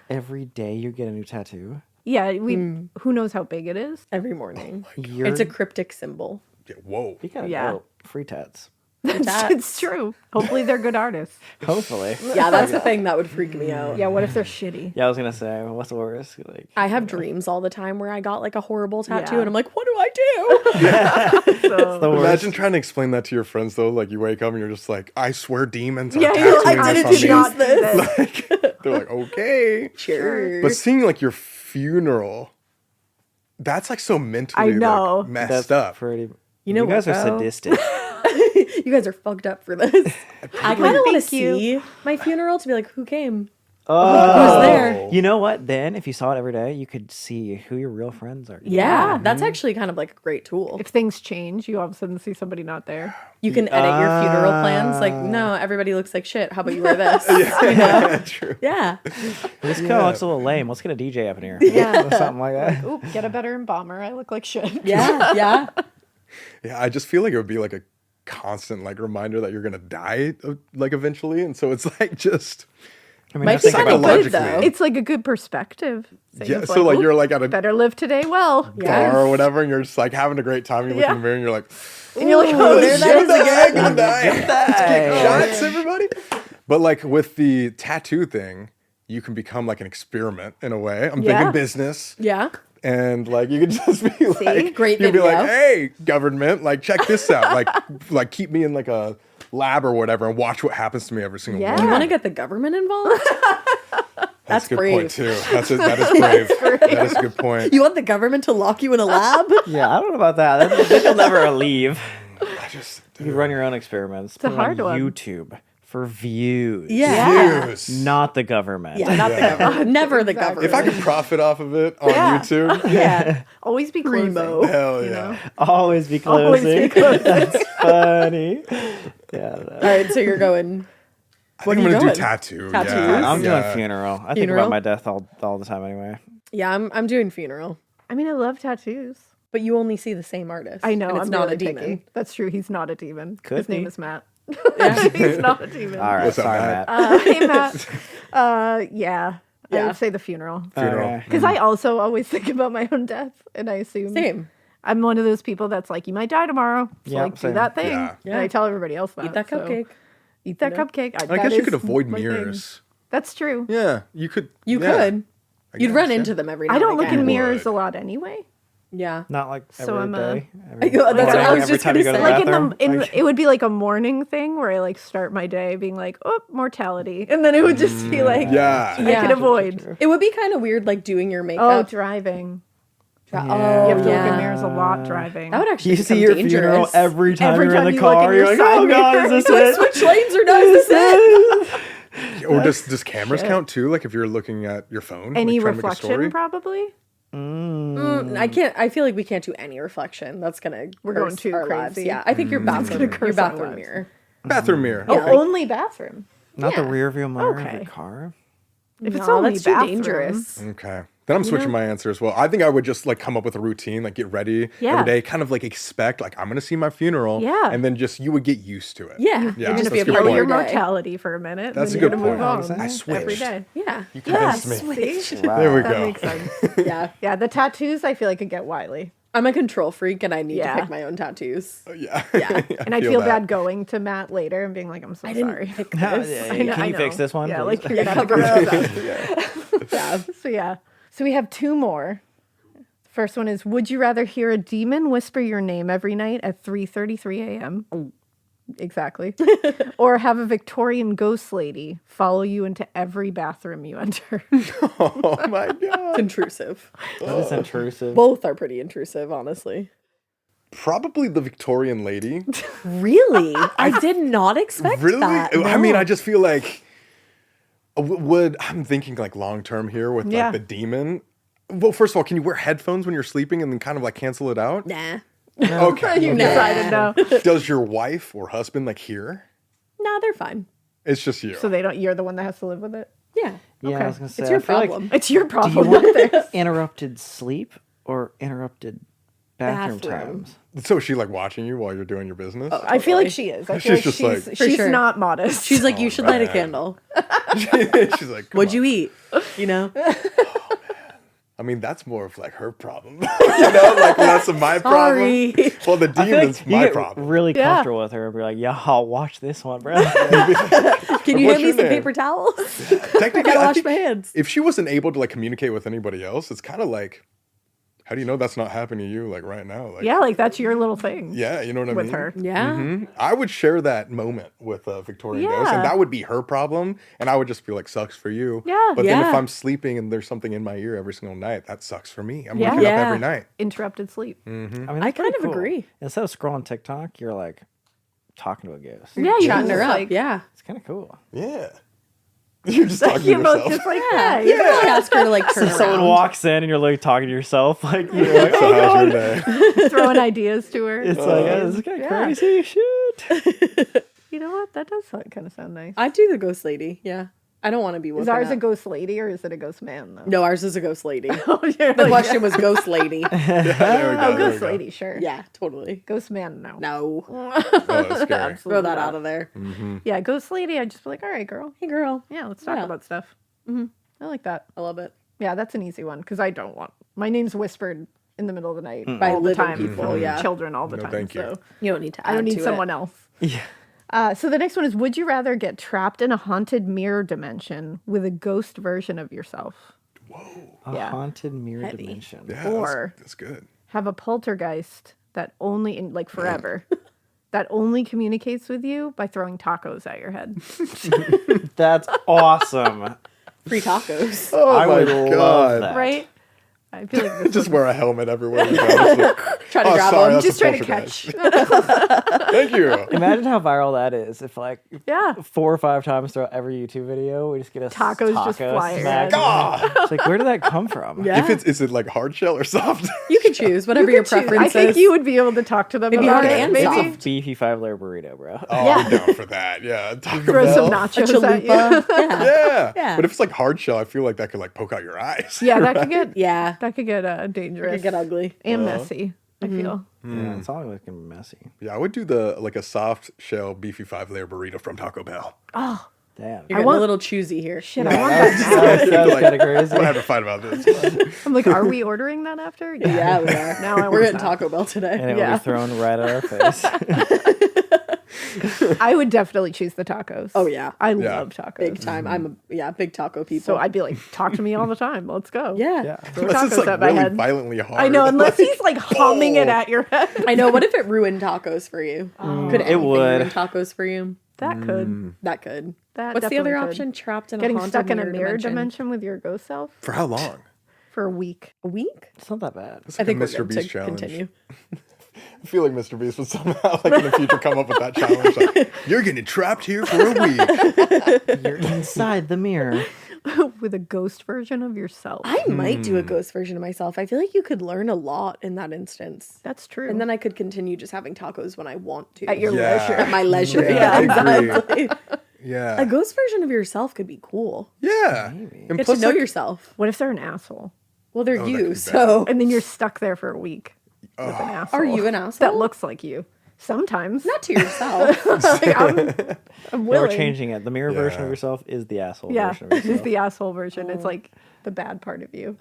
Every day you get a new tattoo. Yeah, who knows how big it is? Every morning. You're, It's a cryptic symbol. Yeah, whoa. you gotta Yeah. know free tats. It's true. Hopefully they're good artists. Hopefully. Yeah, that's the thing that would freak me out. Yeah, what if they're shitty? Yeah, I was gonna say, what's the worst? Like, I have dreams all the time where I got like a horrible tattoo Yeah. and I'm like, what do I do? So, the worst. Imagine trying to explain that to your friends though. Like you wake up and you're just like, I swear demons are Yeah, you're tattooing like, this I on didn't me. not do this. Like, they're like, okay. Sure. But seeing like your funeral, that's like so mentally I know. like, messed That's up. pretty. You know you guys what, are though? sadistic. You guys are fucked up for this. I kind of want to Thank you. see my funeral to be like, who came? Oh, Who's there? You know what? Then, if you saw it every day, you could see who your real friends are. Yeah, that's actually kind of like a great tool. if things change, you all of a sudden see somebody not there. You can edit your funeral plans. Like, no, everybody looks like shit. How about you wear this? You know? True. Yeah. This kind of looks a little lame. Let's get a DJ up in here. Yeah. Something like that. Oop, get a better embalmer. I look like shit. Yeah. Yeah. Yeah, I just feel like it would be like a constant like reminder that you're gonna die like eventually, and so it's like just I mean, Might just be think kind of about good, psychologically. though. It's like a good perspective. yeah. It's So like "Oop, you're like at a better live today well. bar or whatever, and you're just like having a great time. You look Yeah. in the mirror and you're like, And you're like, oh, there that shit. is again. I'm gonna die. Hey. Shots, everybody. But like with the tattoo thing, you can become like an experiment in a way. I'm Yeah. thinking business. Yeah. And like you could just be like, Great you'd be video. like, hey, government, like check this out, like keep me in like a lab or whatever, and watch what happens to me every single Yeah. You morning. want to get the government involved? That's a good brave. point too. That is brave. That is a good point. You want the government to lock you in a lab? Yeah, I don't know about that. Then you'll never leave. I just You run your own experiments. It's a hard one. YouTube for views. Yeah. Views. Not the government. Yeah, not the government. Never the government. If I could profit off of it on Yeah. YouTube, Yeah. Always be Primo. closing. hell You yeah. know? Always be Always closing. be closing. That's funny. Yeah. All right, so you're going. I What think are you I'm gonna going? do tattoo. Tattoos? Yeah. I'm Yeah. doing funeral. I think Funeral? about my death all the time anyway. Yeah, I'm doing funeral. I mean, I love tattoos. But you only see the same artist. I know. And it's I'm not really a demon. picky. That's true. He's not a demon. Could His name be. is Matt. He's not a demon. All right, What's up, sorry, Matt? Matt. Hey, Matt. Yeah. I Yeah. would say the funeral. Funeral. Okay. Because I also always think about my own death, and I assume Same. I'm one of those people that's like, you might die tomorrow, so Yeah, like do same. that thing. Yeah. And I tell everybody else that. Eat that so cupcake. Eat that cupcake. I that guess you is could avoid my thing. mirrors. That's true. Yeah, you could. You yeah, could. I You'd guess, run yeah. into them every now I don't and look again. in mirrors would. a lot anyway. Yeah. Not like So every I'm day. That's what I was every just time you gonna go to say. the Like bathroom. Like- it would be like a morning thing where I like start my day being like, oh, mortality, and then it would just be like, Yeah. I Yeah. can avoid. It would be kind of weird, like doing your Oh, makeup. driving. Oh, You have to look yeah. in mirrors a lot driving. That would actually You become see your dangerous. funeral every time Every you're time in the you look in car. your You're like, side oh god, mirror. is this it? Switch lanes or not? Is this it? Or does cameras count too? Like if you're looking at your phone, Any like trying to make a story? reflection, probably. I can't. I feel like we can't do any reflection. That's gonna. We're curse going too our lives. crazy. Yeah, I think your bathroom, gonna curse our lives. mirror. Bathroom mirror. Oh, Yeah, like- only bathroom. Not the rear view mirror of Okay. your car. If it's No, only that's too bathroom, dangerous. Okay. Then I'm switching my answer as well. I think I would just like come up with a routine, like get ready Yeah. every day, kind of like expect, like I'm gonna see my funeral. Yeah. And then just you would get used to it. Yeah, Yeah, it'd that's just be a a good part of feel your your day. mortality for a minute. That's then a you're good gonna move point. on I switched. every day. Yeah, You convinced me. See? There we That go. makes sense. yeah. Yeah, the tattoos I feel like could get wily. I'm a control freak, and I need Yeah. to pick my own tattoos. Yeah. Yeah. And I'd feel that. bad going to Matt later and being like, I'm so I didn't sorry. pick Yeah, this. yeah, I Can you fix know. this one? Yeah, please? like you're gonna have to go through that. So yeah. So we have two more. First one is, would you rather hear a demon whisper your name every night at 3:33 a.m.? Exactly. Or have a Victorian ghost lady follow you into every bathroom you enter? Oh my god. It's intrusive. That is intrusive. Both are pretty intrusive, honestly. Probably the Victorian lady. Really? I did not expect Really? that. I mean, no. I just feel like would I'm thinking like long term here with Yeah. like the demon. Well, first of all, can you wear headphones when you're sleeping and then kind of like cancel it out? Nah. Okay. You okay. decided no. Does your wife or husband like hear? Nah, they're fine. It's just you. So you're the one that has to live with it? Yeah. Yeah, I was gonna say. It's your I feel like- problem. It's your do problem. you want not theirs. interrupted sleep or interrupted bathroom Bathroom. times? So is she like watching you while you're doing your business? I feel like she is. I feel She's like just like- For she's sure. not modest. She's like, you should light a man. candle. She's like, "Come What'd on." you eat? You know? I mean, that's more of like her problem. You know, like that's my problem. Sorry. Well, the I feel demon's like you my get problem. really Yeah. comfortable with her and be like, yeah, I'll watch this one, bro. Can you What's hand me your some name? paper towels? Technically, gotta I wash think my hands. if she wasn't able to like communicate with anybody else, it's kind of like, how do you know that's not happening to you like right now? Like, Yeah, like that's your little thing yeah, you know what I with mean? her. Yeah. I would share that moment with a Victorian ghost, Yeah. and that would be her problem, and I would just feel like sucks for you. Yeah. But then if Yeah. I'm sleeping and there's something in my ear every single night, that sucks for me. I'm Yeah. waking up Yeah. every night. Interrupted sleep. I mean, I that's kind pretty of agree. Instead of scrolling TikTok, you're like talking to a ghost. Yeah, you Chatting just her up. like, Yeah. It's kind of cool. Yeah. You're just talking to You're both yourself. just like, Yeah. yeah, You can like ask her to like turn So someone around. walks in and you're like talking to yourself, like you're like, So oh how's your god. day? throwing ideas to her. It's like, oh, this is kind of crazy. Shoot. You know what? That does kind of sound nice. I'd do the ghost lady. Yeah. I don't want to be Is woken ours a up. ghost lady or is it a ghost man though? No, ours is a ghost lady. Oh, you're The like, question was ghost lady. There we go. oh, there we ghost go. lady, sure. Yeah, totally. Ghost man, no. No. Oh, that's scary. Throw that out of there. Yeah, ghost lady, I'd just be like, all right, girl. Hey, girl. Yeah, let's talk Yeah. about stuff. I like that. I love it. Yeah, that's an easy one because I don't want my name's whispered in the middle of the night By all the living time. people, from yeah. children all the No, time. thank you. So You don't need to add I don't need to someone it. else. Yeah. So the next one is: would you rather get trapped in a haunted mirror dimension with a ghost version of yourself, A Yeah. haunted mirror Heavy. dimension. Yeah, Or- that's good. have a poltergeist that only in like forever that only communicates with you by throwing tacos at your head? That's awesome. Free tacos. Oh I my would god. love that. Right? I feel like this Just wear a helmet everywhere you go. Just like, Try to grab sorry, them. that's just a trying to poltergeist." catch. Thank you. Imagine how viral that is if like Yeah. 4 or 5 times throughout every YouTube video we just get a Tacos just taco fly smacked. around. It's like, where did that come from? Yeah. Is it like hard shell or soft? You can choose whatever your Choose. preference I think is. you would be able to talk to them Maybe about hard it. and Maybe soft. Beefy 5-layer burrito, bro. Oh, I'm down for that. Yeah. Taco throw some Bell. nachos at you. chalupa. Yeah. Yeah. Yeah. But if it's like hard shell, I feel like that could like poke out your eyes. Yeah, that could get Yeah. dangerous. It could get ugly. And messy. I feel. Yeah, it's all looking messy. Yeah, I would do a soft shell beefy 5-layer burrito from Taco Bell. Damn. You're getting want- a little choosy here. Shit, I want that. That was kind of crazy. We'll have to fight about this. I'm like, are we ordering that after? Yeah, we are. Now I We're want getting that. Taco Bell today. And it will Yeah. be thrown right at our face. I would definitely choose the tacos. Oh, yeah. I Yeah. love tacos. Big time. I'm a big taco people. So I'd be like, talk to me all the time. Let's go. yeah. Throw Unless it's tacos like at my really head. violently hard. I know, unless he's like humming it at your head. I know. What if it ruined tacos for you? Could anything would. ruin tacos for you? That could. That could. That What's the other definitely could. option? Trapped in Getting a haunted stuck in a mirror dimension. dimension with your ghost self For how long? for a week. A week? It's not that bad. It's I like think a we're Mr. good Beast to challenge. continue. I feel like Mr. Beast would somehow, like in the future, come up with that challenge. Like, you're getting trapped here for a week. You're inside the mirror. With a ghost version of yourself. I might do a ghost version of myself. I feel like you could learn a lot in that instance. That's true. And then I could continue just having tacos when I want to. at your Yeah. leisure. At my leisure. Yeah, I agree. exactly. Yeah. A ghost version of yourself could be cool. Yeah. And Get to plus, know like, yourself. What if they're an asshole? Well, they're that could you, be so And then you're stuck there for a week with an asshole. are you an asshole? That looks like you. Sometimes. Not to yourself. Like, I'm No, willing. we're changing it. The mirror version of Yeah. yourself is the asshole Yeah, version of it's yourself. the asshole version. It's like the bad part of you.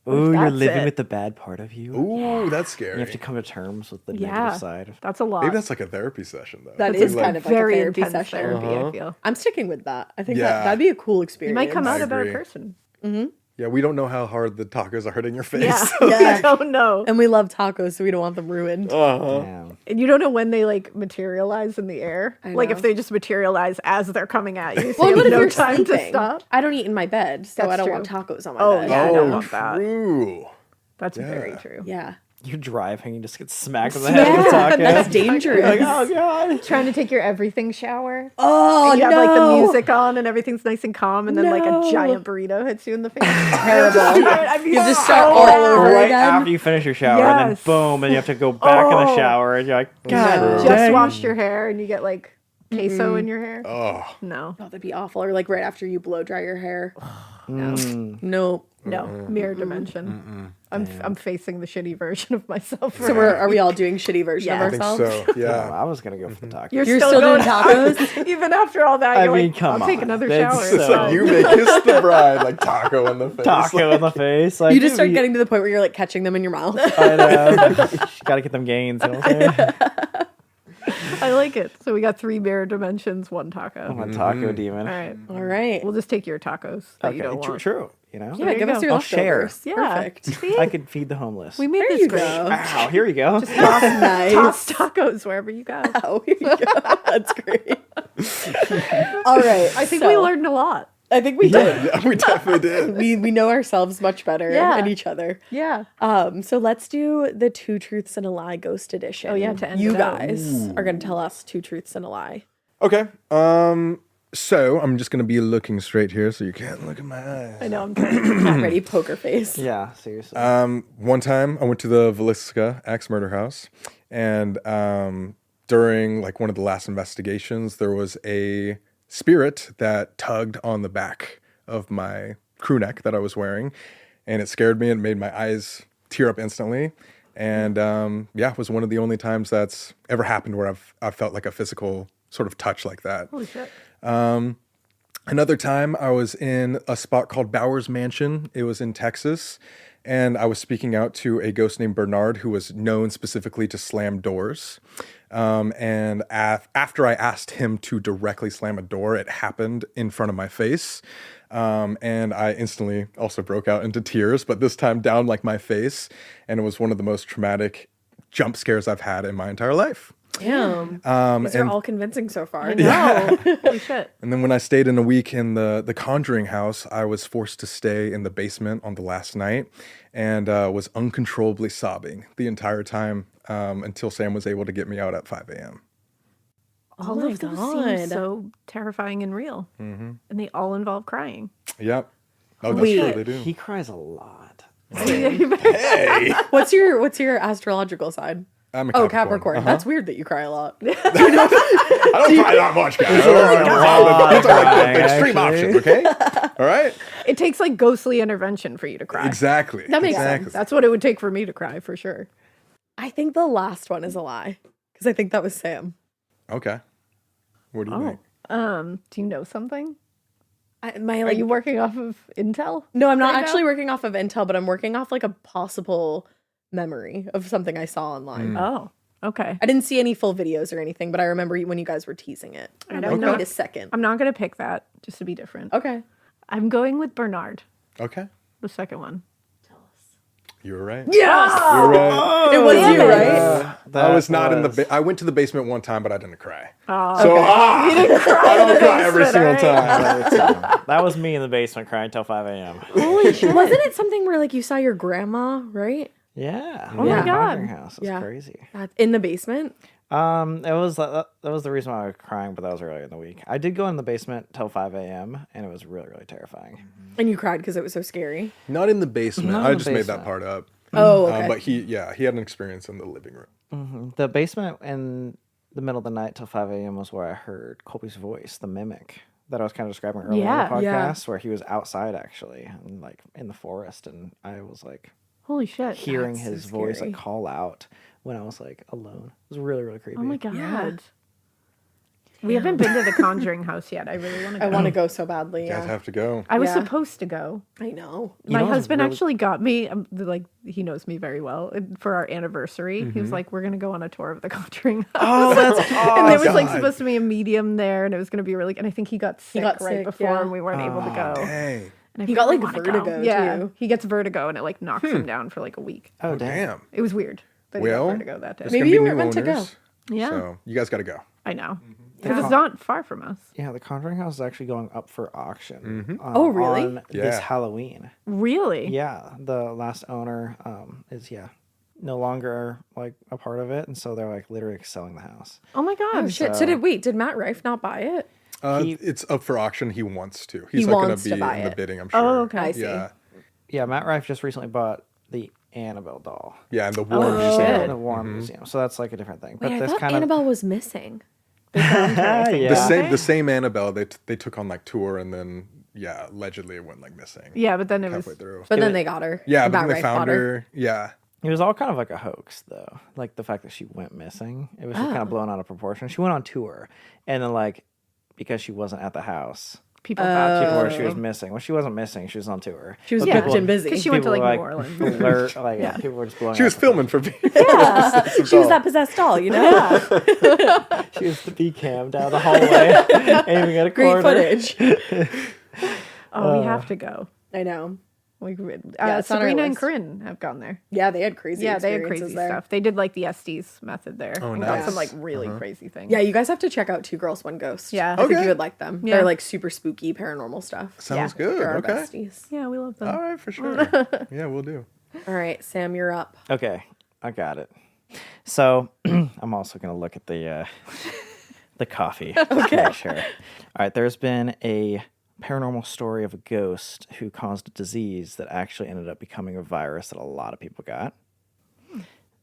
Ooh, you're that's living it? with the bad part of you. Ooh, that's scary. You have to come to terms with the Yeah. negative side. That's a lot. Maybe that's like a therapy session, though. That That's is kind of like a very therapy intense session. therapy, I feel. I'm sticking with that. I think Yeah. that'd be a cool experience. You might come out I a better agree. person. Yeah, we don't know how hard the tacos are hurting your face. Yeah. Yeah. I don't know. And we love tacos, so we don't want them ruined. Damn. And you don't know when they like materialize in the air. I Like know. if they just materialize as they're coming at you. So Well, you what have if no you're time to sleeping? stop. I don't eat in my bed, so That's I don't true. want tacos on my Oh, bed. yeah. I don't Oh, want that. true. That's Yeah. very true. Yeah. You're driving, you just get smacked in the head with Yeah, taco. that's dangerous. Like, oh god. Trying to take your everything shower. Oh, You have no. like the music on and everything's nice and calm, and then like a No. giant burrito hits you in the face. Terrible. I'd be You have to so start all mad. over Right again. after you finish your shower, and then Yes. boom, and you have to go back in the Oh. shower, and you're like, God, No. Just dang. washed your hair and you get like queso in your hair. Oh, No, Oh, that'd be awful. Or like right after you blow dry your hair. Mm. No. no, mirror dimension. I'm facing the shitty version of myself. So are we all doing shitty version Yeah. of I think ourselves? so. Oh, Yeah. I was gonna go for the taco. You're still doing tacos? Even after all that, I you're mean, like, come I'll take on. another That's shower. so- It's It's like fine. you may kiss the bride like taco in the face. Taco in the face. Like, You just start we- getting to the point where you're like catching them in your mouth. I know. Gotta get them gains. You know what I'm saying? I like it. So we got 3 mirror dimensions, 1 taco. I'm a taco demon. All right. All right. We'll just take your tacos that you don't want. True. You know. Yeah, there give you us go. your I'll share. leftovers. Yeah. Perfect. See? I could feed the homeless. We made There this you great. go. Wow, here you go. Nice. Toss tacos wherever you go. Oh, here you go. That's great. All right. I think so, we learned a lot. I think we did. Yeah, we definitely did. We know ourselves much better Yeah. and each other. Yeah. So let's do the 2 truths and a lie ghost edition. Oh, yeah, to end you it out. guys are going to tell us 2 truths and a lie. Okay. So I'm just gonna be looking straight here, so you can't look in my eyes. I know. I'm trying. Not ready, poker face. Yeah, seriously. One time I went to the Villisca axe murder house, and during like one of the last investigations, there was a spirit that tugged on the back of my crew neck that I was wearing, and it scared me and made my eyes tear up instantly. And yeah, it was one of the only times that's ever happened where I've felt like a physical sort of touch like that. Holy shit. Another time I was in a spot called Bowers Mansion. It was in Texas. And I was speaking out to a ghost named Bernard who was known specifically to slam doors. And after I asked him to directly slam a door, it happened in front of my face. And I instantly also broke out into tears, but this time down like my face. And it was one of the most traumatic jump scares I've had in my entire life. Damn. These are all convincing so far. No. Holy shit. And then when I stayed in a week in the Conjuring house, I was forced to stay in the basement on the last night and was uncontrollably sobbing the entire time until Sam was able to get me out at 5 a.m. Oh All my of those God. seem so terrifying and real. And they all involve crying. Yep. Oh, that's Wait. true. They do. He cries a lot. Hey, What's your astrological sign? I'm a Oh, Capricorn. Capricorn. Uh-huh. That's weird that you cry a lot. I don't cry that much, guys. Those are like the extreme options, okay? All right? It takes like ghostly intervention for you to cry. Exactly. That makes exactly. sense. That's what it would take for me to cry for sure. I think the last one is a lie because I think that was Sam. Okay. What do you think? Do you know something? My Are you working off of intel? No, I'm not right actually now? working off of intel, but I'm working off like a possible memory of something I saw online. Oh, okay. I didn't see any full videos or anything, but I remember when you guys were teasing it. I know. Wait a second. I'm not going to pick that just to be different. Okay. I'm going with Bernard, Okay. the second one. You were right. Yes! You were right. It was you, right? I was not in the. I went to the basement one time, but I didn't cry. Oh, So I don't cry every single time. That was me in the basement crying till 5 a.m. Holy shit. Wasn't it something where like you saw your grandma, right? Yeah. Oh my God. House. It's Yeah. crazy. In the basement? It was that was the reason why I was crying, but that was earlier in the week. I did go in the basement till 5 a.m. and it was really, really terrifying. And you cried because it was so scary. Not in the basement. Not in I the just made that basement. part up. Oh, okay. But he had an experience in the living room. The basement in the middle of the night till 5 a.m. was where I heard Colby's voice, the mimic that I was kind of describing earlier in the Yeah. podcast, where he was outside actually, and like in the forest, and I was like Holy shit. hearing That's so his voice scary. like call out when I was like alone. It was really, really creepy. Oh my God. Yeah. We haven't been to the Conjuring house yet. I really want to go. I want to go so badly. You guys Yeah. have to go. I was Yeah. supposed to go. I know. My know what's husband really- actually got me, like, he knows me very well, for our anniversary. He was like, we're going to go on a tour of the Conjuring house. Oh, that's and there was like God. supposed to be a medium there, and it was going to be really, and I think he got sick got right sick, before, yeah. and we weren't able to go. Hey. And I He got, really like, wanna go. vertigo, Yeah, too. he gets vertigo, and it like knocks him down for like a week. oh damn. Damn. It was weird. That he got Well, vertigo that day. There's Maybe gonna be you new weren't meant to go. owners, Yeah. So you guys got to go. I know. Because it's not far from us. Yeah, the Conjuring House is actually going up for auction. Oh, really? On this Yeah. Halloween. Really? Yeah, the last owner is no longer like a part of it, and so they're like literally selling the house. Oh my God. Oh shit. So did Matt Rife not buy it? It's up for auction. He wants to. He's He not going wants to to be buy in the it. bidding, I'm sure. Oh, okay. I see. Yeah. Yeah, Matt Rife just recently bought the Annabelle doll, Yeah, and the War Oh, Museum. shit. the War Museum. So that's like a different thing. Wait, I this thought kind Annabelle was missing. yeah. The same Annabelle they took on like tour, and then allegedly it went like missing Yeah, but then it halfway was. through. But then they got her. Yeah, Or but Matt then they Rife found bought her. Yeah. It was all kind of like a hoax, though. Like the fact that she went missing, it was just kind of blown out of proportion. She went on tour, and then like because she wasn't at the house, People thought people she were she was missing. Well, she wasn't missing. She was on tour. She was But booked people- and busy. because she went to people like were, New Orleans. alert, like people were just blowing. She was out filming for people. She was that possessed doll, you know? She was the B cam down the hallway, aiming at a Great corner. footage. Oh, we have to go. I know. Like, it's on our Sabrina and list. Corinne have gone there. Yeah, they had crazy Yeah, they had experiences crazy there. stuff. They did like the Estes method there. Oh, and got nice. some like really crazy things. Yeah, you guys have to check out Two Girls, One Ghost. Yeah. I think Okay. you would like them. Yeah. They're like super spooky paranormal stuff. Sounds Yeah. good. They're our Okay. besties. Yeah, we love them. All right, for sure. Yeah, we'll do. All right, Sam, you're up. Okay, I got it. So I'm also gonna look at the coffee. Okay, sure. All right, there's been a paranormal story of a ghost who caused a disease that actually ended up becoming a virus that a lot of people got.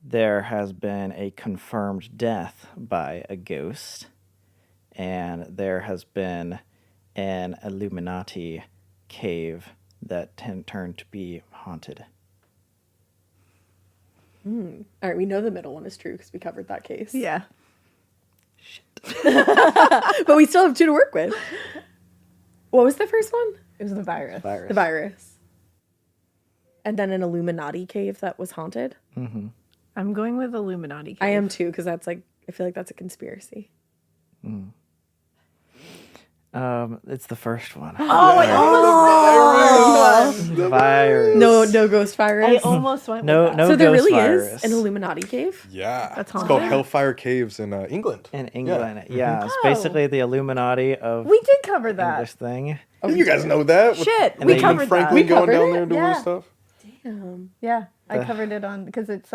There has been a confirmed death by a ghost, and there has been an Illuminati cave that turned to be haunted. All right, we know the middle one is true because we covered that case. Yeah. But we still have two to work with. What was the first one? It was the virus. The virus. And then an Illuminati cave that was haunted. I'm going with Illuminati. I cave. am too, because that's like, I feel like that's a conspiracy. It's the first one. Oh, I almost went with Virus. No ghost I virus. almost went No, with no. So there ghost really virus. is an Illuminati cave? Yeah. That's it's haunted? called Hellfire Caves in England. In England, Yeah. yeah. It's Oh. basically the Illuminati of that. We did cover that. English thing. You guys know that? With Shit, And we they- covered Franklin that. going covered down it? there doing Yeah. stuff. Yeah, I covered it on because it's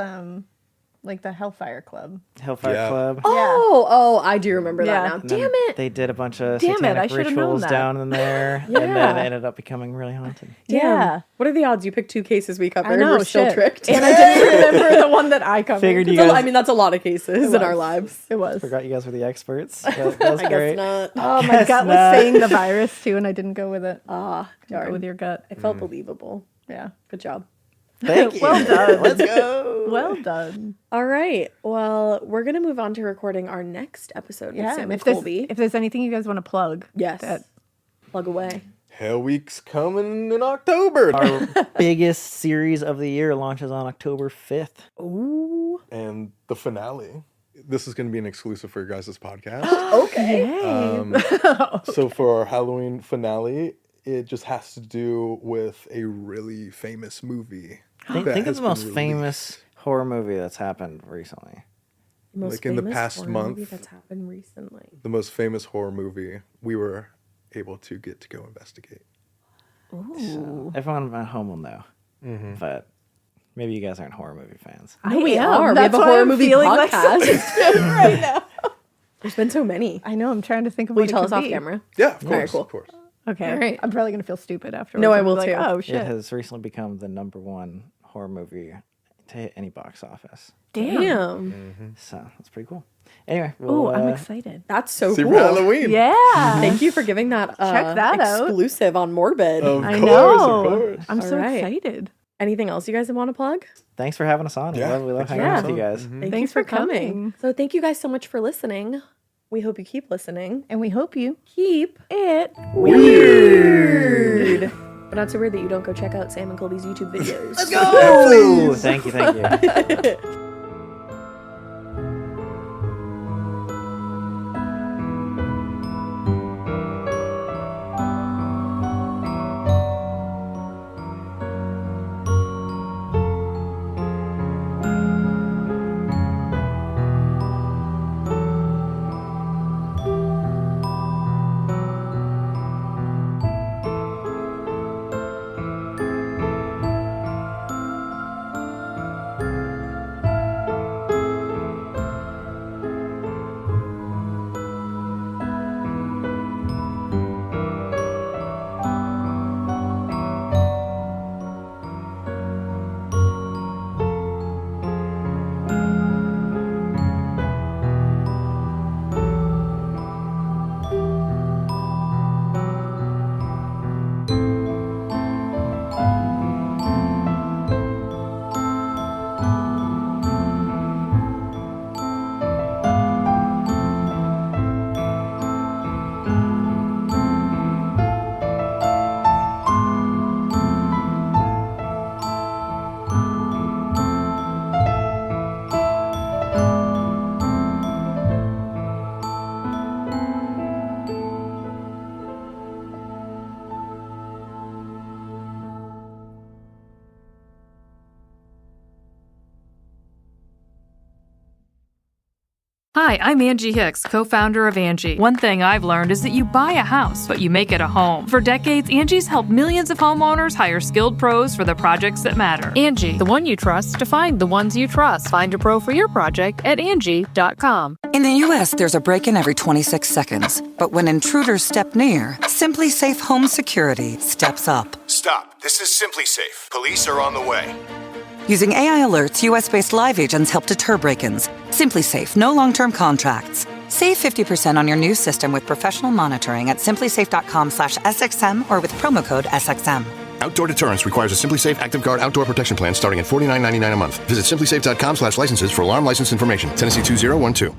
like the Hellfire Club. Hellfire Yeah. Club. Oh, I do remember Yeah. that now. And then Damn it. They did a bunch of Damn it, I satanic should've known rituals that. down in there, and then it ended up becoming really haunted. Damn. Yeah. What are the odds you picked 2 cases we covered I and know, we're still shit. tricked? And I didn't remember the one that I covered. Figured you It's a- guys I mean, that's a lot of cases in our lives. It was. forgot you guys were the experts. That was I great. guess not. Oh, my Guess gut was not. saying the virus too, and I didn't go with it. Ah, Go darn. with your gut. It felt believable. Yeah. Good job. Thank you. Well done. Let's go. Well done. All right. Well, we're going to move on to recording our next episode with Yeah. Sam And and if there's, Colby. if there's anything you guys want to plug, Yes. that Plug away. Hell Week's coming in October. Our biggest series of the year launches on October 5th. Ooh. And the finale. This is going to be an exclusive for your guys' podcast. Okay. So for our Halloween finale, it just has to do with a really famous movie. Think that of has the been most released. famous horror movie that's happened recently. Most Like in the famous past horror month. movie that's happened recently. The most famous horror movie we were able to get to go investigate. So everyone at home will know. But maybe you guys aren't horror movie fans. We am. are. We That's have a why horror I'm movie feeling like podcast right now. There's been so many. I know. I'm trying to think of Will what you tell it us could off be. camera? Yeah, of course, Very cool. of course. Okay. All right. I'm probably gonna feel stupid afterwards. No, I I'm will like, too. Oh It shit. has recently become the #1 horror movie to hit any box office. Damn. So that's pretty cool. Anyway, Oh, we'll, I'm excited. That's so See you cool. for Halloween. Yeah. Thank you for giving that, Check that out. exclusive on Morbid. Of I course, know. of course. I'm so right. excited. Anything else you guys want to plug? Thanks for having us on. Yeah, We love thanks for hanging out having with you us guys. Thank Thanks you for for coming. So thank you guys so much for listening. We hope you keep listening. And we hope you Keep it. weird. But not so weird that you don't go check out Sam and Colby's YouTube videos. Let's go. Oh, thank you, thank you. Hi, I'm Angie Hicks, co-founder of Angie. One thing I've learned is that you buy a house, but you make it a home. For decades, Angie's helped millions of homeowners hire skilled pros for the projects that matter. Angie, the one you trust to find the ones you trust. Find a pro for your project at Angie.com. In the U.S., there's a break-in every 26 seconds. But when intruders step near, Simply Safe Home Security steps up. Stop. This is Simply Safe. Police are on the way. Using AI alerts, U.S.-based live agents help deter break-ins. Simply Safe, no long-term contracts. Save 50% on your new system with professional monitoring at simplysafe.com/SXM or with promo code SXM. Outdoor deterrence requires a Simply Safe Active Guard outdoor protection plan starting at $49.99 a month. Visit simplysafe.com/licenses for alarm license information. Tennessee 2012.